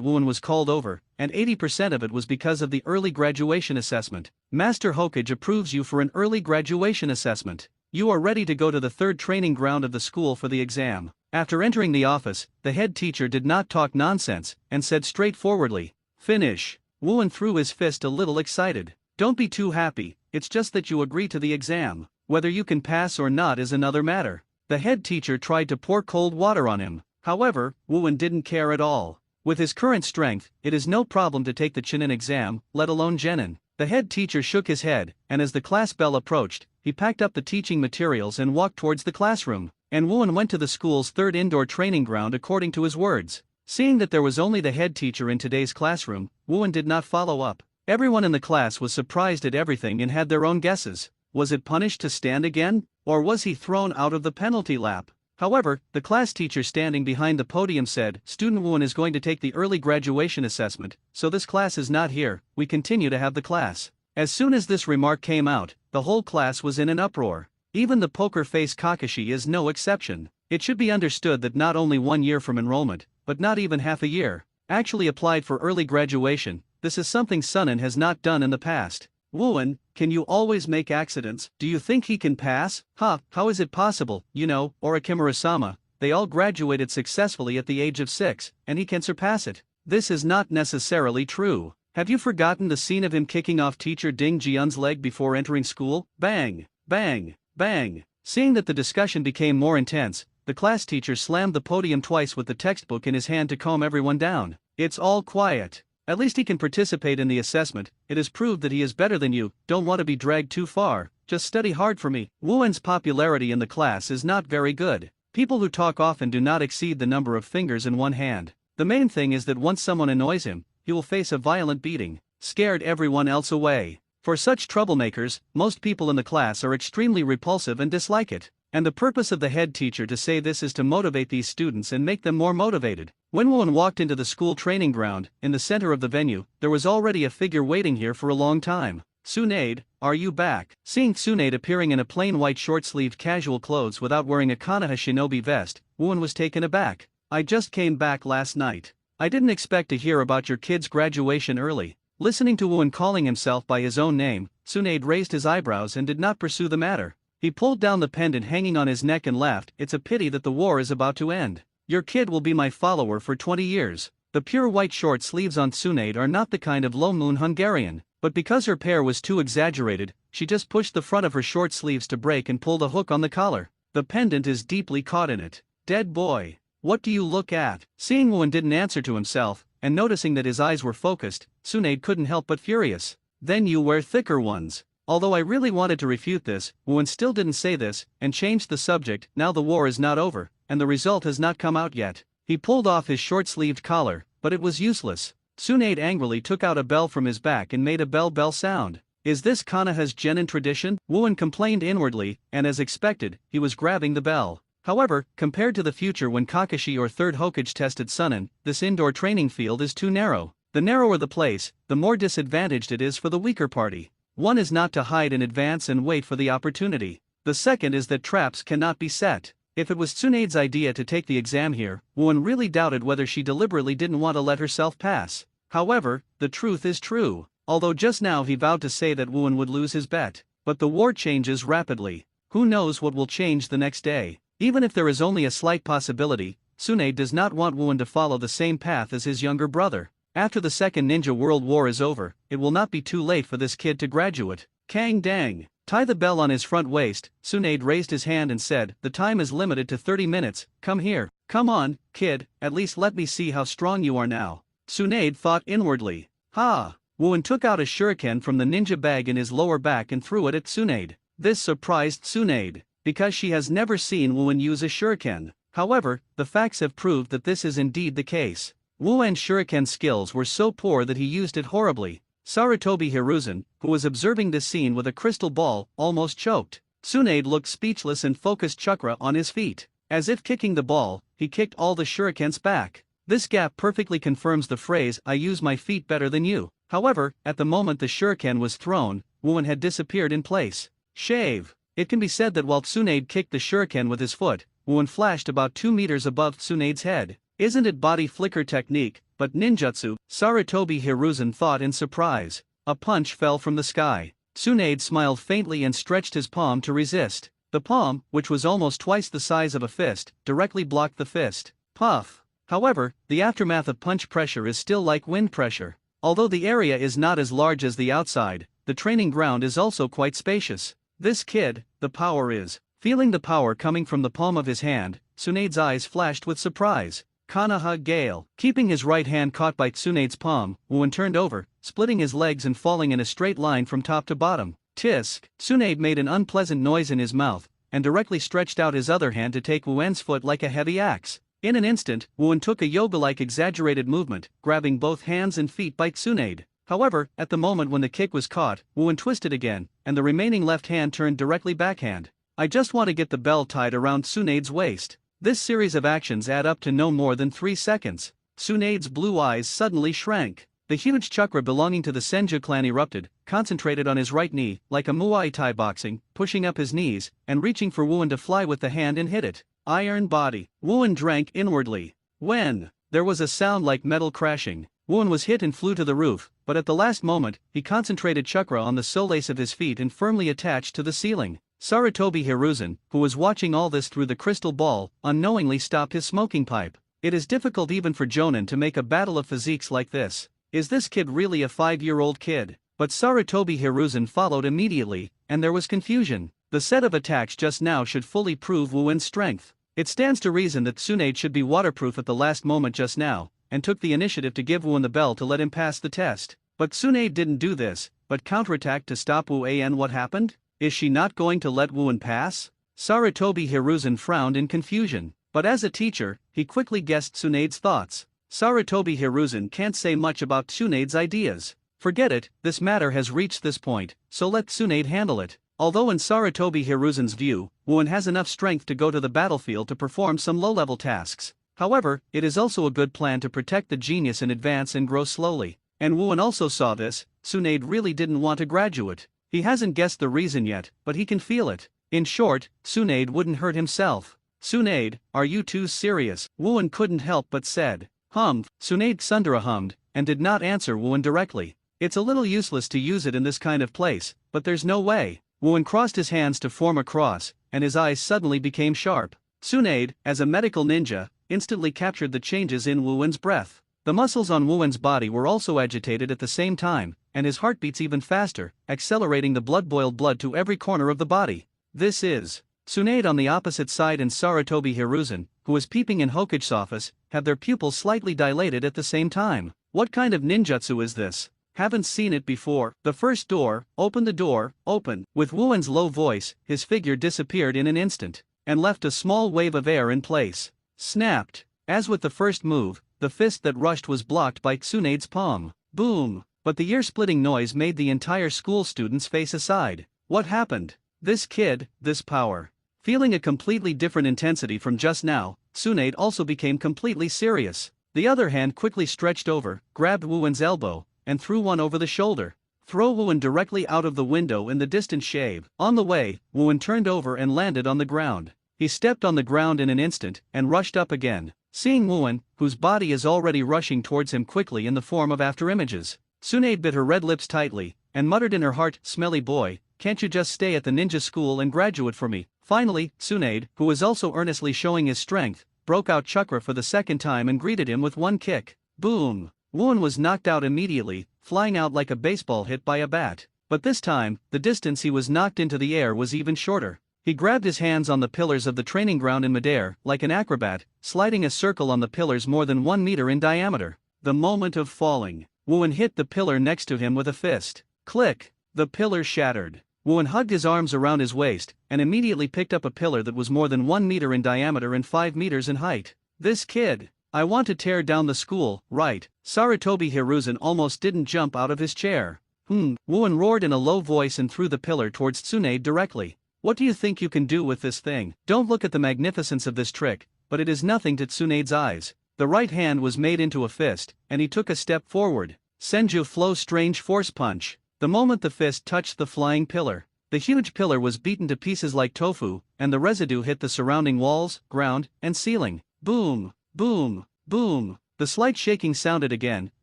Wu-en was called over, and 80% of it was because of the early graduation assessment. Master Hokage approves you for an early graduation assessment. You are ready to go to the 3rd training ground of the school for the exam. After entering the office, the head teacher did not talk nonsense, and said straightforwardly, finish. Wu-en threw his fist a little excited. Don't be too happy, it's just that you agree to the exam. Whether you can pass or not is another matter. The head teacher tried to pour cold water on him. However, Wu-en didn't care at all. With his current strength, it is no problem to take the Chunin exam, let alone Genin. The head teacher shook his head, and as the class bell approached, he packed up the teaching materials and walked towards the classroom. And Wu-en went to the school's 3rd indoor training ground according to his words. Seeing that there was only the head teacher in today's classroom, Wu-en did not follow up. Everyone in the class was surprised at everything and had their own guesses. Was it punished to stand again? Or was he thrown out of the penalty lap? However, the class teacher standing behind the podium said, Student Wu-en is going to take the early graduation assessment, so this class is not here, we continue to have the class. As soon as this remark came out, the whole class was in an uproar. Even the poker face Kakashi is no exception. It should be understood that not only 1 year from enrollment, but not even half a year, actually applied for early graduation. This is something N.A.N has not done in the past. Wu-en, can you always make accidents? Do you think he can pass? How is it possible? You know, Orochimaru-sama, they all graduated successfully at the age of 6, and he can surpass it. This is not necessarily true. Have you forgotten the scene of him kicking off teacher Ding Jian's leg before entering school? Bang! Bang! Bang! Seeing that the discussion became more intense, the class teacher slammed the podium twice with the textbook in his hand to calm everyone down. It's all quiet. At least he can participate in the assessment. It is proved that he is better than you. Don't want to be dragged too far. Just study hard for me. Wu-en's popularity in the class is not very good. People who talk often do not exceed the number of fingers in one hand. The main thing is that once someone annoys him, he will face a violent beating. Scared everyone else away. For such troublemakers, most people in the class are extremely repulsive and dislike it. And the purpose of the head teacher to say this is to motivate these students and make them more motivated. When Wu-en walked into the school training ground, in the center of the venue, there was already a figure waiting here for a long time. Tsunade, are you back? Seeing Tsunade appearing in a plain white short-sleeved casual clothes without wearing a Konoha shinobi vest, Wu-en was taken aback. I just came back last night. I didn't expect to hear about your kid's graduation early. Listening to Wu-en calling himself by his own name, Tsunade raised his eyebrows and did not pursue the matter. He pulled down the pendant hanging on his neck and laughed. It's a pity that the war is about to end. Your kid will be my follower for 20 years. The pure white short sleeves on Tsunade are not the kind of low-moon Hungarian, but because her pair was too exaggerated, she just pushed the front of her short sleeves to break and pulled a hook on the collar. The pendant is deeply caught in it. Dead boy. What do you look at? Seeing Wu-en didn't answer to himself, and noticing that his eyes were focused, Tsunade couldn't help but furious. Then you wear thicker ones. Although I really wanted to refute this, Wu-en still didn't say this, and changed the subject. Now the war is not over, and the result has not come out yet. He pulled off his short-sleeved collar, but it was useless. Tsunade angrily took out a bell from his back and made a bell sound. Is this Konoha's genin tradition? Wu-en complained inwardly, and as expected, he was grabbing the bell. However, compared to the future when Kakashi or 3rd Hokage tested N.A.N, this indoor training field is too narrow. The narrower the place, the more disadvantaged it is for the weaker party. One is not to hide in advance and wait for the opportunity. The second is that traps cannot be set. If it was Tsunade's idea to take the exam here, Woo-won really doubted whether she deliberately didn't want to let herself pass. However, the truth is true. Although just now he vowed to say that Woo-won would lose his bet. But the war changes rapidly. Who knows what will change the next day? Even if there is only a slight possibility, Tsunade does not want Woo-won to follow the same path as his younger brother. After the Second Ninja World War is over, it will not be too late for this kid to graduate. Kang dang. Tie the bell on his front waist. Tsunade raised his hand and said, "The time is limited to 30 minutes, come here." "Come on, kid, at least let me see how strong you are now." Tsunade thought inwardly. Ha! Woo-won took out a shuriken from the ninja bag in his lower back and threw it at Tsunade. This surprised Tsunade, because she has never seen Woo-won use a shuriken. However, the facts have proved that this is indeed the case. Woo-won's shuriken skills were so poor that he used it horribly. Sarutobi Hiruzen, who was observing this scene with a crystal ball, almost choked. Tsunade looked speechless and focused chakra on his feet. As if kicking the ball, he kicked all the shurikens back. This gap perfectly confirms the phrase, "I use my feet better than you." However, at the moment the shuriken was thrown, Woo-won had disappeared in place. Shave. It can be said that while Tsunade kicked the shuriken with his foot, Woo-won flashed about 2 meters above Tsunade's head. Isn't it body flicker technique, but ninjutsu? Sarutobi Hiruzen thought in surprise. A punch fell from the sky. Tsunade smiled faintly and stretched his palm to resist. The palm, which was almost twice the size of a fist, directly blocked the fist. Puff. However, the aftermath of punch pressure is still like wind pressure. Although the area is not as large as the outside, the training ground is also quite spacious. This kid, the power is. Feeling the power coming from the palm of his hand, Tsunade's eyes flashed with surprise. Konoha Gale. Keeping his right hand caught by Tsunade's palm, Woo-won turned over, splitting his legs and falling in a straight line from top to bottom. Tisk. Tsunade made an unpleasant noise in his mouth, and directly stretched out his other hand to take Woo-won's foot like a heavy axe. In an instant, Woo-won took a yoga-like exaggerated movement, grabbing both hands and feet by Tsunade. However, at the moment when the kick was caught, Woo-won twisted again, and the remaining left hand turned directly backhand. I just want to get the bell tied around Tsunade's waist. This series of actions add up to no more than 3 seconds. Tsunade's blue eyes suddenly shrank. The huge chakra belonging to the Senju clan erupted, concentrated on his right knee, like a Muay Thai boxing, pushing up his knees, and reaching for Woo-won to fly with the hand and hit it. Iron body. Woo-won drank inwardly. When there was a sound like metal crashing, Woo-won was hit and flew to the roof, but at the last moment, he concentrated chakra on the solace of his feet and firmly attached to the ceiling. Sarutobi Hiruzen, who was watching all this through the crystal ball, unknowingly stopped his smoking pipe. It is difficult even for Jonin to make a battle of physiques like this. Is this kid really a 5-year-old kid? But Sarutobi Hiruzen followed immediately, and there was confusion. The set of attacks just now should fully prove Woo-won's strength. It stands to reason that Tsunade should be waterproof at the last moment just now, and took the initiative to give Woo-won the bell to let him pass the test. But Tsunade didn't do this, but counterattacked to stop Woo-An. What happened? Is she not going to let Woo-won pass? Sarutobi Hiruzen frowned in confusion, but as a teacher, he quickly guessed Tsunade's thoughts. Sarutobi Hiruzen can't say much about Tsunade's ideas. Forget it, this matter has reached this point, so let Tsunade handle it. Although in Sarutobi Hiruzen's view, Woo-won has enough strength to go to the battlefield to perform some low-level tasks. However, it is also a good plan to protect the genius in advance and grow slowly. And Woo-won also saw this. Tsunade really didn't want a graduate. He hasn't guessed the reason yet, but he can feel it. In short, Tsunade wouldn't hurt himself. Tsunade, are you too serious? Woo-won couldn't help but said. Tsunade Sundara hummed, and did not answer Woo-won directly. It's a little useless to use it in this kind of place, but there's no way. Woo-won crossed his hands to form a cross, and his eyes suddenly became sharp. Tsunade, as a medical ninja, instantly captured the changes in Woo-won's breath. The muscles on Woo-won's body were also agitated at the same time, and his heart beats even faster, accelerating the blood-boiled blood to every corner of the body. This is Tsunade on the opposite side and Sarutobi Hiruzen, who was peeping in Hokage's office, have their pupils slightly dilated at the same time. What kind of ninjutsu is this? Haven't seen it before. The first door, open the door, open. With Woo-won's low voice, his figure disappeared in an instant, and left a small wave of air in place. Snapped. As with the first move, the fist that rushed was blocked by Tsunade's palm. Boom. But the ear-splitting noise made the entire school students face aside. What happened? This kid, this power. Feeling a completely different intensity from just now, Tsunade also became completely serious. The other hand quickly stretched over, grabbed Wu-Wen's elbow, and threw one over the shoulder. Throw Wu-Wen directly out of the window in the distant shave. On the way, Wu-Wen turned over and landed on the ground. He stepped on the ground in an instant and rushed up again. Seeing Wu-Wen, whose body is already rushing towards him quickly in the form of afterimages, Tsunade bit her red lips tightly and muttered in her heart, "Smelly boy, can't you just stay at the ninja school and graduate for me?" Finally, Tsunade, who was also earnestly showing his strength, broke out chakra for the second time and greeted him with one kick. Boom! Wu-Wen was knocked out immediately, flying out like a baseball hit by a bat. But this time, the distance he was knocked into the air was even shorter. He grabbed his hands on the pillars of the training ground in midair, like an acrobat, sliding a circle on the pillars more than 1 meter in diameter. The moment of falling, Wu-Wen hit the pillar next to him with a fist. Click! The pillar shattered. Wu-Wen hugged his arms around his waist, and immediately picked up a pillar that was more than 1 meter in diameter and 5 meters in height. This kid! I want to tear down the school, right? Sarutobi Hiruzen almost didn't jump out of his chair. Wu-Wen roared in a low voice and threw the pillar towards Tsunade directly. What do you think you can do with this thing? Don't look at the magnificence of this trick, but it is nothing to Tsunade's eyes. The right hand was made into a fist, and he took a step forward. Senju Flow Strange Force Punch. The moment the fist touched the flying pillar, the huge pillar was beaten to pieces like tofu, and the residue hit the surrounding walls, ground, and ceiling. Boom! Boom! Boom! The slight shaking sounded again,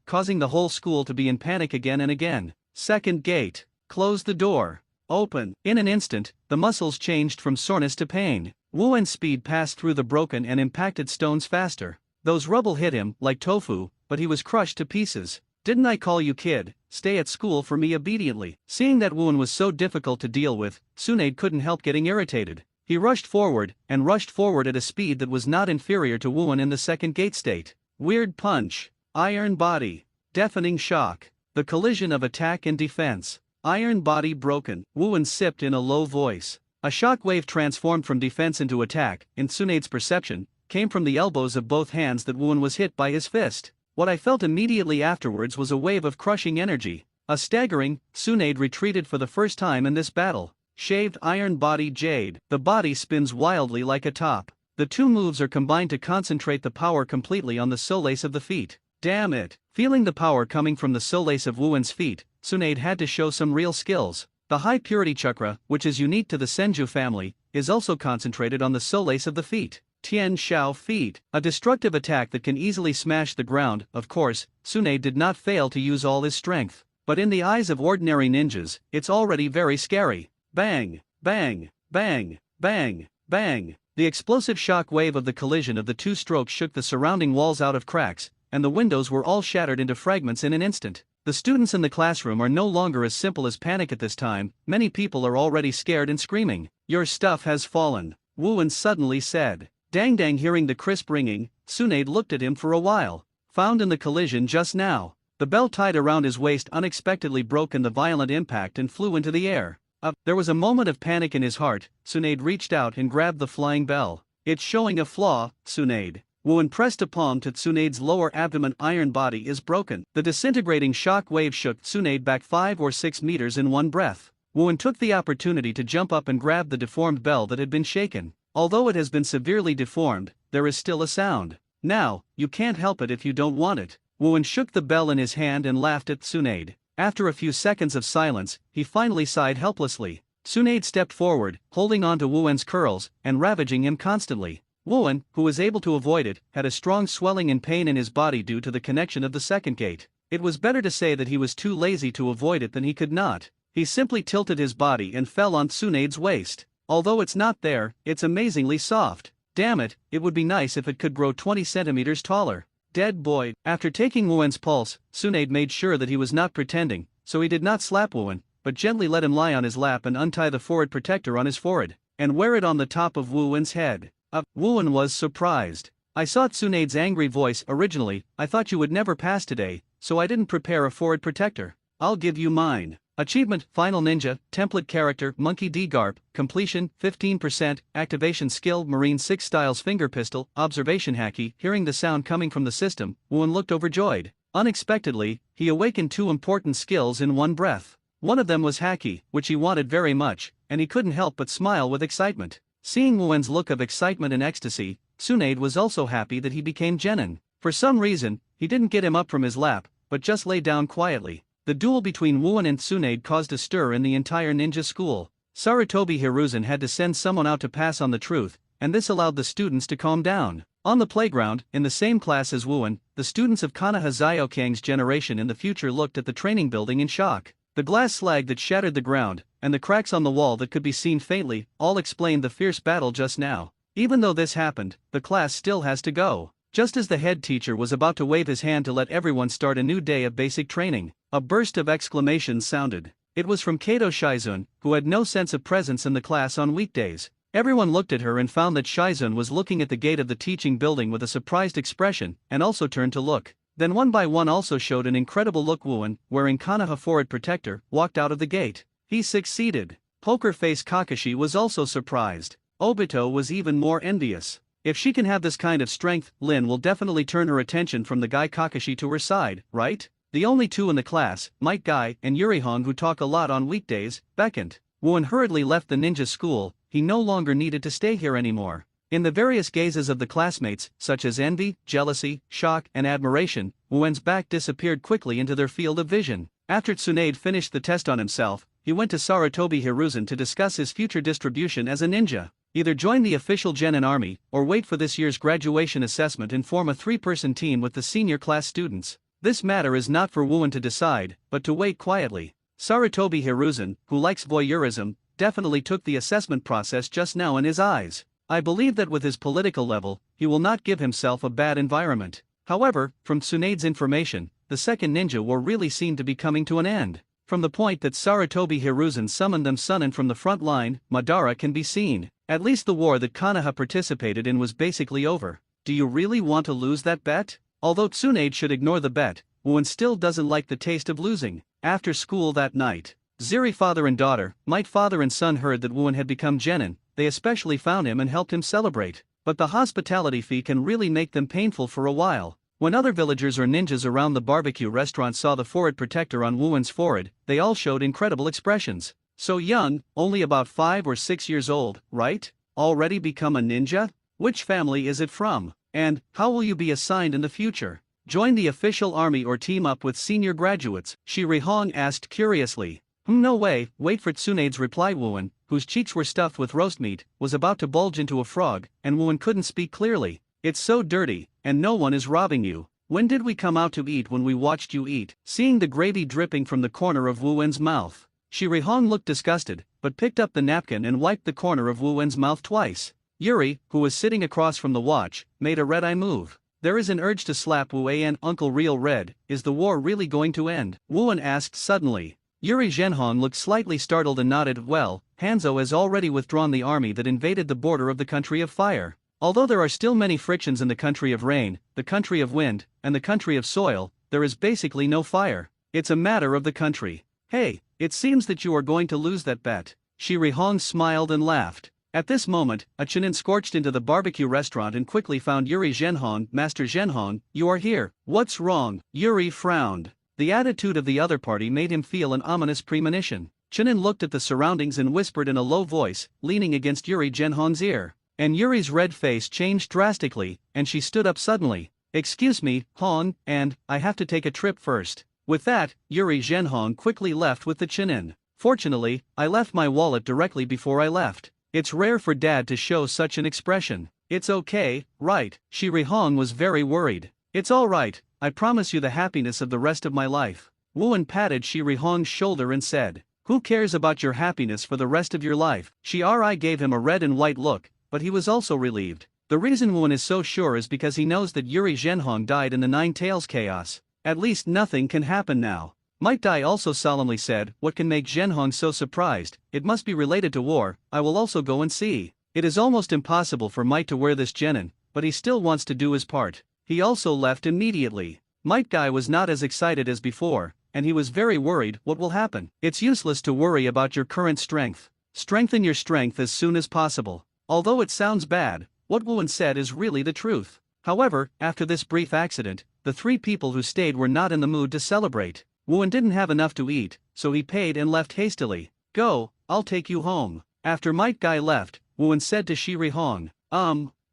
causing the whole school to be in panic again and again. Second gate. Close the door. Open. In an instant, the muscles changed from soreness to pain. Wu-Wen's speed passed through the broken and impacted stones faster. Those rubble hit him like tofu, but he was crushed to pieces. Didn't I call you kid? Stay at school for me obediently. Seeing that Wu-Wen was so difficult to deal with, Tsunade couldn't help getting irritated. He rushed forward at a speed that was not inferior to Wu-Wen in the second gate state. Weird punch. Iron body. Deafening shock. The collision of attack and defense. Iron body broken. Wu-Wen sipped in a low voice. A shock wave transformed from defense into attack, in Tsunade's perception, came from the elbows of both hands that Wu-Wen was hit by his fist. What I felt immediately afterwards was a wave of crushing energy. A staggering, Tsunade retreated for the first time in this battle. Shaved iron body jade. The body spins wildly like a top. The two moves are combined to concentrate the power completely on the solace of the feet. Damn it! Feeling the power coming from the solace of Wu-Wen's feet, Tsunade had to show some real skills. The high purity chakra, which is unique to the Senju family, is also concentrated on the solace of the feet. Tian Shao feet. A destructive attack that can easily smash the ground. Of course, Tsunade did not fail to use all his strength. But in the eyes of ordinary ninjas, it's already very scary. Bang! Bang! Bang! Bang! Bang! The explosive shock wave of the collision of the two strokes shook the surrounding walls out of cracks, and the windows were all shattered into fragments in an instant. The students in the classroom are no longer as simple as panic at this time. Many people are already scared and screaming. Your stuff has fallen, Wu-Wen suddenly said. Dang! Hearing the crisp ringing, Tsunade looked at him for a while. Found in the collision just now. The bell tied around his waist unexpectedly broke in the violent impact and flew into the air. There was a moment of panic in his heart. Tsunade reached out and grabbed the flying bell. It's showing a flaw, Tsunade. Wu-Wen pressed a palm to Tsunade's lower abdomen. Iron body is broken. The disintegrating shock wave shook Tsunade back 5 or 6 meters in one breath. Wu-Wen took the opportunity to jump up and grab the deformed bell that had been shaken. Although it has been severely deformed, there is still a sound. Now, you can't help it if you don't want it. Wu-Wen shook the bell in his hand and laughed at Tsunade. After a few seconds of silence, he finally sighed helplessly. Tsunade stepped forward, holding on to Wu-Wen's curls, and ravaging him constantly. Wu-Wen, who was able to avoid it, had a strong swelling and pain in his body due to the connection of the second gate. It was better to say that he was too lazy to avoid it than he could not. He simply tilted his body and fell on Tsunade's waist. Although it's not there, it's amazingly soft. Damn it, it would be nice if it could grow 20 centimeters taller. Dead boy. After taking Wu-Wen's pulse, Tsunade made sure that he was not pretending, so he did not slap Wu-Wen, but gently let him lie on his lap and untie the forehead protector on his forehead, and wear it on the top of Wu-Wen's head. Wu-Wen was surprised. I saw Tsunade's angry voice. Originally, I thought you would never pass today, so I didn't prepare a forehead protector. I'll give you mine. Achievement, Final Ninja, Template Character, Monkey D. Garp, Completion, 15%, Activation Skill, Marine 6 Styles Finger Pistol, Observation Hacky. Hearing the sound coming from the system, Wu-Wen looked overjoyed. Unexpectedly, he awakened 2 important skills in one breath. One of them was Hacky, which he wanted very much, and he couldn't help but smile with excitement. Seeing Wu-Wen's look of excitement and ecstasy, Tsunade was also happy that he became genin. For some reason, he didn't get him up from his lap, but just lay down quietly. The duel between N.A.N and Tsunade caused a stir in the entire ninja school. Sarutobi Hiruzen had to send someone out to pass on the truth, and this allowed the students to calm down. On the playground, in the same class as N.A.N, the students of Konoha Zyokang's generation in the future looked at the training building in shock. The glass slag that shattered the ground, and the cracks on the wall that could be seen faintly, all explained the fierce battle just now. Even though this happened, the class still has to go. Just as the head teacher was about to wave his hand to let everyone start a new day of basic training, a burst of exclamations sounded. It was from Kato Shizun, who had no sense of presence in the class on weekdays. Everyone looked at her and found that Shizun was looking at the gate of the teaching building with a surprised expression, and also turned to look. Then one by one also showed an incredible look. N.A.N, wearing Konoha Forward Protector, walked out of the gate. He succeeded. Poker Face Kakashi was also surprised. Obito was even more envious. If she can have this kind of strength, Lin will definitely turn her attention from the guy Kakashi to her side, right? The only two in the class, Might Guy and Yurihong, who talk a lot on weekdays, beckoned. N.A.N hurriedly left the ninja school. He no longer needed to stay here anymore. In the various gazes of the classmates, such as envy, jealousy, shock, and admiration, N.A.N's back disappeared quickly into their field of vision. After Tsunade finished the test on himself, he went to Sarutobi Hiruzen to discuss his future distribution as a ninja. Either join the official N.A.N army, or wait for this year's graduation assessment and form a 3-person team with the senior class students. This matter is not for N.A.N to decide, but to wait quietly. Sarutobi Hiruzen, who likes voyeurism, definitely took the assessment process just now in his eyes. I believe that with his political level, he will not give himself a bad environment. However, from Tsunade's information, the second ninja war really seemed to be coming to an end. From the point that Sarutobi Hiruzen summoned them Sunin from the front line, Madara can be seen. At least the war that Konoha participated in was basically over. Do you really want to lose that bet? Although Tsunade should ignore the bet, N.A.N still doesn't like the taste of losing. After school that night, Ziri father and daughter, Might father and son, heard that N.A.N had become Genin. They especially found him and helped him celebrate. But the hospitality fee can really make them painful for a while. When other villagers or ninjas around the barbecue restaurant saw the forward protector on N.A.N's forehead, they all showed incredible expressions. So young, only about 5 or 6 years old, right? Already become a ninja? Which family is it from? And how will you be assigned in the future? Join the official army or team up with senior graduates? Shirihong asked curiously. No way. Wait for Tsunade's reply. N.A.N, whose cheeks were stuffed with roast meat, was about to bulge into a frog, and N.A.N couldn't speak clearly. It's so dirty, and no one is robbing you. When did we come out to eat? When we watched you eat. Seeing the gravy dripping from the corner of N.A.N's mouth, Shirihong looked disgusted, but picked up the napkin and wiped the corner of N.A.N's mouth twice. Yuri, who was sitting across from the watch, made a red-eye move. There is an urge to slap N.A.N. Uncle Real Red. Is the war really going to end? N.A.N asked suddenly. Yuri Zhenhong looked slightly startled and nodded. Well, Hanzo has already withdrawn the army that invaded the border of the country of fire. Although there are still many frictions in the country of rain, the country of wind, and the country of soil, there is basically no fire. It's a matter of the country. Hey, it seems that you are going to lose that bet. Shirihong smiled and laughed. At this moment, a Chunin scorched into the barbecue restaurant and quickly found Yuri Zhenhong. Master Zhenhong, you are here. What's wrong? Yuri frowned. The attitude of the other party made him feel an ominous premonition. Chunin looked at the surroundings and whispered in a low voice, leaning against Yuri Zhenhong's ear. And Yuri's red face changed drastically, and she stood up suddenly. Excuse me, Hong, and I have to take a trip first. With that, Yuri Zhenhong quickly left with the Chunin. Fortunately, I left my wallet directly before I left. It's rare for Dad to show such an expression. It's okay, right? Shirihong was very worried. It's all right. I promise you the happiness of the rest of my life. N.A.N patted Shirihong's shoulder and said, who cares about your happiness for the rest of your life? Shiri gave him a red and white look, but he was also relieved. The reason N.A.N is so sure is because he knows that Yuri Zhenhong died in the Nine Tails chaos. At least nothing can happen now. Might Dai also solemnly said, what can make Zhenhong so surprised? It must be related to war. I will also go and see. It is almost impossible for Might to wear this genin, but he still wants to do his part. He also left immediately. Might Guy was not as excited as before, and he was very worried. What will happen? It's useless to worry about your current strength. Strengthen your strength as soon as possible. Although it sounds bad, what N.A.N said is really the truth. However, after this brief accident, the 3 people who stayed were not in the mood to celebrate. N.A.N didn't have enough to eat, so he paid and left hastily. Go, I'll take you home. After Might Guy left, N.A.N said to Shirihong,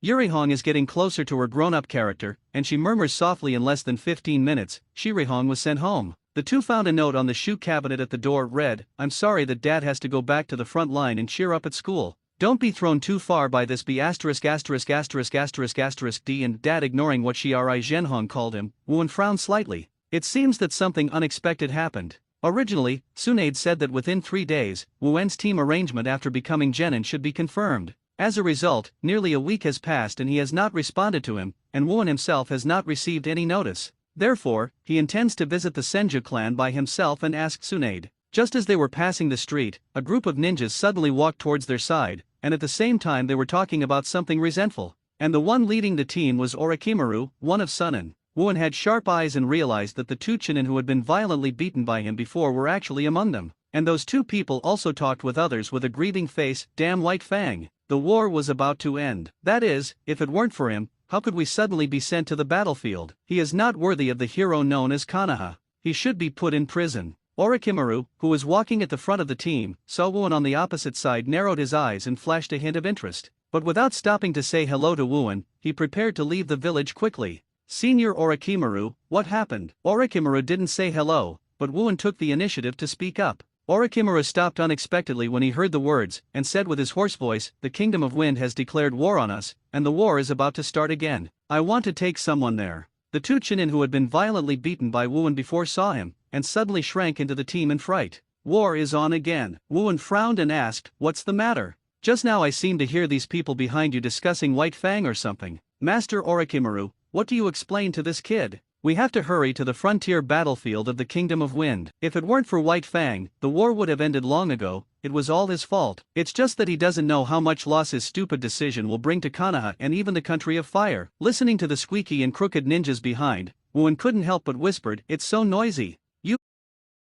Yurihong is getting closer to her grown-up character, and she murmurs softly. In less than 15 minutes, Shirihong was sent home. The two found a note on the shoe cabinet at the door. Read, "I'm sorry that Dad has to go back to the front line and cheer up at school. Don't be thrown too far by this. B asterisk asterisk asterisk asterisk asterisk D." And Dad, ignoring what Shiri Zhenhong called him, Wuan frowned slightly. It seems that something unexpected happened. Originally, Tsunade said that within 3 days, Wuen's team arrangement after becoming genin should be confirmed. As a result, nearly a week has passed and he has not responded to him, and Wuen himself has not received any notice. Therefore, he intends to visit the Senju clan by himself and ask Tsunade. Just as they were passing the street, a group of ninjas suddenly walked towards their side, and at the same time they were talking about something resentful. And the one leading the team was Orochimaru, one of Sunan. Wuen had sharp eyes and realized that the two Chunin who had been violently beaten by him before were actually among them. And those two people also talked with others with a grieving face. Damn White Fang. The war was about to end. That is, if it weren't for him, how could we suddenly be sent to the battlefield? He is not worthy of the hero known as Konoha. He should be put in prison. Orochimaru, who was walking at the front of the team, saw Wuen on the opposite side, narrowed his eyes and flashed a hint of interest. But without stopping to say hello to Wuen, he prepared to leave the village quickly. Senior Orochimaru, what happened? Orochimaru didn't say hello, but Wuen took the initiative to speak up. Orochimaru stopped unexpectedly when he heard the words, and said with his hoarse voice, "The Kingdom of Wind has declared war on us, and the war is about to start again. I want to take someone there." The two Chunin who had been violently beaten by Wuen before saw him, and suddenly shrank into the team in fright. War is on again. Wuen frowned and asked, "What's the matter? Just now I seem to hear these people behind you discussing White Fang or something." "Master Orochimaru, what do you explain to this kid? We have to hurry to the frontier battlefield of the Kingdom of Wind. If it weren't for White Fang, the war would have ended long ago. It was all his fault. It's just that he doesn't know how much loss his stupid decision will bring to Konoha and even the country of fire." Listening to the squeaky and crooked ninjas behind, Wuen couldn't help but whispered, "It's so noisy.